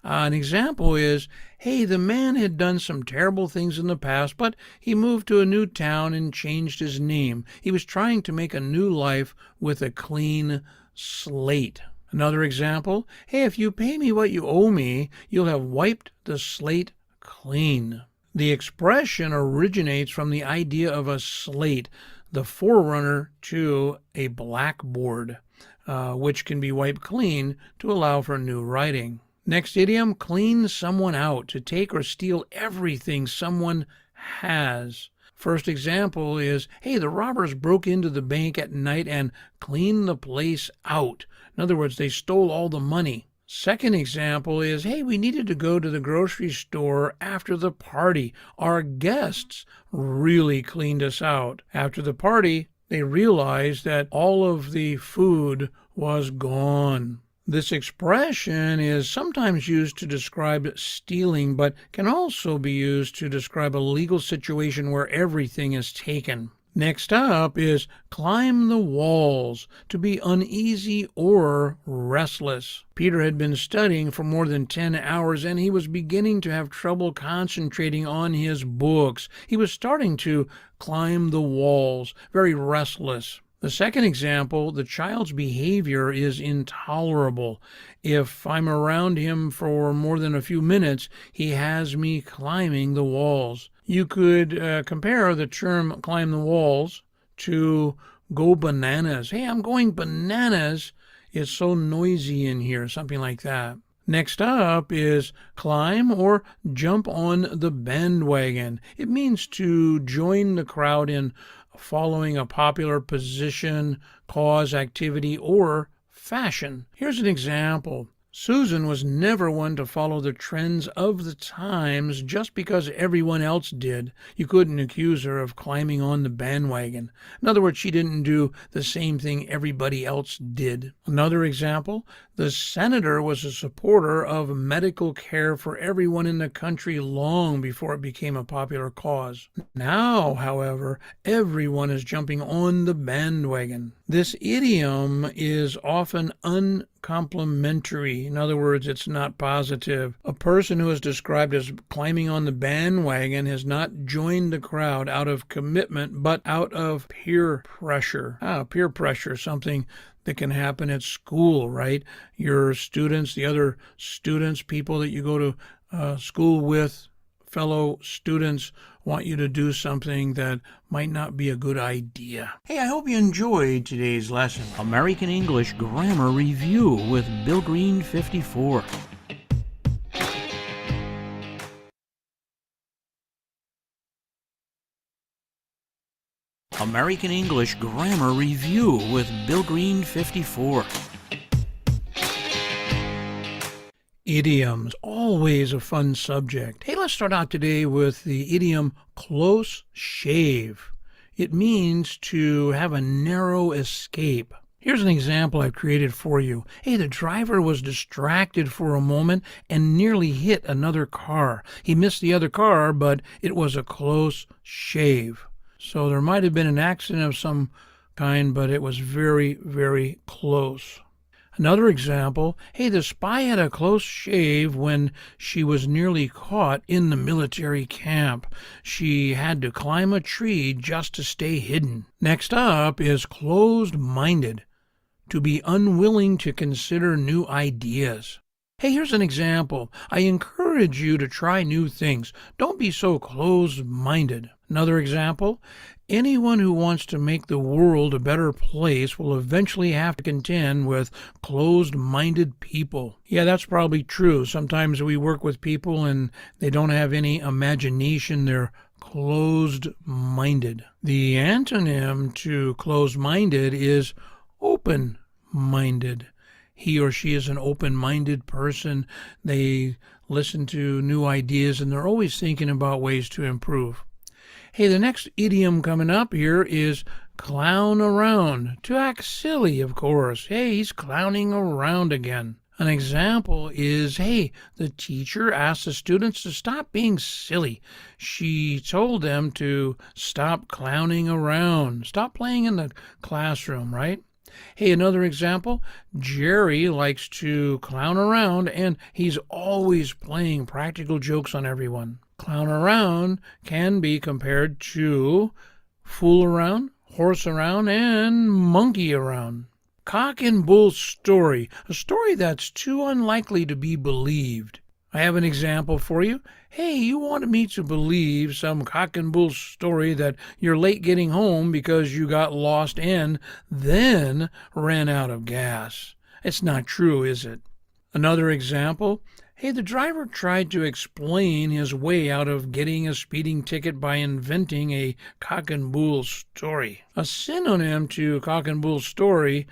An example is, hey, the man had done some terrible things in the past, but he moved to a new town and changed his name. He was trying to make a new life with a clean slate. Another example, hey, if you pay me what you owe me, you'll have wiped the slate clean. The expression originates from the idea of a slate, the forerunner to a blackboard, which can be wiped clean to allow for new writing. Next idiom, clean someone out, to take or steal everything someone has. First example is, hey, the robbers broke into the bank at night and cleaned the place out. In other words, they stole all the money. Second example is, hey, we needed to go to the grocery store after the party. Our guests really cleaned us out. After the party, they realized that all of the food was gone. This expression is sometimes used to describe stealing, but can also be used to describe a legal situation where everything is taken. Next up is climb the walls, to be uneasy or restless. Peter had been studying for more than 10 hours, and he was beginning to have trouble concentrating on his books. He was starting to climb the walls, very restless. The second example, the child's behavior is intolerable. If I'm around him for more than a few minutes, he has me climbing the walls. You could compare the term climb the walls to go bananas. Hey, I'm going bananas. It's so noisy in here, something like that. Next up is climb or jump on the bandwagon. It means to join the crowd in following a popular position, cause, activity, or fashion. Here's an example. Susan was never one to follow the trends of the times just because everyone else did. You couldn't accuse her of climbing on the bandwagon. In other words, she didn't do the same thing everybody else did. Another example, the senator was a supporter of medical care for everyone in the country long before it became a popular cause. Now, however, everyone is jumping on the bandwagon. This idiom is often uncomplimentary. In other words, it's not positive. A person who is described as climbing on the bandwagon has not joined the crowd out of commitment, but out of peer pressure. Peer pressure, something that can happen at school, right? Your students, the other students, people that you go to school with, fellow students, want you to do something that might not be a good idea. Hey, I hope you enjoyed today's lesson. American English Grammar Review with Bill Green 54. American English Grammar Review with Bill Green 54. Idioms, always a fun subject. Hey, let's start out today with the idiom close shave. It means to have a narrow escape. Here's an example I've created for you. Hey, the driver was distracted for a moment and nearly hit another car. He missed the other car, but it was a close shave. So there might have been an accident of some kind, but it was very, very close. Another example, hey, the spy had a close shave when she was nearly caught in the military camp. She had to climb a tree just to stay hidden. Next up is closed-minded, to be unwilling to consider new ideas. Hey, here's an example. I encourage you to try new things. Don't be so closed-minded. Another example, anyone who wants to make the world a better place will eventually have to contend with closed-minded people. Yeah, that's probably true. Sometimes we work with people and they don't have any imagination. They're closed-minded. The antonym to closed-minded is open-minded. He or she is an open-minded person. They listen to new ideas and they're always thinking about ways to improve. Hey, the next idiom coming up here is clown around. To act silly, of course. Hey, he's clowning around again. An example is, hey, the teacher asked the students to stop being silly. She told them to stop clowning around. Stop playing in the classroom, right? Hey, another example, Jerry likes to clown around and he's always playing practical jokes on everyone. Clown around can be compared to fool around, horse around, and monkey around. Cock and bull story, a story that's too unlikely to be believed. I have an example for you. Hey, you wanted me to believe some cock and bull story that you're late getting home because you got lost and then ran out of gas. It's not true, is it? Another example, Hey, the driver tried to explain his way out of getting a speeding ticket by inventing a cock and bull story. A synonym to cock and bull story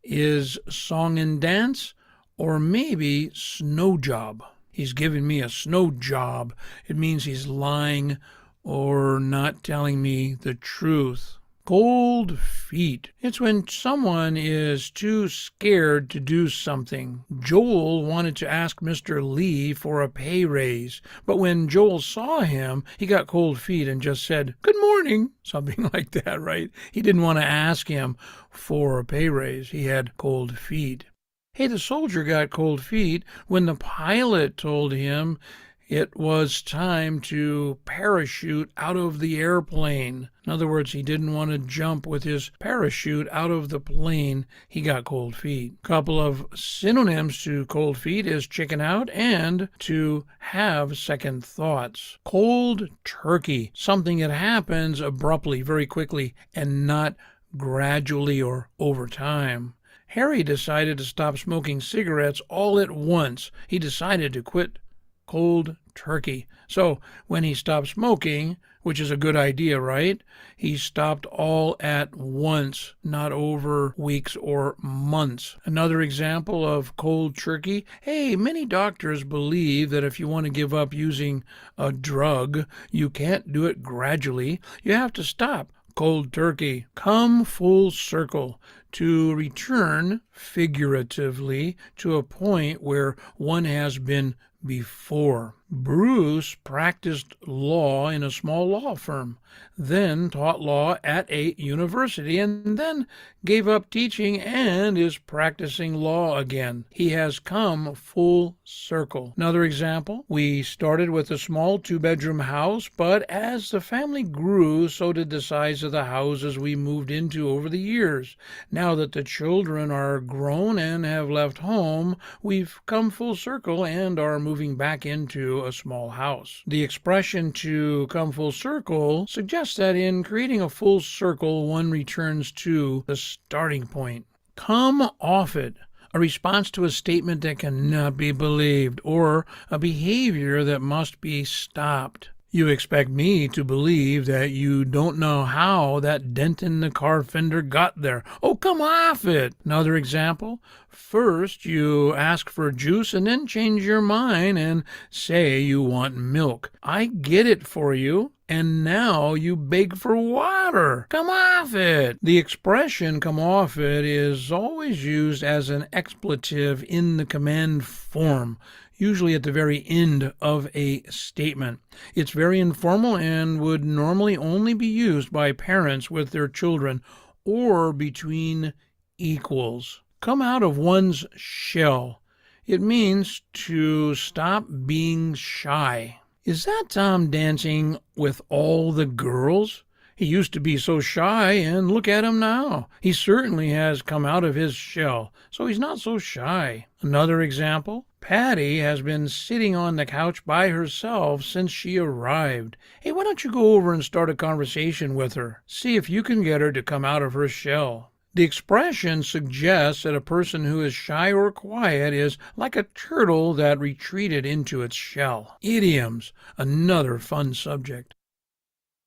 is song and dance, or maybe snow job. He's giving me a snow job. It means he's lying or not telling me the truth. Cold feet. It's when someone is too scared to do something. Joel wanted to ask Mr. Lee for a pay raise, but when Joel saw him, he got cold feet and just said, "Good morning," something like that, right? He didn't want to ask him for a pay raise. He had cold feet. Hey, the soldier got cold feet when the pilot told him it was time to parachute out of the airplane. In other words, he didn't want to jump with his parachute out of the plane. He got cold feet. A couple of synonyms to cold feet is chicken out and to have second thoughts. Cold turkey, something that happens abruptly, very quickly, and not gradually or over time. Harry decided to stop smoking cigarettes all at once. He decided to quit cold turkey. So when he stopped smoking, which is a good idea, right? He stopped all at once, not over weeks or months. Another example of cold turkey. Hey, many doctors believe that if you want to give up using a drug, you can't do it gradually. You have to stop. Cold turkey. Come full circle. To return, figuratively, to a point where one has been before. Bruce practiced law in a small law firm, then taught law at a university, and then gave up teaching and is practicing law again. He has come full circle. Another example, we started with a small 2-bedroom house, but as the family grew, so did the size of the houses we moved into over the years. Now that the children are grown and have left home, we've come full circle and are moving back into a small house. The expression to come full circle suggests that in creating a full circle, one returns to the starting point. Come off it. A response to a statement that cannot be believed, or a behavior that must be stopped. You expect me to believe that you don't know how that dent in the car fender got there. Oh, come off it. Another example. First, you ask for juice and then change your mind and say you want milk. I get it for you. And now you beg for water. Come off it. The expression come off it is always used as an expletive in the command form, usually at the very end of a statement. It's very informal and would normally only be used by parents with their children or between equals. Come out of one's shell. It means to stop being shy. Is that Tom dancing with all the girls? He used to be so shy, and look at him now. He certainly has come out of his shell, so he's not so shy. Another example, Patty has been sitting on the couch by herself since she arrived. Hey, why don't you go over and start a conversation with her? See if you can get her to come out of her shell. The expression suggests that a person who is shy or quiet is like a turtle that retreated into its shell. Idioms, another fun subject.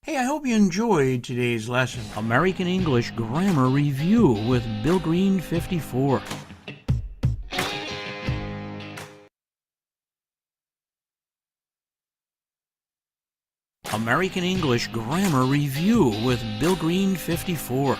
Hey, I hope you enjoyed today's lesson. American English Grammar Review with Bill Green 54. American English Grammar Review with Bill Green 54.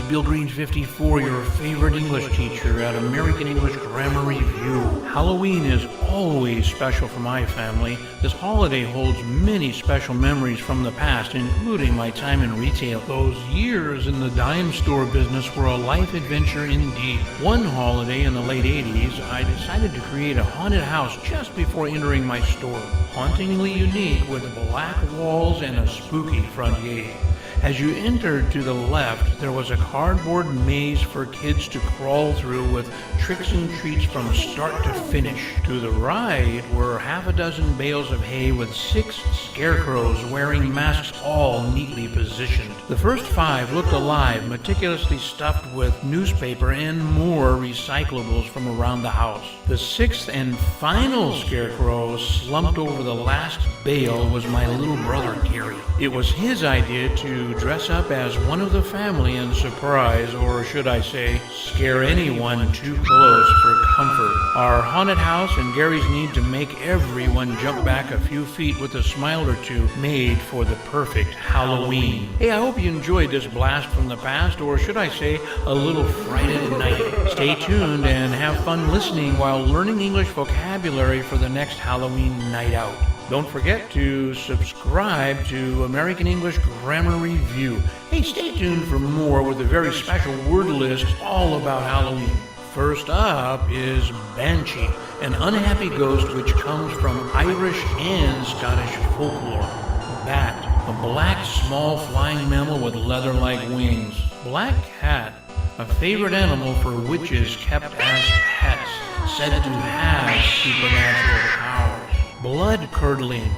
Bill Green 54, your favorite English teacher at American English Grammar Review. Halloween is always special for my family. This holiday holds many special memories from the past, including my time in retail. Those years in the dime store business were a life adventure indeed. One holiday in the late 80s, I decided to create a haunted house just before entering my store. Hauntingly unique with black walls and a spooky front gate. As you entered to the left, there was a cardboard maze for kids to crawl through with tricks and treats from start to finish. To the right were half a dozen bales of hay with 6 scarecrows wearing masks all neatly positioned. The first 5 looked alive, meticulously stuffed with newspaper and more recyclables from around the house. The 6th and final scarecrow slumped over the last bale was my little brother Gary. It was his idea to dress up as one of the family and surprise, or should I say, scare anyone too close for comfort. Our haunted house and Gary's need to make everyone jump back a few feet with a smile or two made for the perfect Halloween. Hey, I hope you enjoyed this blast from the past, or should I say, a little Friday night. Stay tuned and have fun listening while learning English vocabulary for the next Halloween night out. Don't forget to subscribe to American English Grammar Review. Hey, stay tuned for more with a very special word list all about Halloween. First up is Banshee, an unhappy ghost which comes from Irish and Scottish folklore. Bat, a black small flying mammal with leather-like wings. Black cat, a favorite animal for witches kept as pets, said to have supernatural powers. Blood-curdling,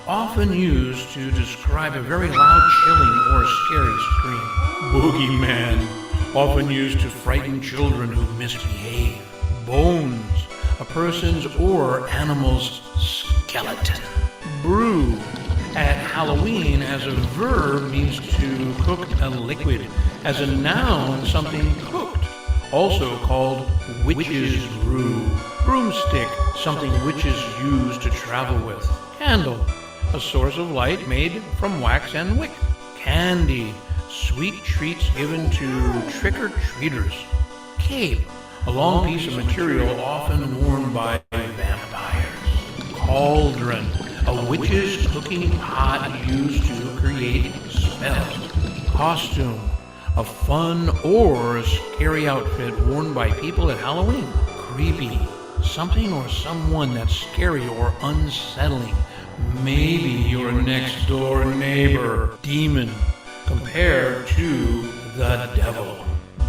often used to describe a very loud, chilling, or scary scream. Boogeyman, often used to frighten children who misbehave. Bones, a person's or animal's skeleton. Brew, at Halloween as a verb means to cook a liquid. As a noun, something cooked, also called witch's brew. Broomstick, something witches use to travel with. Candle, a source of light made from wax and wick. Candy, sweet treats given to trick-or-treaters. Cape, a long piece of material often worn by vampires. Cauldron, a witch's cooking pot used to create spells. Costume, a fun or scary outfit worn by people at Halloween. Creepy, something or someone that's scary or unsettling. Maybe your next door neighbor. Demon, compared to the devil.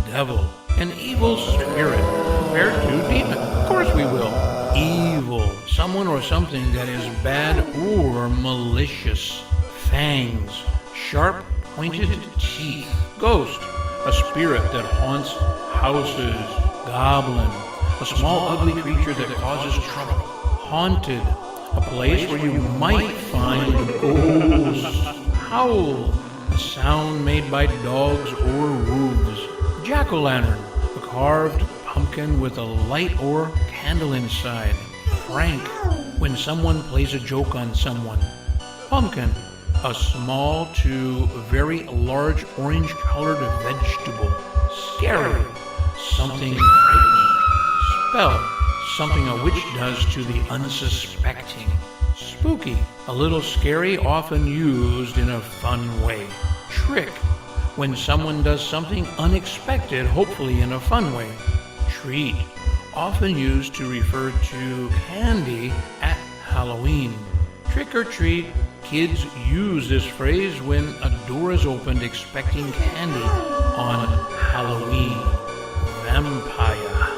Devil, an evil spirit, compared to demon. Of course we will. Evil, someone or something that is bad or malicious. Fangs, sharp pointed teeth. Ghost, a spirit that haunts houses. Goblin, a small ugly creature that causes trouble. Haunted, a place where you might find ghosts. Howl, a sound made by dogs or wolves. Jack-o'-lantern, a carved pumpkin with a light or candle inside. Prank, when someone plays a joke on someone. Pumpkin, a small to very large orange-colored vegetable. Scary, something frightening. Spell, something a witch does to the unsuspecting. Spooky, a little scary, often used in a fun way. Trick, when someone does something unexpected, hopefully in a fun way. Treat, often used to refer to candy at Halloween. Trick or treat, kids use this phrase when a door is opened expecting candy on Halloween. Vampire,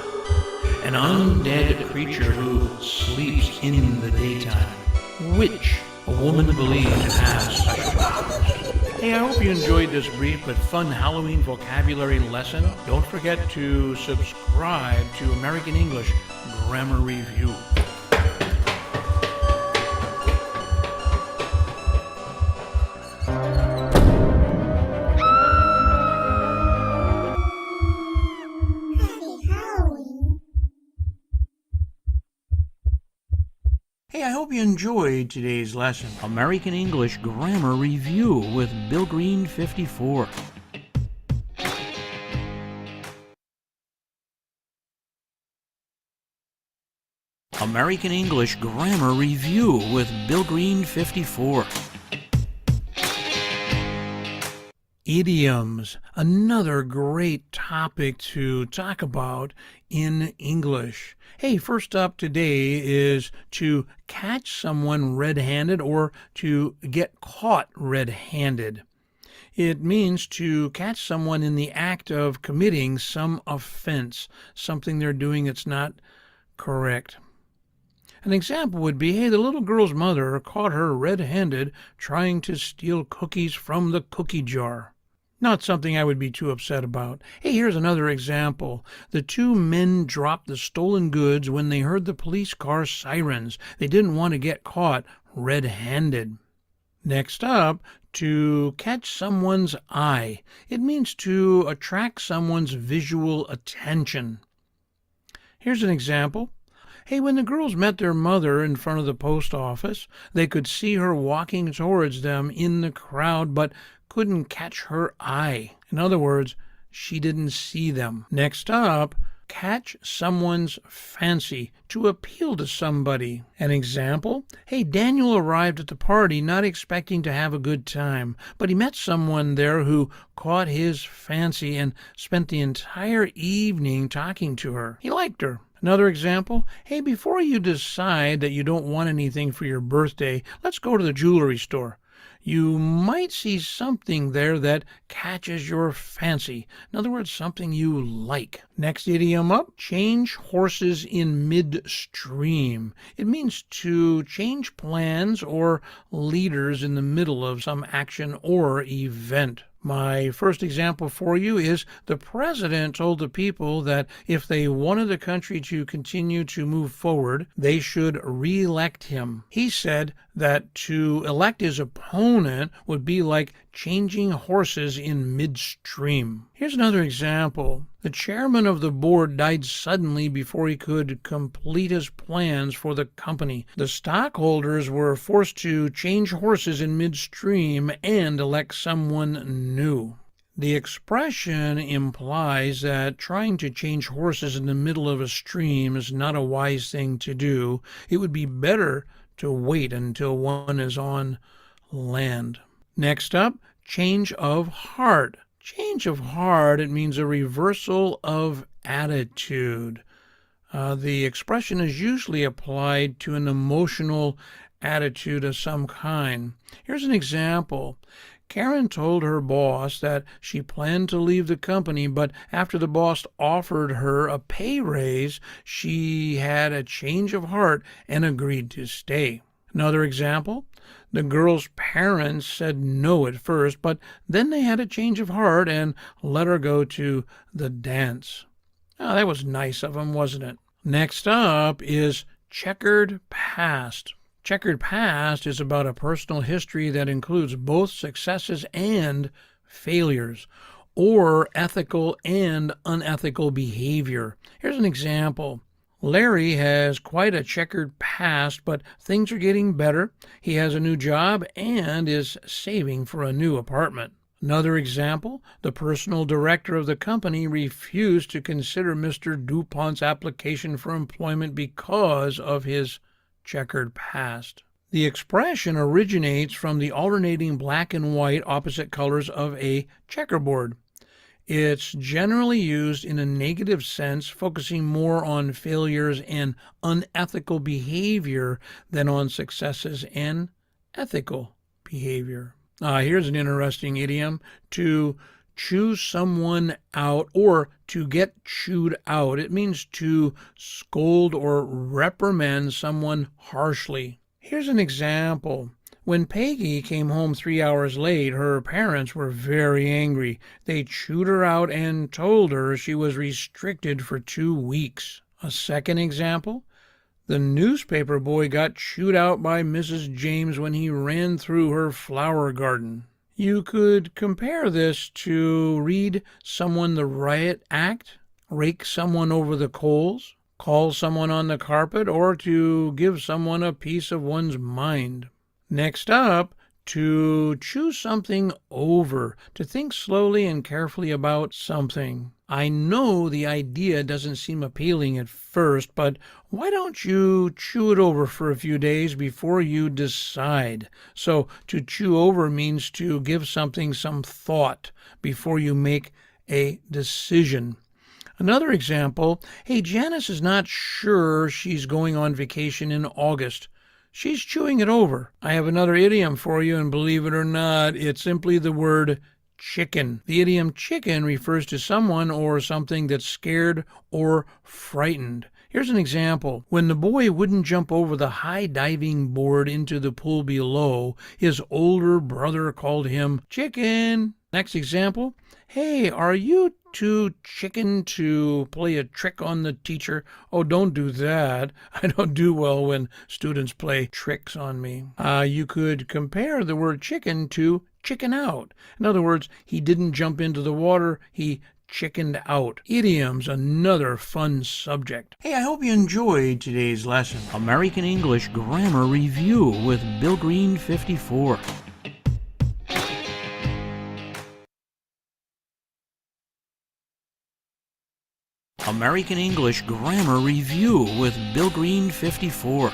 an undead creature who sleeps in the daytime. Witch, a woman believed to have such powers. Hey, I hope you enjoyed this brief but fun Halloween vocabulary lesson. Don't forget to subscribe to American English Grammar Review. Hey, I hope you enjoyed today's lesson. American English Grammar Review with Bill Green 54. American English Grammar Review with Bill Green 54. Idioms, another great topic to talk about in English. Hey, first up today is to catch someone red-handed or to get caught red-handed. It means to catch someone in the act of committing some offense, something they're doing that's not correct. An example would be, hey, the little girl's mother caught her red-handed trying to steal cookies from the cookie jar. Not something I would be too upset about. Hey, here's another example. The two men dropped the stolen goods when they heard the police car sirens. They didn't want to get caught red-handed. Next up, to catch someone's eye. It means to attract someone's visual attention. Here's an example. Hey, when the girls met their mother in front of the post office, they could see her walking towards them in the crowd, but couldn't catch her eye. In other words, she didn't see them. Next up, catch someone's fancy, to appeal to somebody. An example, hey, Daniel arrived at the party not expecting to have a good time, but he met someone there who caught his fancy and spent the entire evening talking to her. He liked her. Another example, hey, before you decide that you don't want anything for your birthday, let's go to the jewelry store. You might see something there that catches your fancy. In other words, something you like. Next idiom up, change horses in midstream. It means to change plans or leaders in the middle of some action or event. My first example for you is the president told the people that if they wanted the country to continue to move forward, they should re-elect him. He said that to elect his opponent would be like changing horses in midstream. Here's another example. The chairman of the board died suddenly before he could complete his plans for the company. The stockholders were forced to change horses in midstream and elect someone new. The expression implies that trying to change horses in the middle of a stream is not a wise thing to do. It would be better to wait until one is on land. Next up, change of heart. Change of heart, it means a reversal of attitude. The expression is usually applied to an emotional attitude of some kind. Here's an example. Karen told her boss that she planned to leave the company, but after the boss offered her a pay raise, she had a change of heart and agreed to stay. Another example, the girl's parents said no at first, but then they had a change of heart and let her go to the dance. Oh, that was nice of them, wasn't it? Next up is checkered past. Checkered past is about a personal history that includes both successes and failures, or ethical and unethical behavior. Here's an example. Larry has quite a checkered past, but things are getting better. He has a new job and is saving for a new apartment. Another example, the personal director of the company refused to consider Mr. DuPont's application for employment because of his checkered past. The expression originates from the alternating black and white opposite colors of a checkerboard. It's generally used in a negative sense, focusing more on failures and unethical behavior than on successes and ethical behavior. Here's an interesting idiom, to chew someone out or to get chewed out. It means to scold or reprimand someone harshly. Here's an example. When Peggy came home 3 hours late, her parents were very angry. They chewed her out and told her she was restricted for 2 weeks. A second example, the newspaper boy got chewed out by Mrs. James when he ran through her flower garden. You could compare this to read someone the riot act, rake someone over the coals, call someone on the carpet, or to give someone a piece of one's mind. Next up, to chew something over, to think slowly and carefully about something. I know the idea doesn't seem appealing at first, but why don't you chew it over for a few days before you decide? So to chew over means to give something some thought before you make a decision. Another example, hey, Janice is not sure she's going on vacation in August. She's chewing it over. I have another idiom for you, and believe it or not, it's simply the word chicken. The idiom chicken refers to someone or something that's scared or frightened. Here's an example. When the boy wouldn't jump over the high diving board into the pool below, his older brother called him chicken. Next example. Hey, are you too chicken to play a trick on the teacher? Oh, don't do that. I don't do well when students play tricks on me. You could compare the word chicken to chicken out. In other words, he didn't jump into the water, he chickened out. Idioms, another fun subject. Hey, I hope you enjoyed today's lesson. American English Grammar Review with Bill Green 54. American English Grammar Review with Bill Green 54.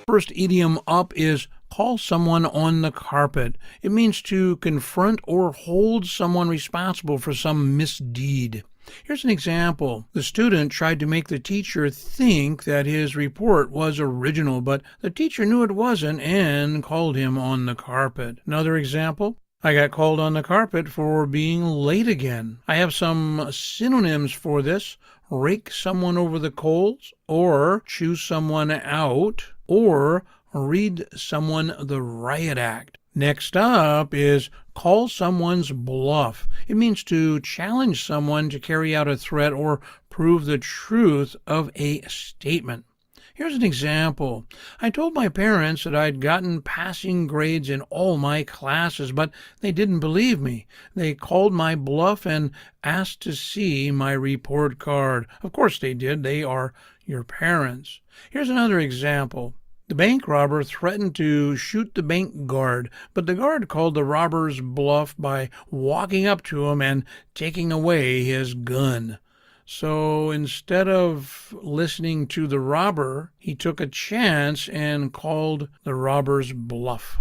First idiom up is call someone on the carpet. It means to confront or hold someone responsible for some misdeed. Here's an example. The student tried to make the teacher think that his report was original, but the teacher knew it wasn't and called him on the carpet. Another example. I got called on the carpet for being late again. I have some synonyms for this. Rake someone over the coals, or chew someone out, or read someone the riot act. Next up is call someone's bluff. It means to challenge someone to carry out a threat or prove the truth of a statement. Here's an example. I told my parents that I'd gotten passing grades in all my classes, but they didn't believe me. They called my bluff and asked to see my report card. Of course they did. They are your parents. Here's another example. The bank robber threatened to shoot the bank guard, but the guard called the robber's bluff by walking up to him and taking away his gun. So instead of listening to the robber, he took a chance and called the robber's bluff.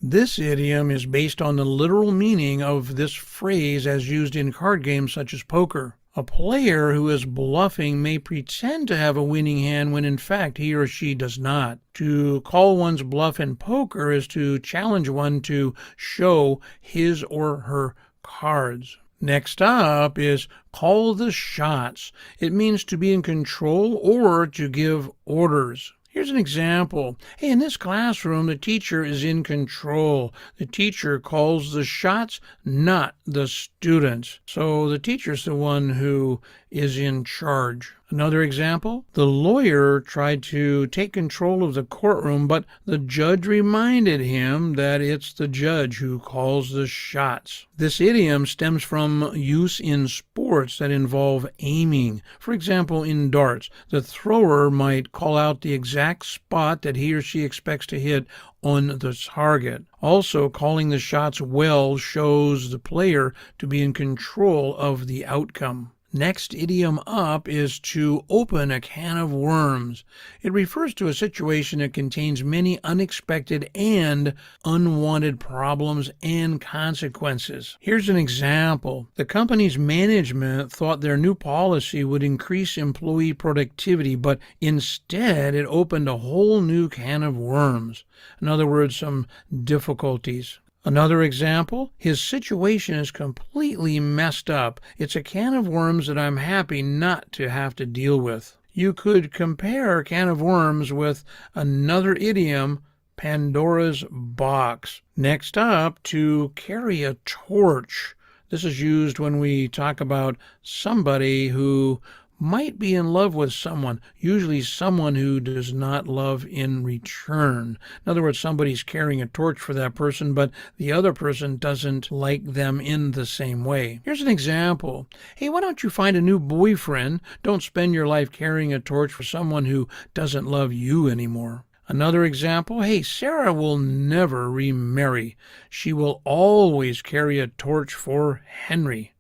This idiom is based on the literal meaning of this phrase as used in card games such as poker. A player who is bluffing may pretend to have a winning hand when in fact he or she does not. To call one's bluff in poker is to challenge one to show his or her cards. Next up is call the shots. It means to be in control or to give orders. Here's an example. Hey, in this classroom, the teacher is in control. The teacher calls the shots, not the students. So the teacher's the one who is in charge. Another example, the lawyer tried to take control of the courtroom, but the judge reminded him that it's the judge who calls the shots. This idiom stems from use in sports that involve aiming. For example, in darts, the thrower might call out the exact spot that he or she expects to hit on the target. Also, calling the shots well shows the player to be in control of the outcome. Next idiom up is to open a can of worms. It refers to a situation that contains many unexpected and unwanted problems and consequences. Here's an example. The company's management thought their new policy would increase employee productivity, but instead it opened a whole new can of worms. In other words, some difficulties. Another example, his situation is completely messed up. It's a can of worms that I'm happy not to have to deal with. You could compare can of worms with another idiom, Pandora's box. Next up, to carry a torch. This is used when we talk about somebody who might be in love with someone, usually someone who does not love in return. In other words, somebody's carrying a torch for that person, but the other person doesn't like them in the same way. Here's an example. Hey, why don't you find a new boyfriend? Don't spend your life carrying a torch for someone who doesn't love you anymore. Another example, hey, Sarah will never remarry. She will always carry a torch for Henry.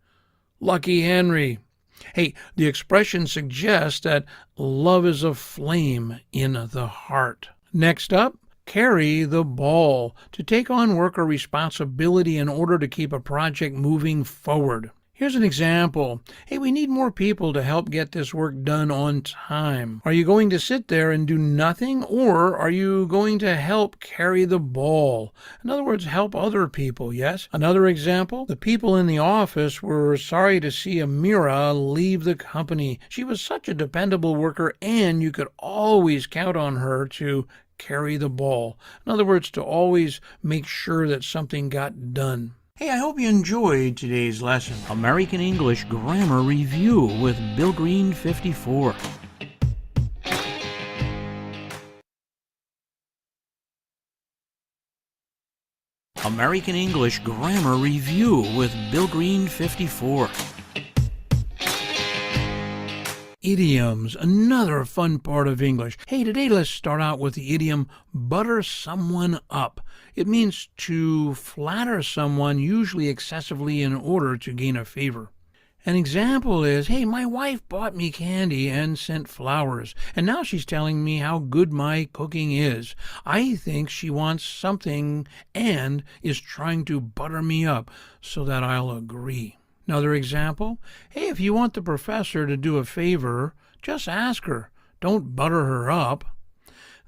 Lucky Henry. Hey, the expression suggests that love is a flame in the heart. Next up, carry the ball. To take on work or responsibility in order to keep a project moving forward. Here's an example. Hey, we need more people to help get this work done on time. Are you going to sit there and do nothing, or are you going to help carry the ball? In other words, help other people, yes? Another example, the people in the office were sorry to see Amira leave the company. She was such a dependable worker, and you could always count on her to carry the ball. In other words, to always make sure that something got done. Hey, I hope you enjoyed today's lesson. American English Grammar Review with Bill Green 54. American English Grammar Review with Bill Green 54. Idioms, another fun part of English. Hey, today let's start out with the idiom butter someone up. It means to flatter someone, usually excessively, in order to gain a favor. An example is, hey, my wife bought me candy and sent flowers, and now she's telling me how good my cooking is. I think she wants something and is trying to butter me up so that I'll agree. Another example, hey, if you want the professor to do a favor, just ask her. Don't butter her up.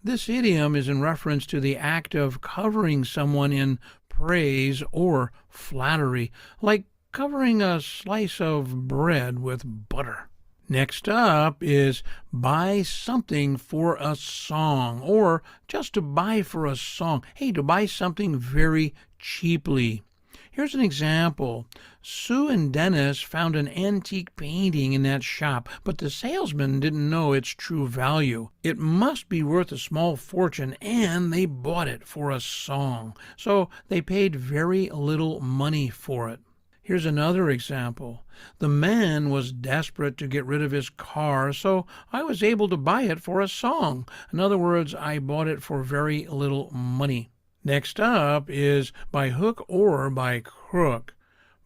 This idiom is in reference to the act of covering someone in praise or flattery, like covering a slice of bread with butter. Next up is buy something for a song, or just to buy for a song. Hey, to buy something very cheaply. Here's an example. Sue and Dennis found an antique painting in that shop, but the salesman didn't know its true value. It must be worth a small fortune, and they bought it for a song. So they paid very little money for it. Here's another example. The man was desperate to get rid of his car, so I was able to buy it for a song. In other words, I bought it for very little money. Next up is by hook or by crook,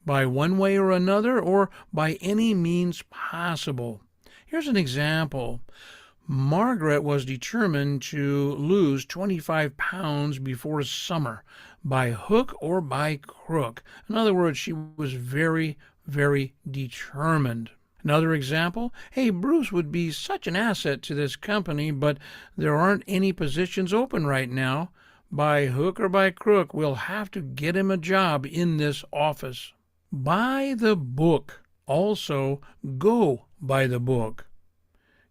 by one way or another, or by any means possible. Here's an example. Margaret was determined to lose 25 pounds before summer, by hook or by crook. In other words, she was very, very determined. Another example, hey, Bruce would be such an asset to this company, but there aren't any positions open right now. By hook or by crook, we'll have to get him a job in this office. By the book. Also, go by the book.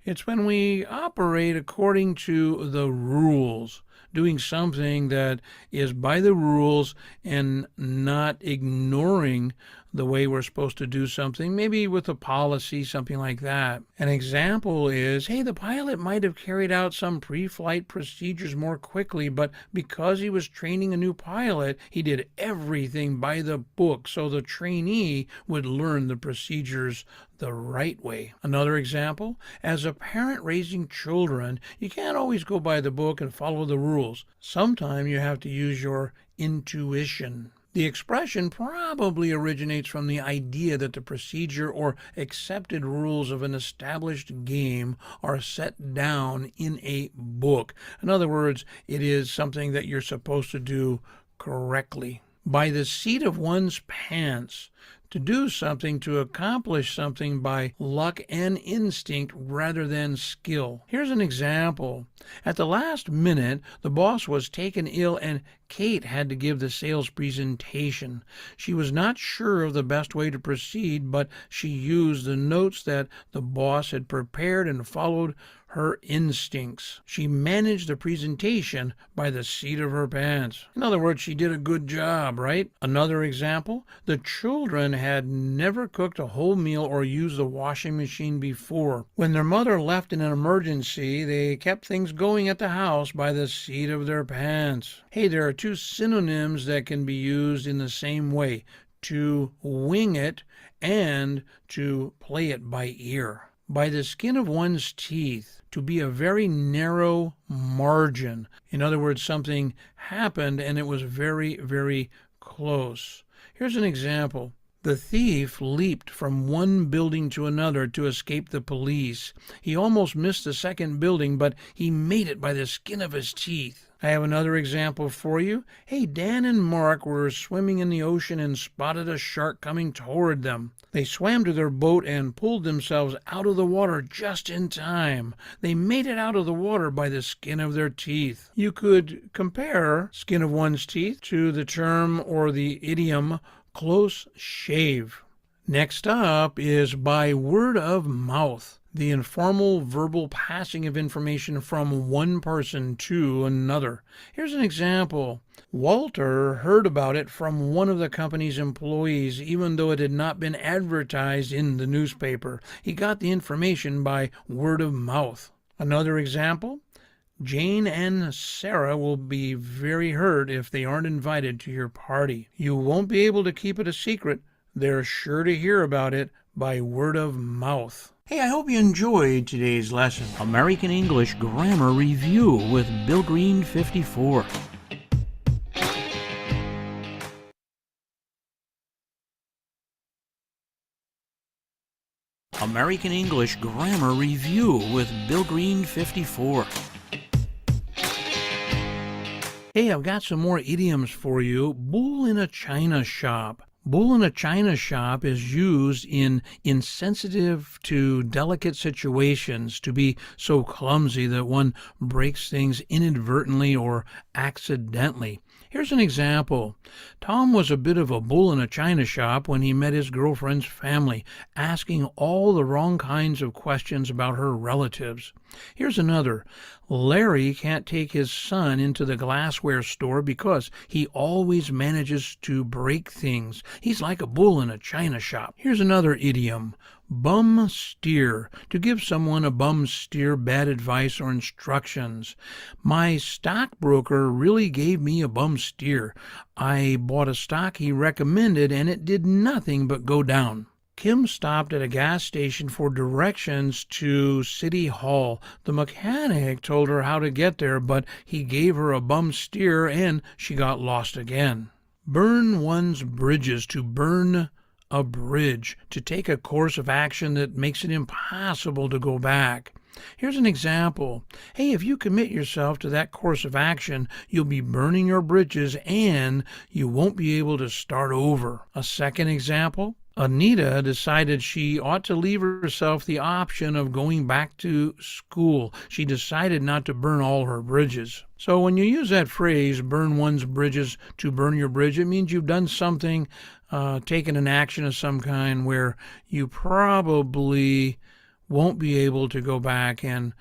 It's when we operate according to the rules, doing something that is by the rules and not ignoring the way we're supposed to do something, maybe with a policy, something like that. An example is, hey, the pilot might have carried out some pre-flight procedures more quickly, but because he was training a new pilot, he did everything by the book so the trainee would learn the procedures the right way. Another example, as a parent raising children, you can't always go by the book and follow the rules. Sometimes you have to use your intuition. The expression probably originates from the idea that the procedure or accepted rules of an established game are set down in a book. In other words, it is something that you're supposed to do correctly. By the seat of one's pants, to do something, to accomplish something by luck and instinct rather than skill. Here's an example. At the last minute, the boss was taken ill and Kate had to give the sales presentation. She was not sure of the best way to proceed, but she used the notes that the boss had prepared and followed her instincts. She managed the presentation by the seat of her pants. In other words, she did a good job, right? Another example, the children had never cooked a whole meal or used the washing machine before. When their mother left in an emergency, they kept things going at the house by the seat of their pants. Hey, there are two synonyms that can be used in the same way, to wing it and to play it by ear. By the skin of one's teeth, to be a very narrow margin. In other words, something happened and it was very, very close. Here's an example. The thief leaped from one building to another to escape the police. He almost missed the second building, but he made it by the skin of his teeth. I have another example for you. Hey, Dan and Mark were swimming in the ocean and spotted a shark coming toward them. They swam to their boat and pulled themselves out of the water just in time. They made it out of the water by the skin of their teeth. You could compare skin of one's teeth to the term or the idiom close shave. Next up is by word of mouth, the informal verbal passing of information from one person to another. Here's an example. Walter heard about it from one of the company's employees, even though it had not been advertised in the newspaper. He got the information by word of mouth. Another example. Jane and Sarah will be very hurt if they aren't invited to your party. You won't be able to keep it a secret. They're sure to hear about it by word of mouth. Hey, I hope you enjoyed today's lesson. American English Grammar Review with Bill Green 54. American English Grammar Review with Bill Green 54. Hey, I've got some more idioms for you. Bull in a china shop. Bull in a china shop is used in insensitive to delicate situations, to be so clumsy that one breaks things inadvertently or accidentally. Here's an example. Tom was a bit of a bull in a china shop when he met his girlfriend's family, asking all the wrong kinds of questions about her relatives. Here's another. Larry can't take his son into the glassware store because he always manages to break things. He's like a bull in a china shop. Here's another idiom. Bum steer, to give someone a bum steer bad advice or instructions. My stockbroker really gave me a bum steer. I bought a stock he recommended and it did nothing but go down. Kim stopped at a gas station for directions to City Hall. The mechanic told her how to get there, but he gave her a bum steer and she got lost again. Burn one's bridges, to burn a bridge, to take a course of action that makes it impossible to go back. Here's an example. Hey, if you commit yourself to that course of action, you'll be burning your bridges and you won't be able to start over. A second example. Anita decided she ought to leave herself the option of going back to school. She decided not to burn all her bridges. So when you use that phrase, burn one's bridges, to burn your bridge, it means you've done something, taken an action of some kind where you probably won't be able to go back and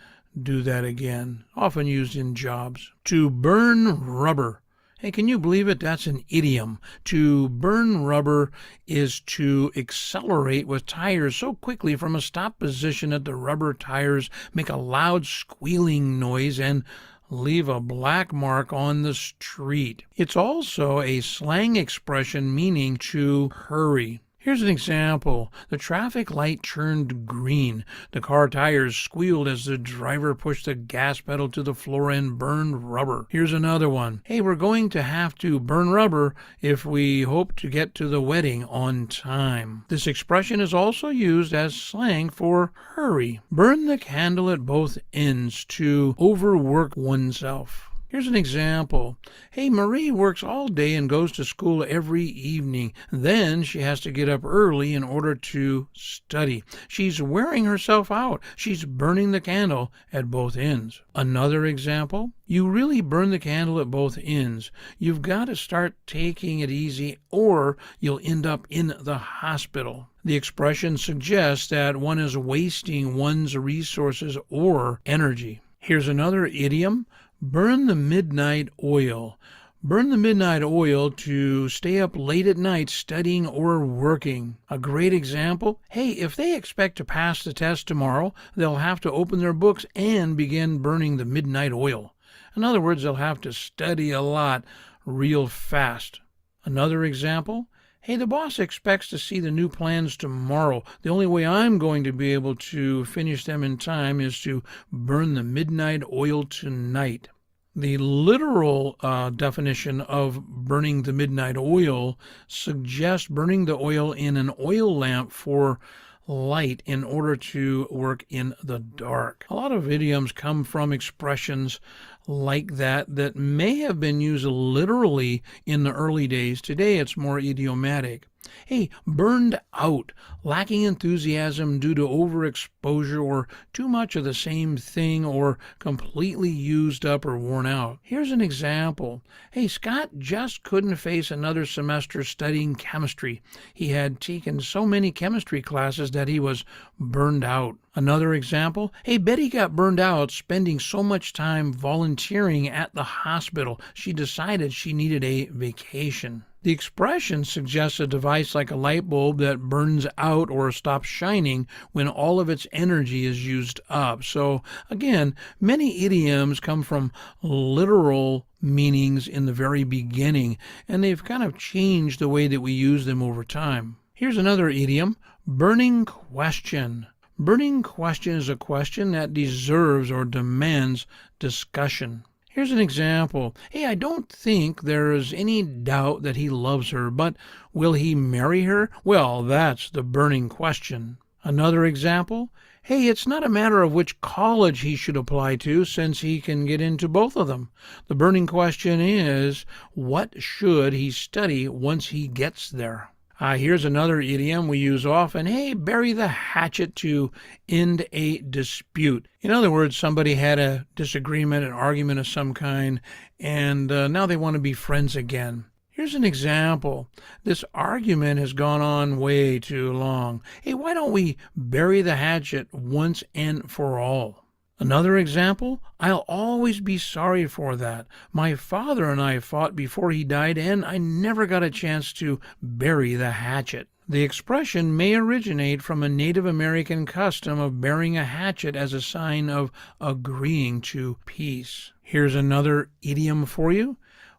do that again. Often used in jobs. To burn rubber. Hey, can you believe it? That's an idiom. To burn rubber is to accelerate with tires so quickly from a stop position that the rubber tires make a loud squealing noise and leave a black mark on the street. It's also a slang expression meaning to hurry. Here's an example. The traffic light turned green. The car tires squealed as the driver pushed the gas pedal to the floor and burned rubber. Here's another one. Hey, we're going to have to burn rubber if we hope to get to the wedding on time. This expression is also used as slang for hurry. Burn the candle at both ends, to overwork oneself. Here's an example. Hey, Marie works all day and goes to school every evening. Then she has to get up early in order to study. She's wearing herself out. She's burning the candle at both ends. Another example. You really burn the candle at both ends. You've got to start taking it easy or you'll end up in the hospital. The expression suggests that one is wasting one's resources or energy. Here's another idiom. Burn the midnight oil. Burn the midnight oil, to stay up late at night studying or working. A great example. Hey, if they expect to pass the test tomorrow, they'll have to open their books and begin burning the midnight oil. In other words, they'll have to study a lot real fast. Another example. Hey, the boss expects to see the new plans tomorrow. The only way I'm going to be able to finish them in time is to burn the midnight oil tonight. The literal definition of burning the midnight oil suggests burning the oil in an oil lamp for light in order to work in the dark. A lot of idioms come from expressions like that may have been used literally in the early days. Today it's more idiomatic. Hey, burned out, lacking enthusiasm due to overexposure or too much of the same thing, or completely used up or worn out. Here's an example. Hey, Scott just couldn't face another semester studying chemistry. He had taken so many chemistry classes that he was burned out. Another example, hey, Betty got burned out spending so much time volunteering at the hospital. She decided she needed a vacation. The expression suggests a device like a light bulb that burns out or stops shining when all of its energy is used up. So again, many idioms come from literal meanings in the very beginning, and they've kind of changed the way that we use them over time. Here's another idiom, burning question. Burning question is a question that deserves or demands discussion. Here's an example. Hey, I don't think there is any doubt that he loves her, but will he marry her? Well, that's the burning question. Another example. Hey, it's not a matter of which college he should apply to, since he can get into both of them. The burning question is, what should he study once he gets there? Here's another idiom we use often. Hey, bury the hatchet to end a dispute. In other words, somebody had a disagreement, an argument of some kind, and now they want to be friends again. Here's an example. This argument has gone on way too long. Hey, why don't we bury the hatchet once and for all? Another example, I'll always be sorry for that. My father and I fought before he died, and I never got a chance to bury the hatchet. The expression may originate from a Native American custom of burying a hatchet as a sign of agreeing to peace. Here's another idiom for you.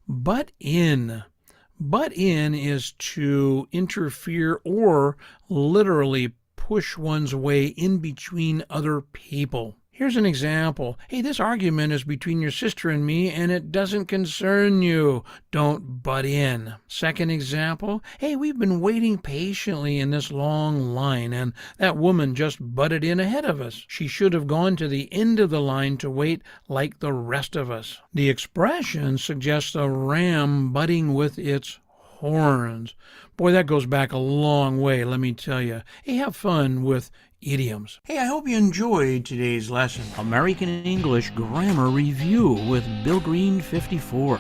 Butt in. Butt in is to interfere or literally push one's way in between other people. Here's an example. Hey, this argument is between your sister and me, and it doesn't concern you. Don't butt in. Second example. Hey, we've been waiting patiently in this long line, and that woman just butted in ahead of us. She should have gone to the end of the line to wait like the rest of us. The expression suggests a ram butting with its horns. Boy, that goes back a long way, let me tell you. Hey, have fun with idioms. Hey, I hope you enjoyed today's lesson. American English Grammar Review with Bill Green 54.